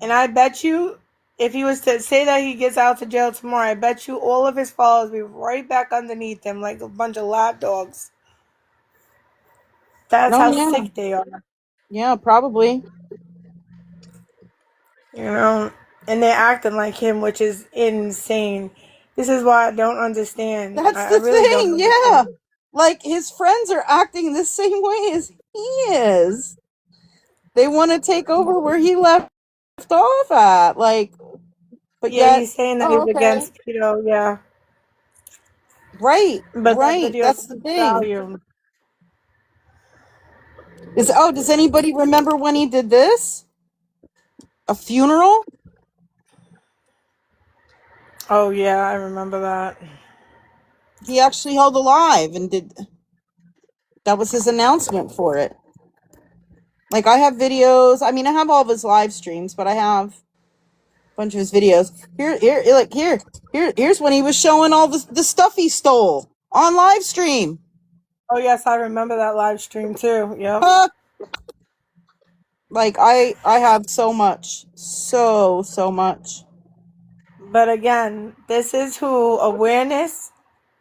And I bet you, if he was to say that he gets out to jail tomorrow, I bet you all of his followers be right back underneath him like a bunch of lap dogs. That's Oh how yeah. sick they are. Yeah, probably. You know, and they're acting like him, which is insane. This is why I don't understand. That's I the really don't thing. Yeah. understand. Like his friends are acting the same way as he is. They want to take over where he left off at. Like, but Yeah, yet, he's saying that oh, he's okay. against keto, yeah. Right, But that right. video That's the speaks thing. volume. Does anybody remember when he did this? A funeral? Oh yeah, I remember that. He actually held a live and that was his announcement for it. Like I have videos. I mean, I have all of his live streams, but I have a bunch of his videos. Here's when he was showing all the stuff he stole on live stream. Oh yes, I remember that live stream too. Yep. Like I have so much. So much. But again, this is who Awareness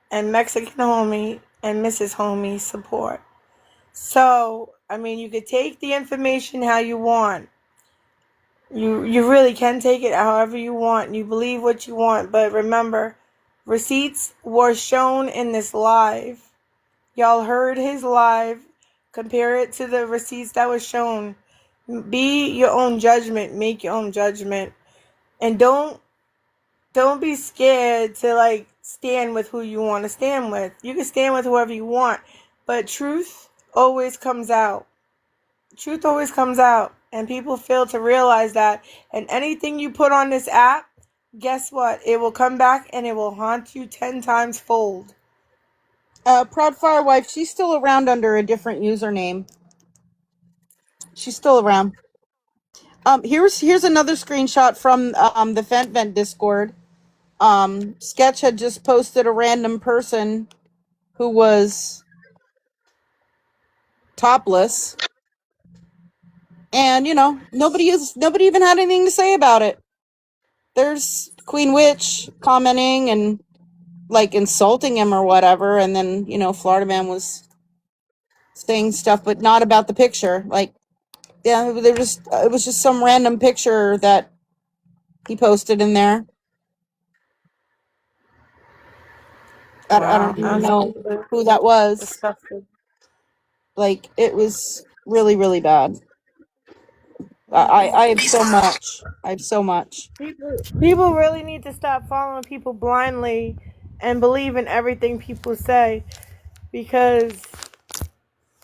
and Mexican Homie and Mrs. Homie support. So, I mean, you could take the information how you want. You really can take it however you want. You believe what you want, but remember, receipts were shown in this live. Y'all heard his live. Compare it to the receipts that was shown. Be your own judgment. Make your own judgment. And don't be scared to like stand with who you want to stand with. You can stand with whoever you want, but truth always comes out. Truth always comes out, and people fail to realize that. And anything you put on this app, guess what? It will come back and it will haunt you 10 times fold. Proud Firewife, she's still around under a different username. She's still around. Here's another screenshot from the Vent Discord. Sketch had just posted a random person who was topless, and nobody even had anything to say about it. There's Queen Witch commenting and like insulting him or whatever, and then Florida Man was saying stuff, but not about the picture. Like, yeah, it was just some random picture that he posted in there. I don't even know who that was. Disgusting. Like, it was really, really bad. I have so much. I have so much. People really need to stop following people blindly and believe in everything people say, because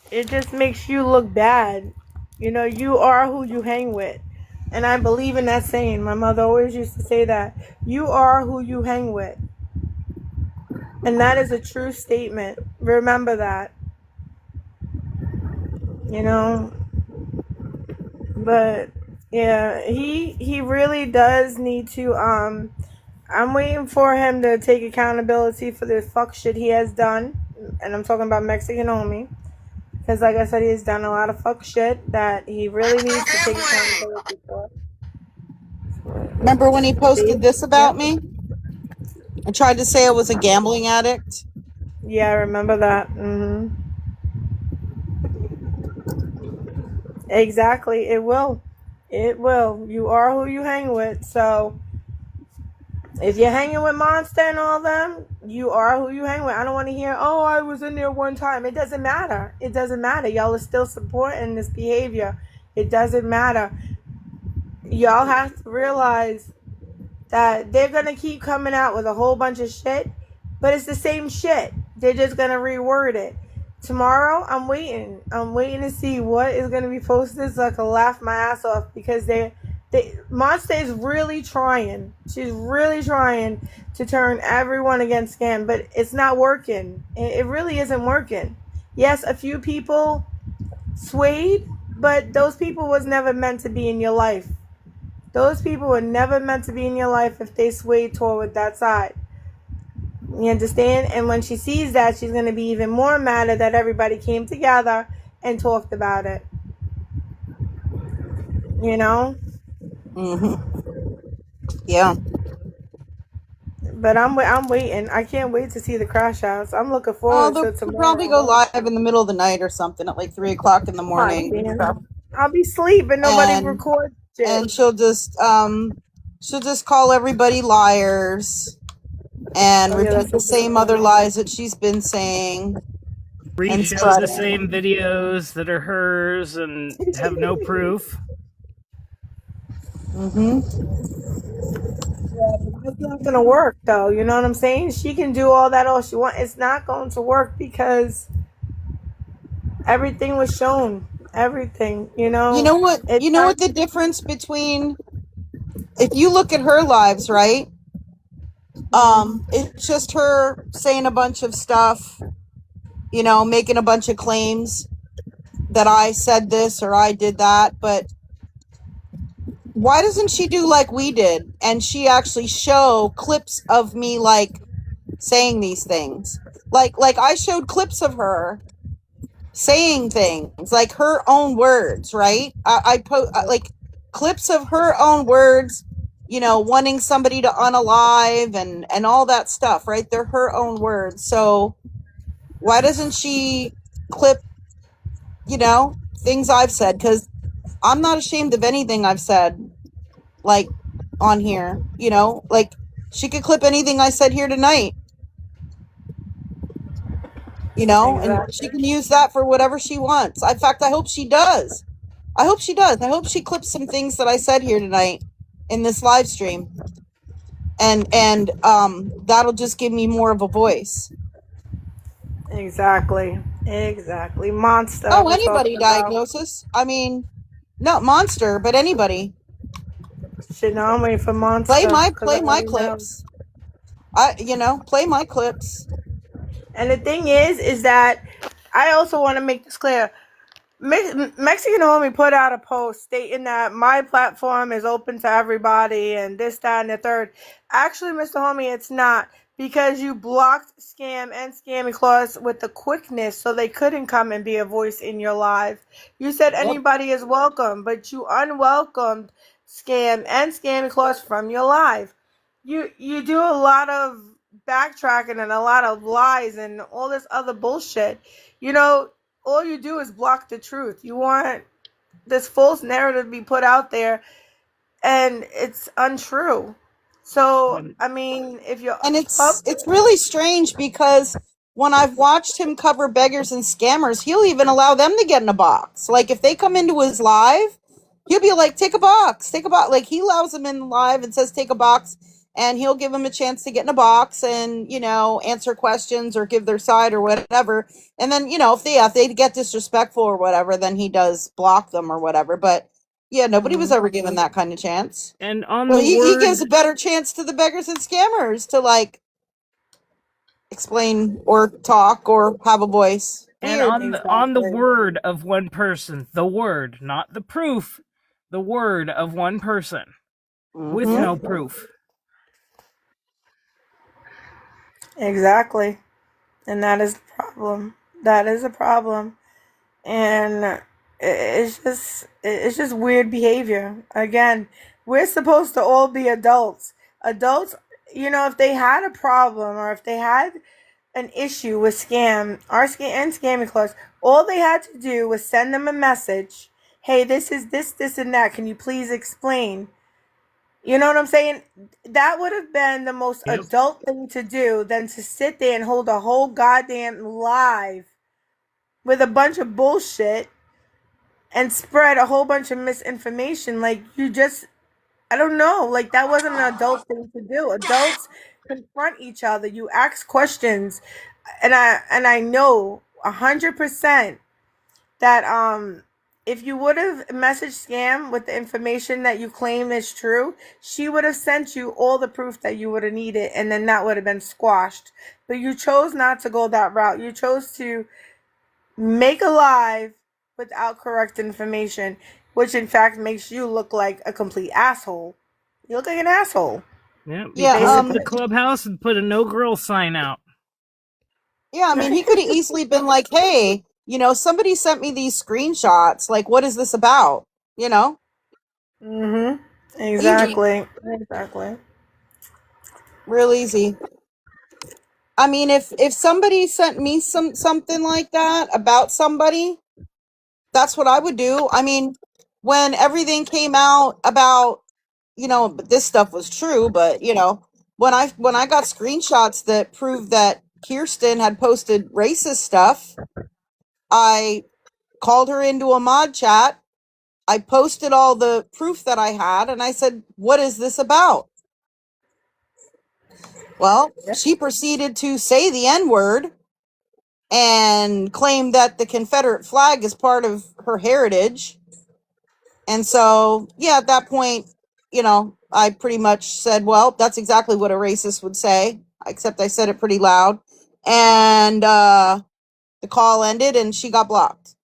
it just makes you look bad. You know, you are who you hang with. And I believe in that saying. My mother always used to say that. You are who you hang with. And that is a true statement. Remember that. You know? But yeah, he really does need to I'm waiting for him to take accountability for the fuck shit he has done. And I'm talking about Mexican homie. Because like I said, he has done a lot of fuck shit that he really needs to take accountability for. Remember when he posted this about Yep. me? I tried to say I was a gambling addict. Yeah, I remember that. Exactly. It will. It will. You are who you hang with. So if you're hanging with Monster and all them, you are who you hang with. I don't want to hear, oh, I was in there one time. It doesn't matter. It doesn't matter. Y'all are still supporting this behavior. It doesn't matter. Y'all have to realize that they're going to keep coming out with a whole bunch of shit, but it's the same shit. They're just going to reword it. Tomorrow, I'm waiting. I'm waiting to see what is going to be posted so I can laugh my ass off, because Monster is really trying. She's really trying to turn everyone against Scam, but it's not working. It really isn't working. Yes, a few people swayed, but those people was never meant to be in your life. Those people were never meant to be in your life if they swayed toward that side. You understand? And when she sees that, she's going to be even more mad that everybody came together and talked about it. You know? Yeah. But I'm waiting. I can't wait to see the crash outs. I'm looking Oh, forward to they'll probably go tomorrow. live in the middle of the night or something at like 3:00 in the morning. I'll be asleep and nobody records shit. And she'll just call everybody liars and repeat the same other lies that she's been saying. Re-show the same videos that are hers and have no proof. It's not gonna work though. You know what I'm saying? She can do all that all she wants. It's not going to work because everything was shown. Everything. You know. You know what? You know what the difference between, if you look at her lives, right? It's just her saying a bunch of stuff, you know, making a bunch of claims that I said this or I did that, but why doesn't she do like we did and she actually show clips of me like saying these things? Like I showed clips of her saying things, like her own words, right? I like clips of her own words, you know, wanting somebody to unalive and all that stuff, right? They're her own words. So why doesn't she clip, you know, things I've said? Because I'm not ashamed of anything I've said, like, on here, you know? Like, she could clip anything I said here tonight, you know? And she can use that for whatever she wants. In fact, I hope she does. I hope she does. I hope she clips some things that I said here tonight in this live stream. And that'll just give me more of a voice. Exactly. Monster. Oh, anybody diagnosis. I mean, not Monster, but anybody. Shit, no, I'm waiting for Monster. Play my clips. Play my clips. And the thing is that I also want to make this clear. Mexican Homie put out a post stating that my platform is open to everybody and this, that, and the third. Actually, Mr. Homie, it's not, because you blocked Scam and Scammy Claus with the quickness so they couldn't come and be a voice in your live. You said anybody is welcome, but you unwelcomed Scam and Scammy Claus from your live. You do a lot of backtracking and a lot of lies and all this other bullshit. You know, all you do is block the truth. You want this false narrative to be put out there, and it's untrue. So I mean, if you're And it's really strange because when I've watched him cover beggars and scammers, he'll even allow them to get in a box. Like if they come into his live, he'll be like, take a box, take a box. Like he allows them in live and says, take a box. And he'll give them a chance to get in a box and, answer questions or give their side or whatever. And then, if they get disrespectful or whatever, then he does block them or whatever. But yeah, nobody was ever given that kind of chance. And on Well, the he word, gives a better chance to the beggars and scammers to like explain or talk or have a voice. and Weird. on the word of one person, the word, not the proof, the word of one person with no proof. Exactly. And that is the problem. That is a problem. And it's just weird behavior. Again, we're supposed to all be adults. Adults, if they had a problem or if they had an issue with scam or scamming clause, all they had to do was send them a message. Hey, this is this and that. Can you please explain? You know what I'm saying? That would have been the most adult thing to do than to sit there and hold a whole goddamn live with a bunch of bullshit and spread a whole bunch of misinformation. Like, I don't know. Like, that wasn't an adult thing to do. Adults confront each other. You ask questions. And I know 100% that if you would have messaged Scam with the information that you claim is true, she would have sent you all the proof that you would have needed, and then that would have been squashed. But you chose not to go that route. You chose to make a live without correct information, which in fact makes you look like a complete asshole. You look like an asshole. Yeah, Yeah. the clubhouse and put a no girl sign out. Yeah. I mean, he could have easily been like, "Hey, somebody sent me these screenshots. Like, what is this about?" Mm-hmm. Exactly. Exactly. Real easy. I mean, if somebody sent me something like that about somebody, that's what I would do. I mean, when everything came out about, but this stuff was true, but when I got screenshots that proved that Kirsten had posted racist stuff, I called her into a mod chat. I posted all the proof that I had, and I said, "What is this about?" Well, she proceeded to say the N-word and claim that the Confederate flag is part of her heritage. And so, yeah, at that point, I pretty much said, well, that's exactly what a racist would say, except I said it pretty loud. And the call ended and she got blocked.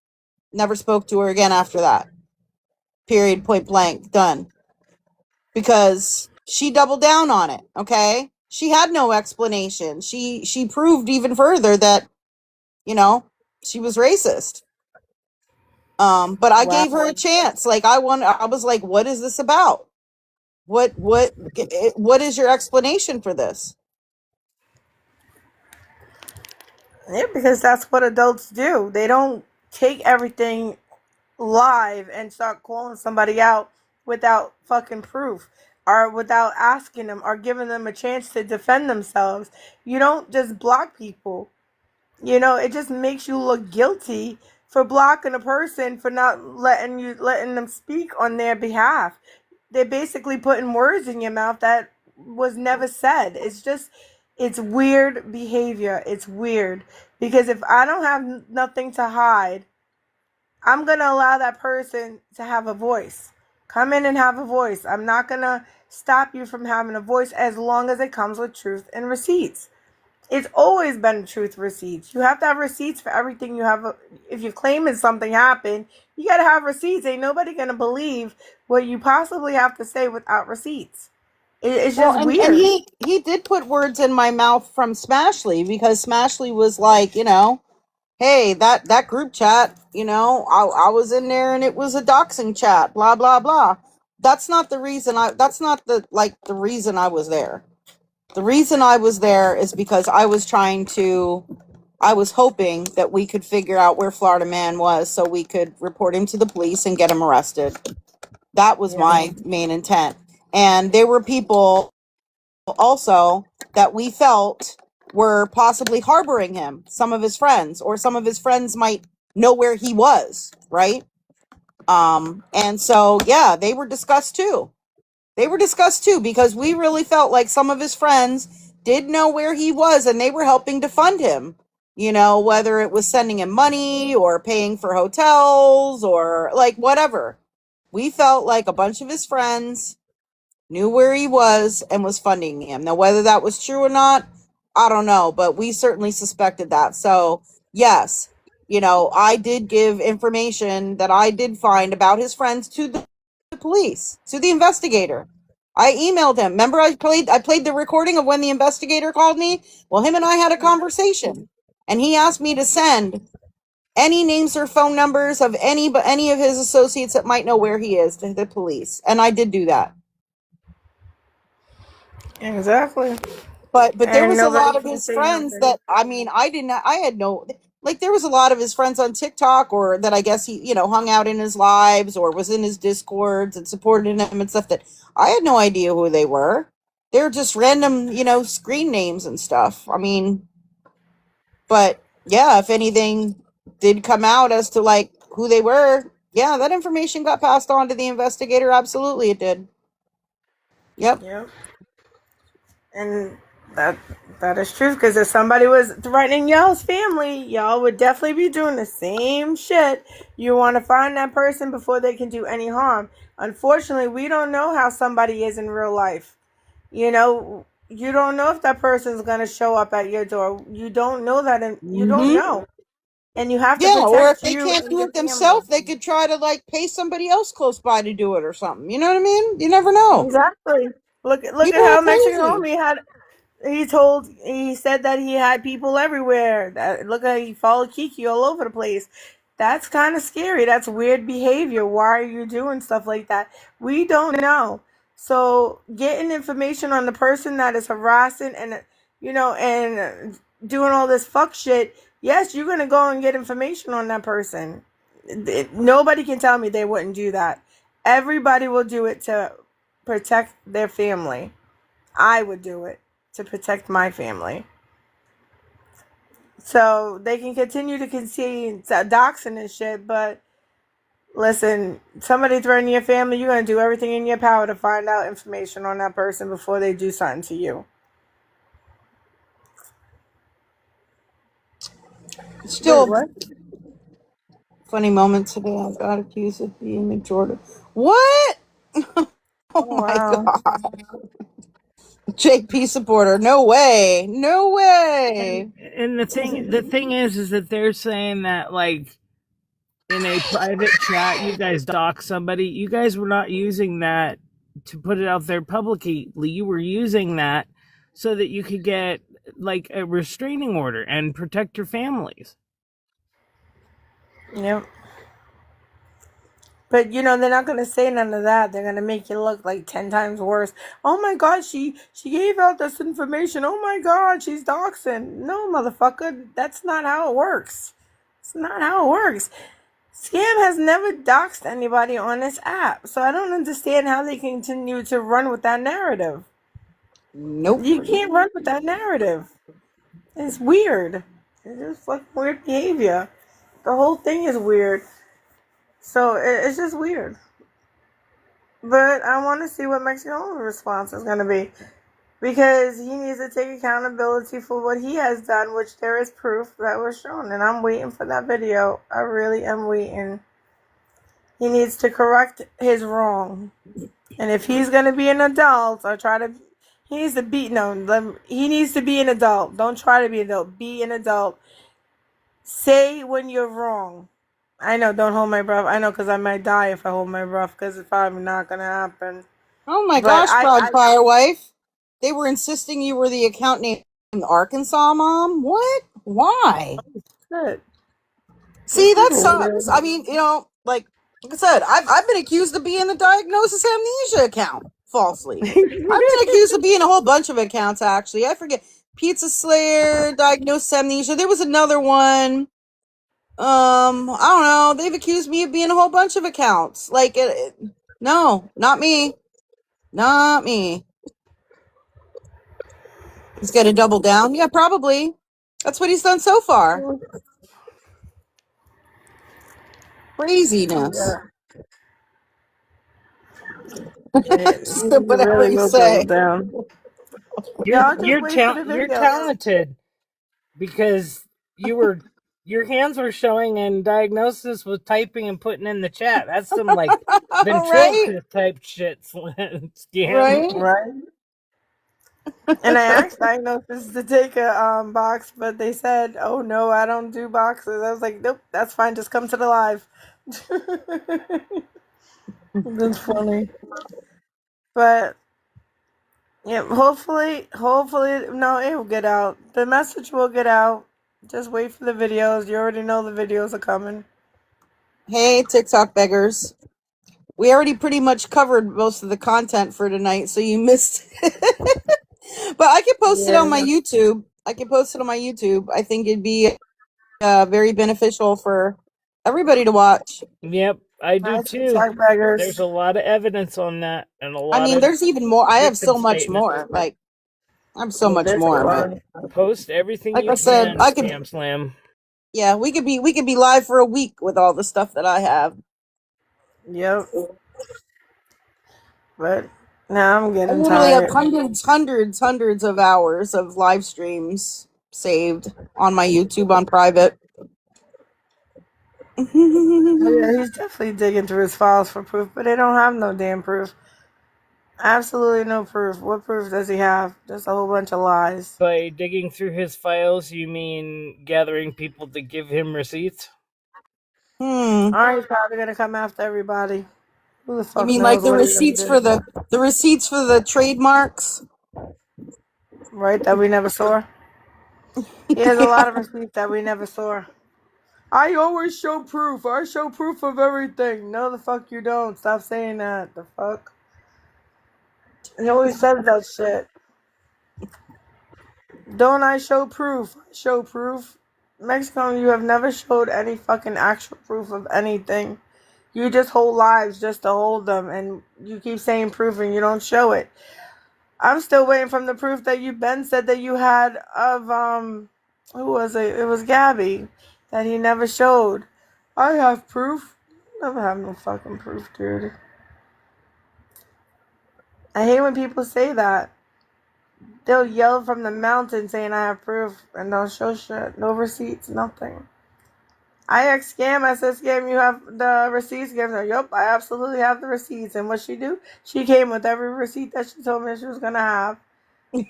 Never spoke to her again after that. Period, point blank, done. Because she doubled down on it, okay? She had no explanation. She proved even further that, she was racist. But I gave her a chance. Like I was like, what is this about? What is your explanation for this? Yeah, because that's what adults do. They don't take everything live and start calling somebody out without fucking proof or without asking them or giving them a chance to defend themselves. You don't just block people. It just makes you look guilty for blocking a person for not letting them speak on their behalf. They're basically putting words in your mouth that was never said. It's weird behavior. It's weird because if I don't have nothing to hide, I'm going to allow that person to have a voice. Come in and have a voice. I'm not going to stop you from having a voice as long as it comes with truth and receipts. It's always been truth receipts. You have to have receipts for everything you have. If you're claiming something happened, you got to have receipts. Ain't nobody going to believe what you possibly have to say without receipts. It's just weird. And he did put words in my mouth from Smashly because Smashly was like, hey, that group chat, I was in there and it was a doxing chat, blah, blah, blah. That's not the reason the reason I was there. The reason I was there is because I was hoping that we could figure out where Florida Man was so we could report him to the police and get him arrested. That was my main intent. And there were people also that we felt were possibly harboring him, some of his friends, or some of his friends might know where he was, right? And so, yeah, they were discussed too. They were discussed too, because we really felt like some of his friends did know where he was and they were helping to fund him. You know, whether it was sending him money or paying for hotels or like whatever. We felt like a bunch of his friends knew where he was and was funding him. Now, whether that was true or not, I don't know, but we certainly suspected that. So, yes, you know, I did give information that I did find about his friends to the police, to the investigator. I emailed him. Remember, I played the recording of when the investigator called me. Well, him and I had a conversation, and he asked me to send any names or phone numbers of any of his associates that might know where he is to the police, and I did do that. Exactly. But there And was a nobody lot of can his say friends nothing. that, I mean, I had no, like, there was a lot of his friends on TikTok, or that I guess he, you know, hung out in his lives or was in his discords and supported him and stuff, that I had no idea who they were. They're just random, you know, screen names and stuff. I mean, but yeah, if anything did come out as to like who they were, yeah, that information got passed on to the investigator. Absolutely, it did. Yep. Yep. And that is true, because if somebody was threatening y'all's family, y'all would definitely be doing the same shit. You want to find that person before they can do any harm. Unfortunately, we don't know how somebody is in real life. You know, you don't know if that person's going to show up at your door. You don't know that, and you don't Mm-hmm. know. And you have to Yeah, or if protect they you can't and do your it family. themselves, they could try to like pay somebody else close by to do it or something. You know what I mean? You never know. Exactly. Look at People are how Mexican crazy. homie had. He said that he had people everywhere. That look at he followed Kiki all over the place. That's kind of scary. That's weird behavior. Why are you doing stuff like that? We don't know. So getting information on the person that is harassing and doing all this fuck shit. Yes, you're gonna go and get information on that person. Nobody can tell me they wouldn't do that. Everybody will do it to protect their family. I would do it to protect my family. So they can continue to concede doxing and shit, but listen, somebody threatening your family, you're going to do everything in your power to find out information on that person before they do something to you. Wait, Still what? funny moment today. I got accused of being a Jordan. What? Oh Oh, my wow. god. JP supporter. No way. No way. And the thing is that they're saying that, like, in a private chat, you guys dox somebody. You guys were not using that to put it out there publicly. You were using that so that you could get like a restraining order and protect your families. Yep. But they're not gonna say none of that. They're gonna make you look like 10 times worse. Oh my god, she gave out this information. Oh my god, she's doxing. No, motherfucker, that's not how it works. It's not how it works. Scam has never doxed anybody on this app, so I don't understand how they continue to run with that narrative. Nope. You can't run with that narrative. It's weird. It's just fucking weird behavior. The whole thing is weird. So it's just weird. But I want to see what Mexico's response is going to be. Because he needs to take accountability for what he has done, which there is proof that was shown. And I'm waiting for that video. I really am waiting. He needs to correct his wrong. And if he's going to be an adult, he needs to be an adult. Don't try to be an adult. Be an adult. Say when you're wrong. I know, don't hold my breath. I know, because I might die if I hold my breath, because it's probably not going to happen. Oh my But gosh, Proud Firewife. They were insisting you were the account name Arkansas Mom? What? Why? Shit. See, that sucks. I mean, like I said, I've been accused of being the Diagnosis Amnesia account falsely. I've been accused of being a whole bunch of accounts, actually. I forget. Pizza Slayer, Diagnosis Amnesia. There was another one. I don't know. They've accused me of being a whole bunch of accounts. Like, no, not me. Not me. He's going to double down. Yeah, probably. That's what he's done so far. Craziness. Whatever you say. Down. You're Y'all just wait for the you're video. talented because your hands were showing and diagnosis was typing and putting in the chat. That's some like ventriloquist type shit. Scam. Right. And I asked Diagnosis to take a box, but they said, "Oh no, I don't do boxes." I was like, "Nope, that's fine. Just come to the live." That's funny. But yeah, hopefully, no, it will get out. The message will get out. Just wait for the videos. You already know the videos are coming. Hey, TikTok beggars. We already pretty much covered most of the content for tonight, so you missed. But I can post it on my YouTube. I think it'd be very beneficial for everybody to watch. Yep, I do too. There's a lot of evidence on that, and a lot. I mean, there's even more. I have so much statements. more. Like, I have so much more. But post everything like you I said, can. I could. ScamSlam. Yeah, we could be live for a week with all the stuff that I have. Yep. But now I'm I getting literally have tired. hundreds of hours of live streams saved on my YouTube on private. Yeah, he's definitely digging through his files for proof, but they don't have no damn proof. Absolutely no proof. What proof does he have? Just a whole bunch of lies. By digging through his files, you mean gathering people to give him receipts? Alright, he's probably gonna come after everybody. Who the fuck You mean knows like the what he's gonna receipts do? for the receipts for the trademarks? Right, that we never saw. He has a lot of receipts that we never saw. I always show proof. I show proof of everything. No, the fuck you don't. Stop saying that. The fuck? He always says that shit. Don't I show proof? I show proof. Mexico, you have never showed any fucking actual proof of anything. You just hold lives just to hold them, and you keep saying proof and you don't show it. I'm still waiting from the proof that you Ben said that you had of who was it? It was Gabby that he never showed. I have proof. Never have no fucking proof, dude. I hate when people say that. They'll yell from the mountain saying I have proof and don't show shit. No receipts, nothing. I asked Scam, I said, Scam, you have the receipts? Scam said, yup, I absolutely have the receipts. And what she do? She came with every receipt that she told me she was gonna have.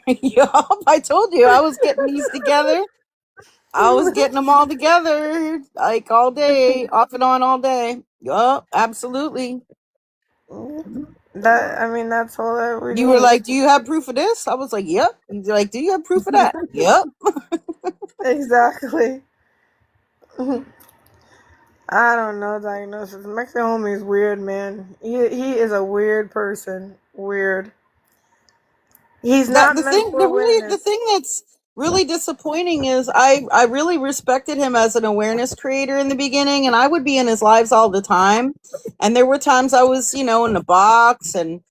Yup, I told you I was getting these together. I was getting them all together, like all day, off and on all day. Yup, absolutely. That's all that we You were need. like, "Do you have proof of this?" I was like, "Yep." You're like, "Do you have proof of that?" Yep. Exactly. I don't know diagnosis. Mexican homie is weird, man. He is a weird person. Weird. He's not meant for a witness. The thing that's really disappointing is I really respected him as an awareness creator in the beginning, and I would be in his lives all the time. And there were times I was, in the box, and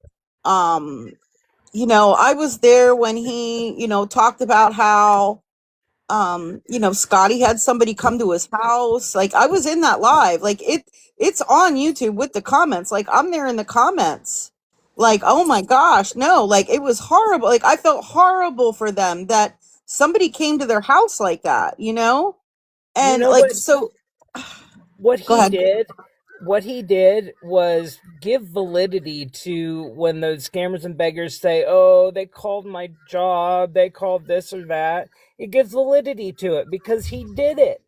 I was there when he, talked about how Scotty had somebody come to his house. Like, I was in that live. Like, it's on YouTube with the comments. Like, I'm there in the comments. Like, oh my gosh, no. Like, it was horrible. Like, I felt horrible for them that somebody came to their house like that, And what he did was give validity to when those scammers and beggars say, "Oh, they called my job, they called this or that." It gives validity to it because he did it.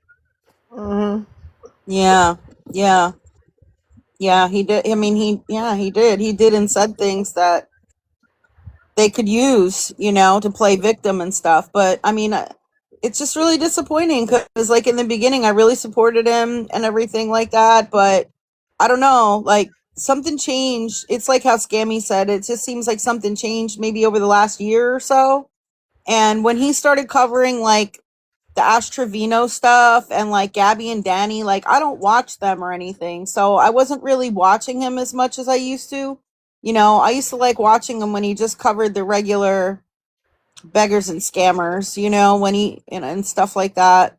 Yeah, he did. I mean, he did. He did and said things that they could use, to play victim and stuff. But I mean, it's just really disappointing because, like, in the beginning, I really supported him and everything like that. But I don't know, like, something changed. It's like how Scammy said, it just seems like something changed maybe over the last year or so. And when he started covering, like, the Ash Trevino stuff and, like, Gabby and Danny, like, I don't watch them or anything. So I wasn't really watching him as much as I used to. I used to like watching him when he just covered the regular beggars and scammers, you know, when he and stuff like that.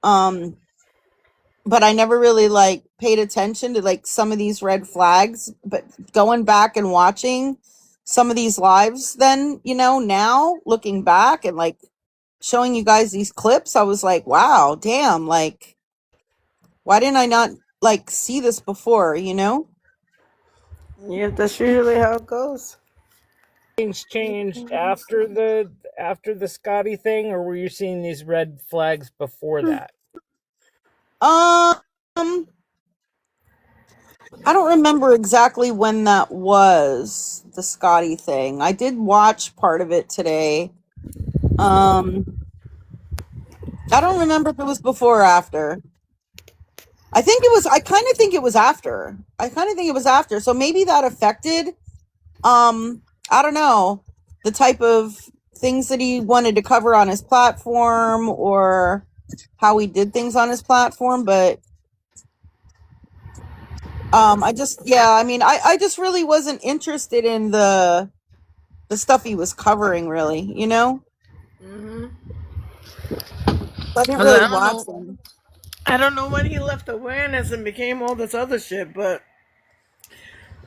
But I never really like paid attention to like some of these red flags, but going back and watching some of these lives then, you know, now looking back and like showing you guys these clips, I was like, wow, damn, like why didn't I not like see this before, you know? Yeah, that's usually how it goes. Things changed after the Scotty thing, or were you seeing these red flags before that? I don't remember exactly when that was, the Scotty thing. I did watch part of it today. I don't remember if it was before or after. I kind of think it was after. So maybe that affected, I don't know, the type of things that he wanted to cover on his platform or how he did things on his platform. But, I just really wasn't interested in the stuff he was covering, really, you know? I didn't Cause really watch them. I don't know when he left awareness and became all this other shit, but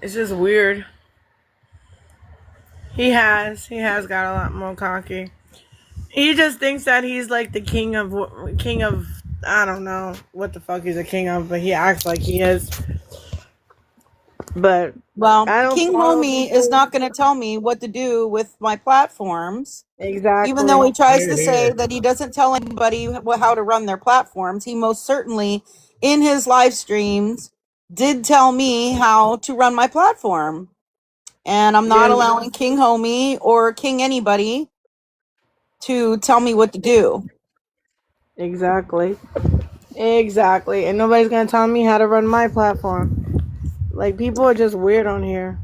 it's just weird. He has got a lot more cocky. He just thinks that he's like the king of I don't know what the fuck he's a king of, but he acts like he is. But Well, I don't King follow Homie is people. not going to tell me what to do with my platforms. Even though he Exactly. tries to say that he doesn't tell anybody how to run their platforms, he most certainly, in his live streams, did tell me how to run my platform. And I'm not Yeah. allowing King Homie or King anybody to tell me what to do. Exactly. Exactly. And nobody's gonna tell me how to run my platform. Like, people are just weird on here.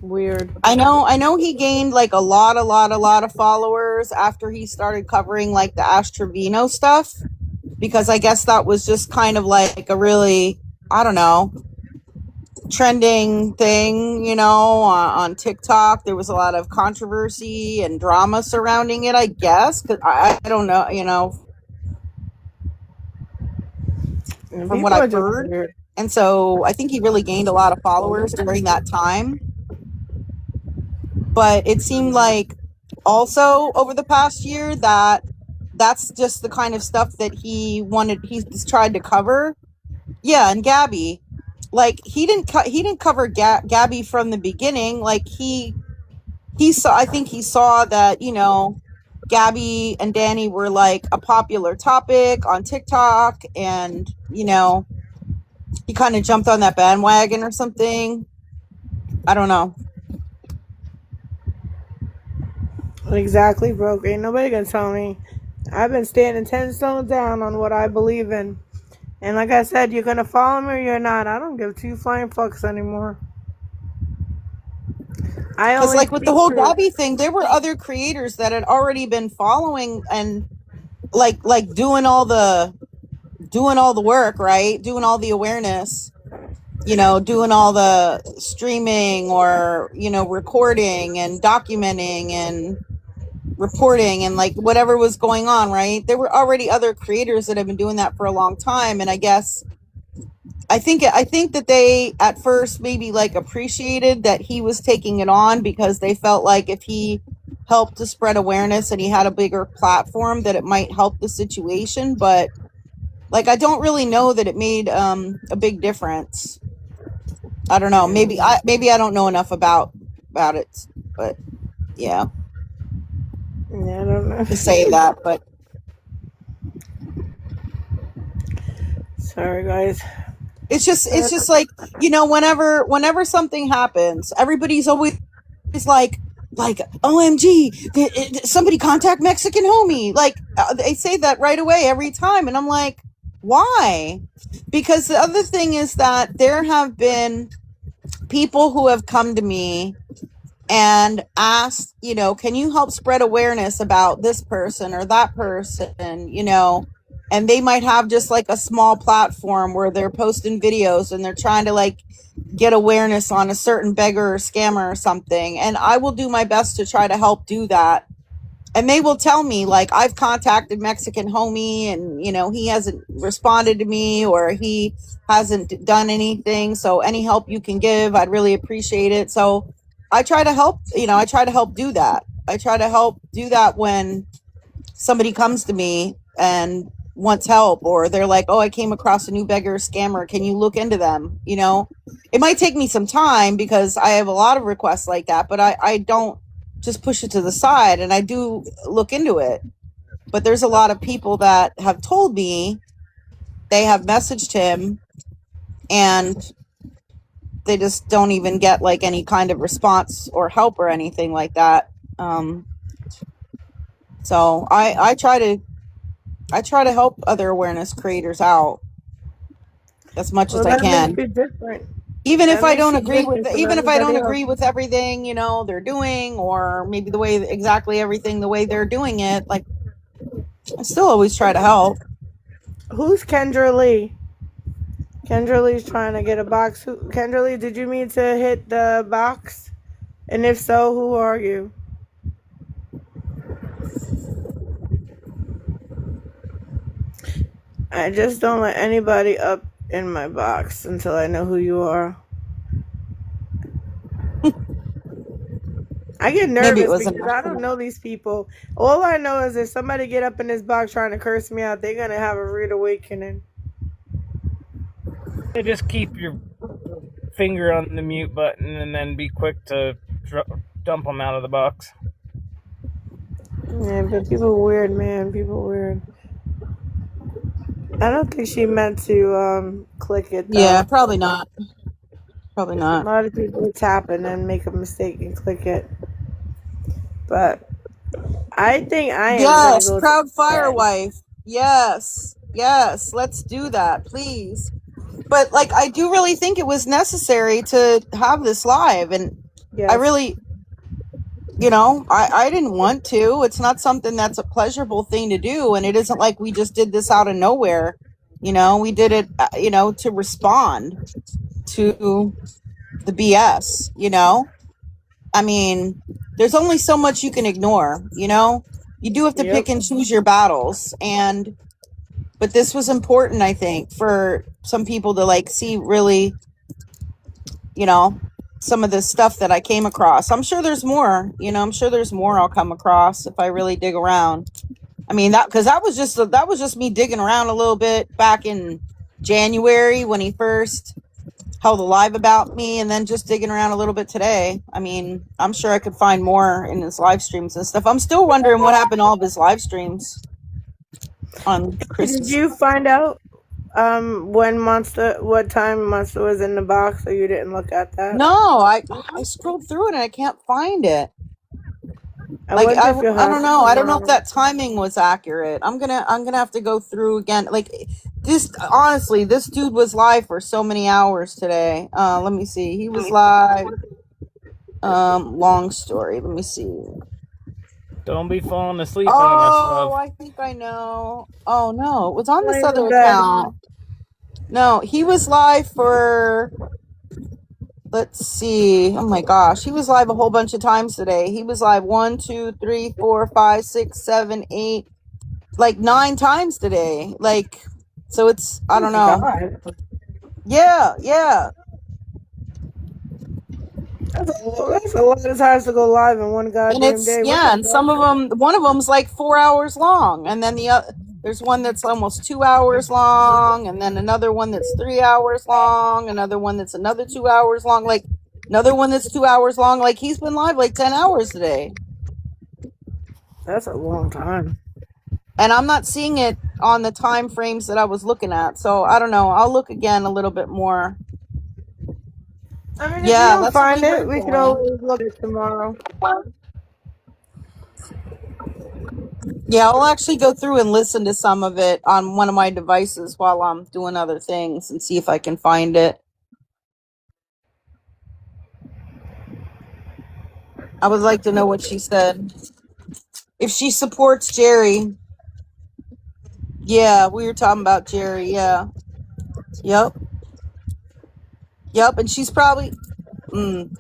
Weird. I know he gained like a lot of followers after he started covering like the Ash Trevino stuff, because I guess that was just kind of like a really, I don't know, trending thing, you know, on TikTok. There was a lot of controversy and drama surrounding it, I guess. 'Cause I don't know, you know, And from what people I've are just heard. weird. And so I think he really gained a lot of followers during that time. But it seemed like also over the past year that that's just the kind of stuff that he's tried to cover. Yeah, and Gabby, like he didn't cover Gabby from the beginning. Like he saw, I think he saw that, you know, Gabby and Danny were like a popular topic on TikTok, and you know, he kind of jumped on that bandwagon or something. I don't know. Exactly, broke. Ain't nobody gonna tell me. I've been standing 10 stones down on what I believe in. And like I said, you're gonna follow me or you're not. I don't give two flying fucks anymore. I Because only like with the speak whole truth. Gabby thing, there were other creators that had already been following and like doing all the work, right? Doing all the awareness, you know, doing all the streaming or, you know, recording and documenting and reporting and like whatever was going on, right? There were already other creators that have been doing that for a long time. And I guess I think that they at first maybe like appreciated that he was taking it on, because they felt like if he helped to spread awareness and he had a bigger platform, that it might help the situation. But like I don't really know that it made a big difference. I don't know. Maybe I don't know enough about it, but yeah, Yeah, I don't know. to say that. But Sorry, guys. it's just like, you know, whenever something happens, everybody's always like OMG, somebody contact Mexican homie. Like they say that right away every time, and I'm like, why? Because the other thing is that there have been people who have come to me and asked, you know, can you help spread awareness about this person or that person, you know, and they might have just like a small platform where they're posting videos and they're trying to like get awareness on a certain beggar or scammer or something. And I will do my best to try to help do that. And they will tell me, like, I've contacted Mexican homie and, you know, he hasn't responded to me or he hasn't done anything. So any help you can give, I'd really appreciate it. So I try to help, you know, I try to help do that. I try to help do that when somebody comes to me and wants help, or they're like, oh, I came across a new beggar scammer. Can you look into them? You know, it might take me some time because I have a lot of requests like that, but I don't just push it to the side, and I do look into it. But there's a lot of people that have told me they have messaged him and they just don't even get like any kind of response or help or anything like that. So I try to help other awareness creators out as much as I that can. makes you different. Even if That I makes don't you agree with different from even if I don't everybody agree else. with everything, you know, they're doing, or maybe the way exactly everything the way they're doing it, like I still always try to help. Who's Kendra Lee? Kendra Lee's trying to get a box. Kendra Lee, did you mean to hit the box? And if so, who are you? I just don't let anybody up in my box until I know who you are. I get Maybe it nervous was an because I don't know these people. All I know is if somebody get up in this box trying to curse me out, they're going to have a rude awakening. You just keep your finger on the mute button and then be quick to dump them out of the box. Yeah, but people weird, man. People weird. I don't think she meant to click it, though. Yeah, probably not. Probably A not. lot of people tap and then make a mistake and click it. But I think I am going to Yes, go to proud fire bed. wife. Yes. Yes, let's do that, please. But like I do really think it was necessary to have this live, and Yes. I really, you know, I didn't want to. It's not something that's a pleasurable thing to do, and it isn't like we just did this out of nowhere. You know, we did it, you know, to respond to the BS, you know? I mean, there's only so much you can ignore, you know? You do have to pick and choose your battles, and but this was important, I think, for some people to like see really, you know, some of the stuff that I came across. I'm sure there's more, you know, I'm sure there's more I'll come across if I really dig around. I mean, that was just me digging around a little bit back in January when he first held a live about me, and then just digging around a little bit today. I mean, I'm sure I could find more in his live streams and stuff. I'm still wondering what happened to all of his live streams on Christmas. Did you find out what time Monster was in the box, so you didn't look at that? No, I scrolled through it and I can't find it. Like I don't know. I don't know if that timing was accurate. I'm gonna have to go through again. Like this, honestly, this dude was live for so many hours today. Let me see. He was live. Long story. Let me see. Don't be falling asleep on us, love. Oh, I think I know. Oh no, it was on this other account. No, he was live for. Let's see. Oh my gosh. He was live a whole bunch of times today. He was live 1, 2, 3, 4, 5, 6, 7, 8, like 9 times today. Like, so it's, I don't know. Yeah. That's a lot of times to go live in one goddamn day. Yeah, and some of them, one of them's like 4 hours long. And then there's one that's almost 2 hours long. And then another one that's 3 hours long. Another one that's another 2 hours long. Like another one that's 2 hours long. Like he's been live like 10 hours today. That's a long time. And I'm not seeing it on the time frames that I was looking at. So I don't know. I'll look again a little bit more. I mean, if you don't find it, we can always look at it tomorrow. Yeah, I'll actually go through and listen to some of it on one of my devices while I'm doing other things and see if I can find it. I would like to know what she said. If she supports Jerry. Yeah, we were talking about Jerry. Yeah. Yep. And she's probably in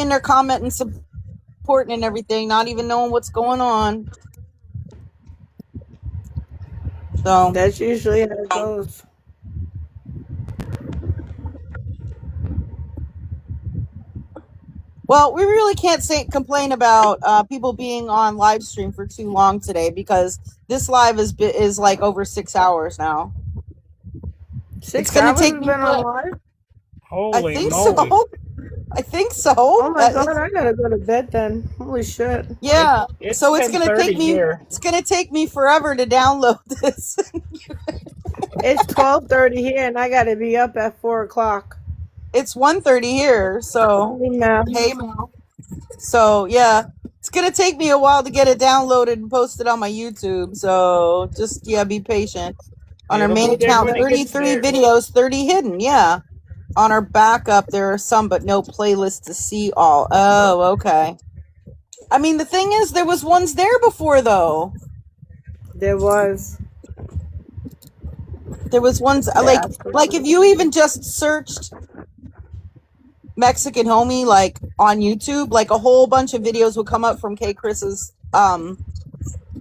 there commenting some. reporting and everything, not even knowing what's going on. So that's usually how it goes. well, we really can't complain about people being on live stream for too long today, because this live is like over 6 hours now. 6 hours has been on live? I Holy think moly. so. I think so. Oh my god, I gotta go to bed then. Holy shit. Yeah. So it's been gonna 30 take me. here. It's gonna take me forever to download this. It's 12:30 here, and I gotta be up at 4 o'clock. It's 1:30 here. So Hey, Mel. hey, Mel. So yeah, it's gonna take me a while to get it downloaded and posted on my YouTube. So just be patient. On our It'll main be there account, when it gets 33 there. videos, 30 hidden. Yeah. On our backup, there are some, but no playlist to see all. Oh, okay. I mean, the thing is, there was ones there before, though. There was. There was ones like if you even just searched Mexican Homie like on YouTube, like a whole bunch of videos will come up from K Chris's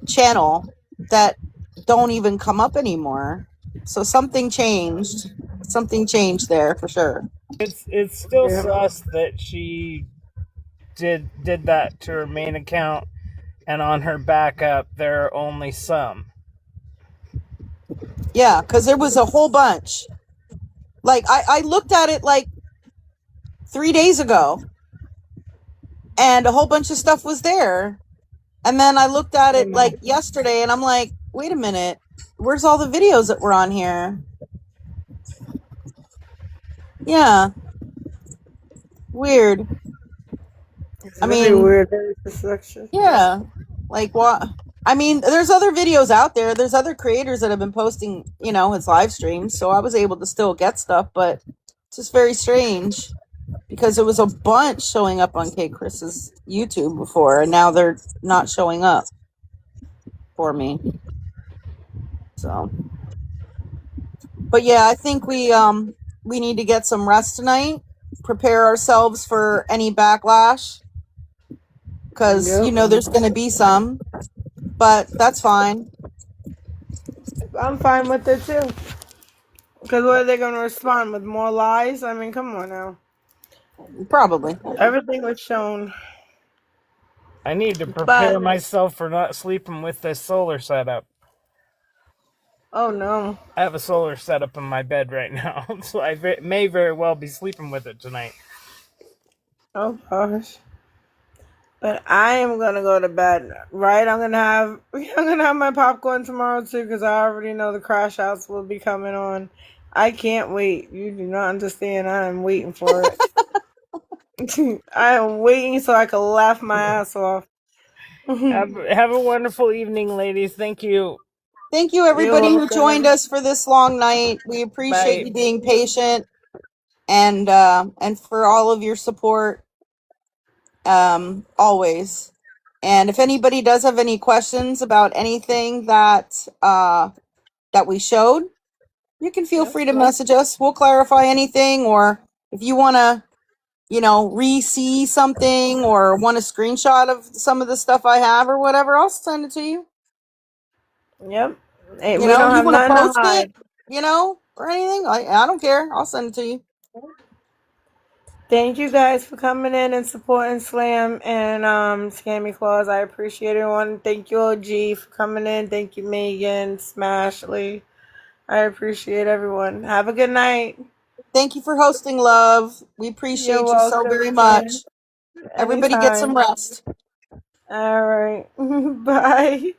channel that don't even come up anymore. So something changed. Something changed there for sure. It's still sus that she did that to her main account, and on her backup there are only some. Yeah, because there was a whole bunch. Like I looked at it like 3 days ago, and a whole bunch of stuff was there. And then I looked at it like yesterday, and I'm like, wait a minute, where's all the videos that were on here? Yeah. Weird. It's very weird. Yeah. Like what? I mean, there's other videos out there. There's other creators that have been posting, his live streams. So I was able to still get stuff, but it's just very strange because there was a bunch showing up on K Chris's YouTube before, and now they're not showing up for me. So, but yeah, I think we need to get some rest tonight, prepare ourselves for any backlash, because there's going to be some, but that's fine. I'm fine with it too. Because what are they going to respond with? More lies? I mean, come on now. Probably. Everything was shown. I need to prepare myself for not sleeping with this solar setup. Oh no. I have a solar setup in my bed right now, so I may very well be sleeping with it tonight. Oh gosh. But I am gonna go to bed, right? I'm gonna have my popcorn tomorrow too, because I already know the crash outs will be coming on. I can't wait. You do not understand. I am waiting for it. I am waiting so I can laugh my ass off. Have a wonderful evening, ladies. Thank you. Thank you, everybody who joined us for this long night. We appreciate you being patient and for all of your support, always. And if anybody does have any questions about anything that we showed, you can feel free to message us. We'll clarify anything, or if you want to, re-see something or want a screenshot of some of the stuff I have or whatever, I'll send it to you. Yep. Hey, we don't have nothing to hide. Or anything. I don't care. I'll send it to you. Thank you guys for coming in and supporting Slam and Scammy Claus. I appreciate everyone. Thank you, OG, for coming in. Thank you, Megan, Smashley. I appreciate everyone. Have a good night. Thank you for hosting, love. We appreciate you so very much. Everybody get some rest. All right. Bye.